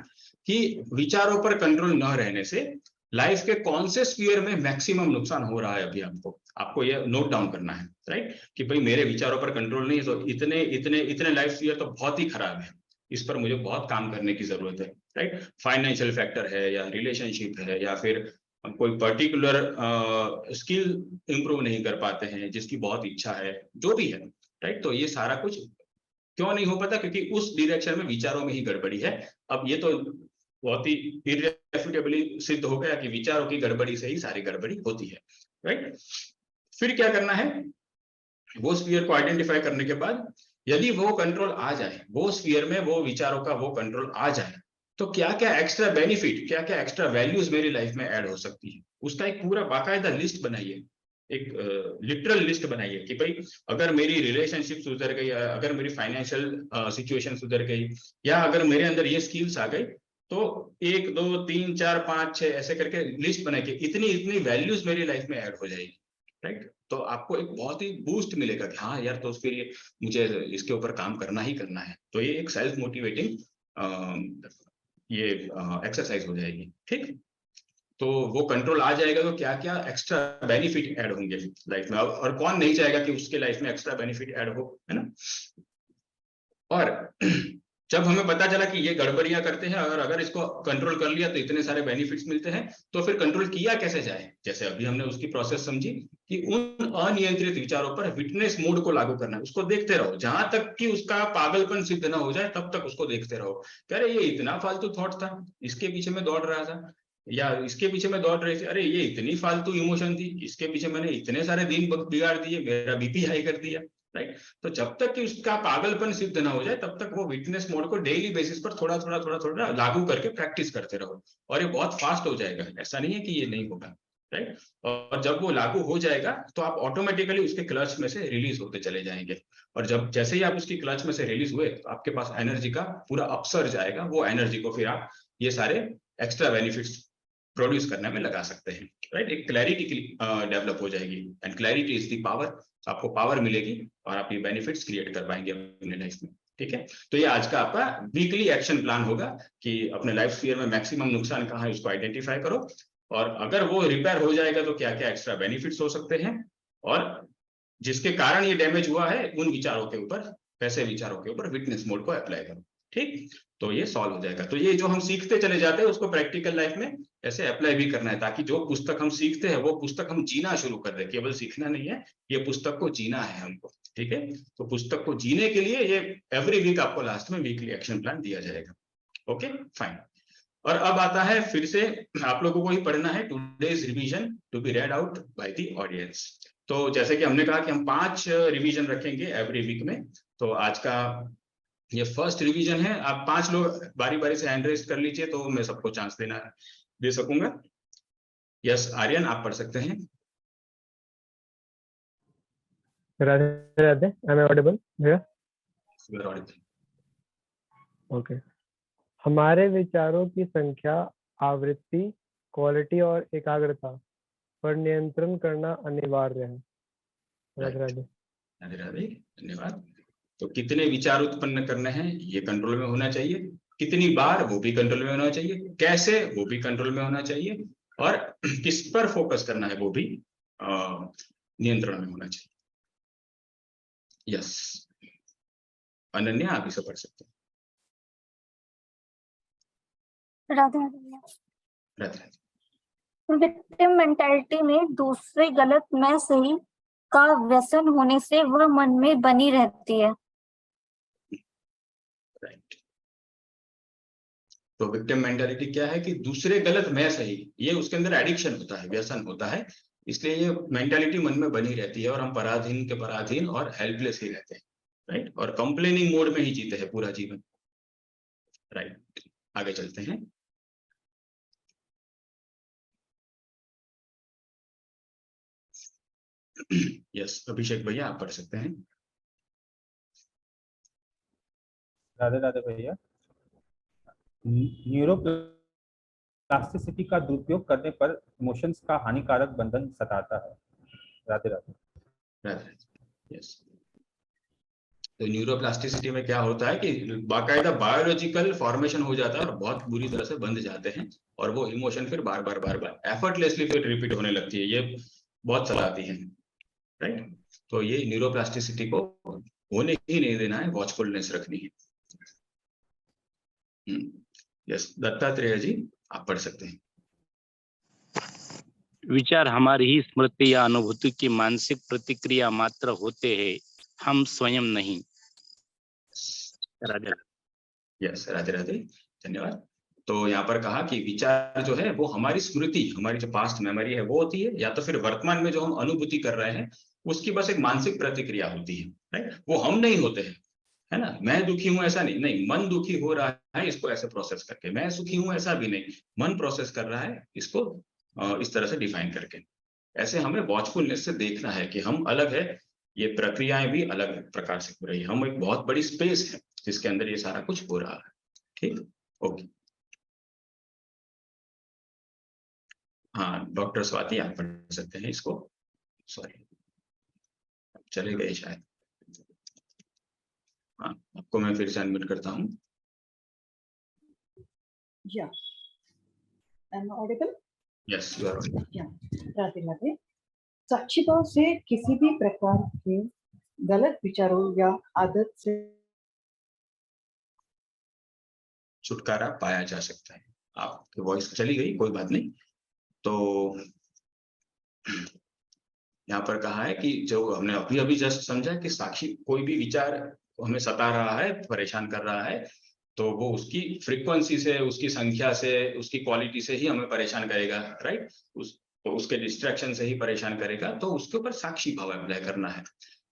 कि विचारों पर कंट्रोल न रहने से लाइफ के कौन से स्फीयर में मैक्सिमम नुकसान हो रहा है। अभी आपको ये नोट डाउन करना है, राइट, कि भाई मेरे विचारों पर कंट्रोल नहीं है तो इतने लाइफ स्फीयर तो बहुत ही खराब है, इस पर मुझे बहुत काम करने की जरूरत है, राइट। फाइनेंशियल फैक्टर है या रिलेशनशिप है या फिर कोई पर्टिकुलर स्किल इंप्रूव नहीं कर पाते हैं जिसकी बहुत इच्छा है, जो भी है, राइट। तो ये सारा कुछ क्यों नहीं हो पाता, क्योंकि उस डायरेक्शन में विचारों में ही गड़बड़ी है। अब ये तो बहुत ही इररेफ्यूटेबली सिद्ध हो गया कि विचारों की गड़बड़ी से ही सारी गड़बड़ी होती है, राइट। फिर क्या करना है, वो स्फीयर को आइडेंटिफाई करने के बाद यदि वो कंट्रोल आ जाए, वो स्फीयर में वो विचारों का वो कंट्रोल आ जाए, तो क्या क्या एक्स्ट्रा बेनिफिट, क्या क्या एक्स्ट्रा वैल्यूज मेरी लाइफ में ऐड हो सकती है, उसका एक पूरा बाकायदा लिस्ट बनाइए, एक लिटरल लिस्ट बनाइए कि भाई अगर मेरी रिलेशनशिप सुधर गई, अगर मेरी फाइनेंशियल सिचुएशन सुधर गई, या अगर मेरे अंदर ये स्किल्स आ गई, तो 1 2 3 4 5 6 ऐसे करके लिस्ट बना के इतनी इतनी वैल्यूज मेरी लाइफ में ऐड हो जाएगी, राइट। तो आपको एक बहुत ही बूस्ट मिलेगा कि हाँ यार, तो फिर ये मुझे इसके ऊपर काम करना ही करना है। तो ये एक सेल्फ मोटिवेटिंग ये एक्सरसाइज हो जाएगी, ठीक। तो वो कंट्रोल आ जाएगा तो क्या क्या एक्स्ट्रा बेनिफिट ऐड होंगे लाइफ में, और कौन नहीं चाहेगा कि उसके लाइफ में एक्स्ट्रा बेनिफिट ऐड हो, है ना। और जब हमें पता चला कि ये गड़बड़ियां करते हैं और अगर इसको कंट्रोल कर लिया तो इतने सारे बेनिफिट्स मिलते हैं, तो फिर कंट्रोल किया कैसे जाए, जैसे अभी हमने उसकी प्रोसेस समझी कि उन अनियंत्रित विचारों पर विटनेस मोड को लागू करना है। उसको देखते रहो जहां तक कि उसका पागलपन सिद्ध ना हो जाए, तब तक उसको देखते रहो। अरे ये इतना फालतू थॉट था, इसके पीछे मैं दौड़ रहा था, या इसके पीछे मैं दौड़ रही थी, अरे ये इतनी फालतू इमोशन थी, इसके पीछे मैंने इतने सारे दिन बिगाड़ दिए, मेरा बीपी हाई कर दिया, राइट। तो जब तक कि उसका पागलपन सिद्ध ना हो जाए, तब तक वो विटनेस मोड को डेली बेसिस पर थोड़ा थोड़ा लागू करके प्रैक्टिस करते रहो, और ये बहुत फास्ट हो जाएगा। ऐसा नहीं है कि ये नहीं होगा, राइट। और जब वो लागू हो जाएगा तो आप ऑटोमेटिकली उसके क्लच में से रिलीज होते चले जाएंगे, और जब जैसे ही आप उसकी क्लच में से रिलीज हुए तो आपके पास एनर्जी का पूरा अपसर्ज आएगा। वो एनर्जी को फिर आप ये सारे एक्स्ट्रा बेनिफिट्स प्रोड्यूस करने में लगा सकते हैं, राइट। एक क्लैरिटी डेवलप हो जाएगी, and clarity is the power. आपको पावर मिलेगी और आप ये बेनिफिट्स क्रिएट कर पाएंगे अपने लाइफ में, ठीक है। तो ये आज का आपका वीकली एक्शन प्लान होगा कि अपने लाइफ स्फीयर में मैक्सिमम नुकसान कहाँ है उसको आइडेंटिफाई करो, और अगर वो रिपेयर हो जाएगा तो क्या क्या एक्स्ट्रा बेनिफिट्स हो सकते हैं, और जिसके कारण ये डैमेज हुआ है उन विचारों के ऊपर, वैसे विचारों के ऊपर विटनेस मोड को अप्लाई करो, ठीक। तो ये सॉल्व हो जाएगा। तो ये जो हम सीखते चले जाते हैं उसको प्रैक्टिकल लाइफ में ऐसे अप्लाई भी करना है, ताकि जो पुस्तक हम सीखते हैं वो पुस्तक हम जीना शुरू कर दें। केवल सीखना नहीं है, ये पुस्तक को जीना है हमको, ठीक है। तो पुस्तक को जीने के लिए ये एवरी वीक आपको लास्ट में वीकली एक्शन प्लान दिया जाएगा, ओके फाइन। और अब आता है फिर से आप लोगों को ही पढ़ना है today's revision to be read out by the audience. तो जैसे कि हमने कहा कि हम 5 रिवीजन रखेंगे एवरी वीक में, तो आज का ये फर्स्ट रिवीजन है। आप 5 लोग बारी बारी से हैंड रेज कर लीजिए तो मैं सबको चांस दे सकूंगा। यस आर्यन, आप पढ़ सकते हैं। Radhe Radhe, am I audible here? Okay. हमारे विचारों की संख्या, आवृत्ति, क्वालिटी और एकाग्रता पर नियंत्रण करना अनिवार्य है। राधे राधे। राधे राधे, धन्यवाद। तो कितने विचार उत्पन्न करने हैं ये कंट्रोल में होना चाहिए, कितनी बार वो भी कंट्रोल में होना चाहिए, कैसे वो भी कंट्रोल में होना चाहिए, और किस पर फोकस करना है वो भी नियंत्रण में होना चाहिए। यस अनन्या, आप इसे पढ़ सकते हैं। राधे विक्टिम मेंटालिटी में दूसरे गलत मैं सही का व्यसन होने से वह मन में बनी रहती है। राइट। तो विक्टिम मेंटालिटी क्या है कि दूसरे गलत मैं सही, ये उसके अंदर एडिक्शन होता है, व्यसन होता है, इसलिए ये मेंटालिटी मन में बनी रहती है और हम पराधीन के पराधीन और हेल्पलेस ही रहते हैं, राइट। और कंप्लेनिंग मोड में ही जीते हैं पूरा जीवन, राइट। आगे चलते हैं। यस अभिषेक भैया, आप पढ़ सकते हैं। राधे राधे भैया। न्यूरोप्लास्टिसिटी का दुरुपयोग करने पर इमोशंस का हानिकारक बंधन सताता है। राधे राधे। राधे यस। तो न्यूरोप्लास्टिसिटी में क्या होता है कि बाकायदा बायोलॉजिकल फॉर्मेशन हो जाता है और बहुत बुरी तरह से बंध जाते हैं, और वो इमोशन फिर बार बार एफर्टलेसली फिर रिपीट होने लगती है। ये बहुत सताती है, राइट। तो ये न्यूरोप्लास्टिसिटी को होने ही नहीं देना है, वॉचफुलनेस रखनी है। यस दत्तात्रेय जी, आप पढ़ सकते हैं। विचार हमारी ही स्मृति या अनुभूति की मानसिक प्रतिक्रिया मात्र होते हैं, हम स्वयं नहीं। राधे यस राधे राधे, धन्यवाद। तो यहाँ पर कहा कि विचार जो है वो हमारी स्मृति, हमारी जो पास्ट मेमोरी है वो होती है, या तो फिर वर्तमान में जो हम अनुभूति कर रहे हैं उसकी बस एक मानसिक प्रतिक्रिया होती है, राइट। वो हम नहीं होते हैं, है ना। मैं दुखी हूं ऐसा नहीं, नहीं, मन दुखी हो रहा है इसको ऐसे प्रोसेस करके, मैं सुखी हूं ऐसा भी नहीं, मन प्रोसेस कर रहा है इसको इस तरह से डिफाइन करके। ऐसे हमें वॉचफुलनेस से देखना है कि हम अलग है, ये प्रक्रियाएं भी अलग प्रकार से हो रही है, हम एक बहुत बड़ी स्पेस है जिसके अंदर ये सारा कुछ हो रहा है। ठीक, ओके। हाँ, डॉक्टर स्वाति आप पढ़ सकते हैं इसको। सॉरी, चले गए शायद। हाँ, आपको मैं फिर से अनम्यूट करता हूँ। Yeah. Am I audible? Yes, you are audible. Yeah. Radhe Radhe. साक्षी भाव से किसी भी प्रकार के गलत विचारों या आदत से छुटकारा पाया जा सकता है। आपकी वॉइस चली गई, कोई बात नहीं। तो यहाँ पर कहा है कि जो हमने अभी अभी जस्ट समझा कि साक्षी कोई भी विचार हमें सता रहा है, परेशान कर रहा है, तो वो उसकी फ्रीक्वेंसी से, उसकी संख्या से, उसकी क्वालिटी से ही हमें परेशान करेगा, राइट। तो उसके डिस्ट्रैक्शन से ही परेशान करेगा, तो उसके ऊपर साक्षी भाव अप्लाई करना है।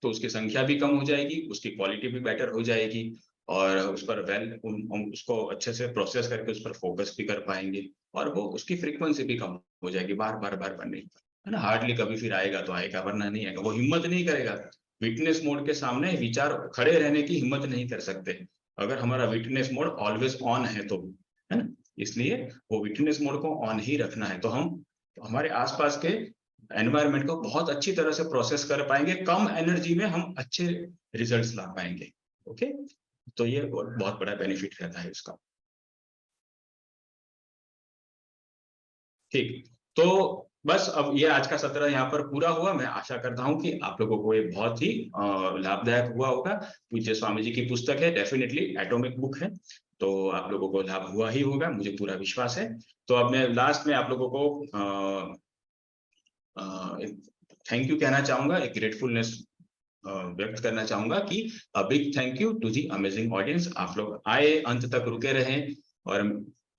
तो उसकी संख्या भी कम हो जाएगी, उसकी क्वालिटी भी बेटर हो जाएगी, और उस पर हम उसको अच्छे से प्रोसेस करके उस पर फोकस भी कर पाएंगे, और वो उसकी फ्रीक्वेंसी भी कम हो जाएगी, बार बार नहीं, है ना। हार्डली कभी फिर आएगा तो आएगा, वरना नहीं आएगा। वो हिम्मत नहीं करेगा। विटनेस मोड के सामने विचार खड़े रहने की हिम्मत नहीं कर सकते अगर हमारा विटनेस मोड ऑलवेज ऑन है तो, है ना। इसलिए वो विटनेस मोड को ऑन ही रखना है, तो हम हमारे आसपास के एनवायरनमेंट को बहुत अच्छी तरह से प्रोसेस कर पाएंगे, कम एनर्जी में हम अच्छे रिजल्ट्स ला पाएंगे। ओके, तो ये बहुत बड़ा बेनिफिट रहता है इसका। ठीक, तो बस अब ये आज का सत्र यहाँ पर पूरा हुआ। मैं आशा करता हूँ कि आप लोगों को ये बहुत ही लाभदायक हुआ होगा। पूज्य स्वामी जी की पुस्तक है, डेफिनेटली एटॉमिक बुक है, तो आप लोगों को लाभ हुआ ही होगा, मुझे पूरा विश्वास है। तो अब मैं लास्ट में आप लोगों को थैंक यू कहना चाहूंगा, एक ग्रेटफुलनेस व्यक्त करना चाहूंगा कि big thank you to the amazing audience. आप लोग आए, अंत तक रुके रहे और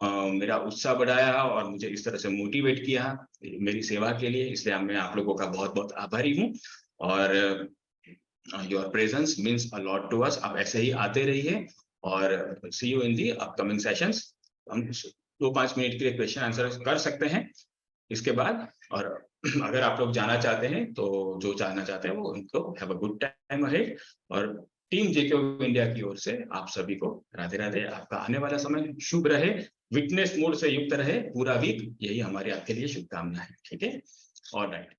मेरा उत्साह बढ़ाया और मुझे इस तरह से मोटिवेट किया मेरी सेवा के लिए, इसलिए मैं आप लोगों का बहुत बहुत आभारी हूँ। और your presence means a lot to us. आप ऐसे ही आते रहिए और see you in the upcoming sessions. हम 2-5 मिनट के लिए क्वेश्चन आंसर कर सकते हैं इसके बाद, और अगर आप लोग जाना चाहते हैं तो जो जानना चाहते हैं वो उनको have a good time ahead. और टीम जेके इंडिया की ओर से आप सभी को राधे राधे। आपका आने वाला समय शुभ रहे, विटनेस मोड से युक्त रहे पूरा वीक, यही हमारी आपके लिए शुभकामना है। ठीक है, ऑलराइट।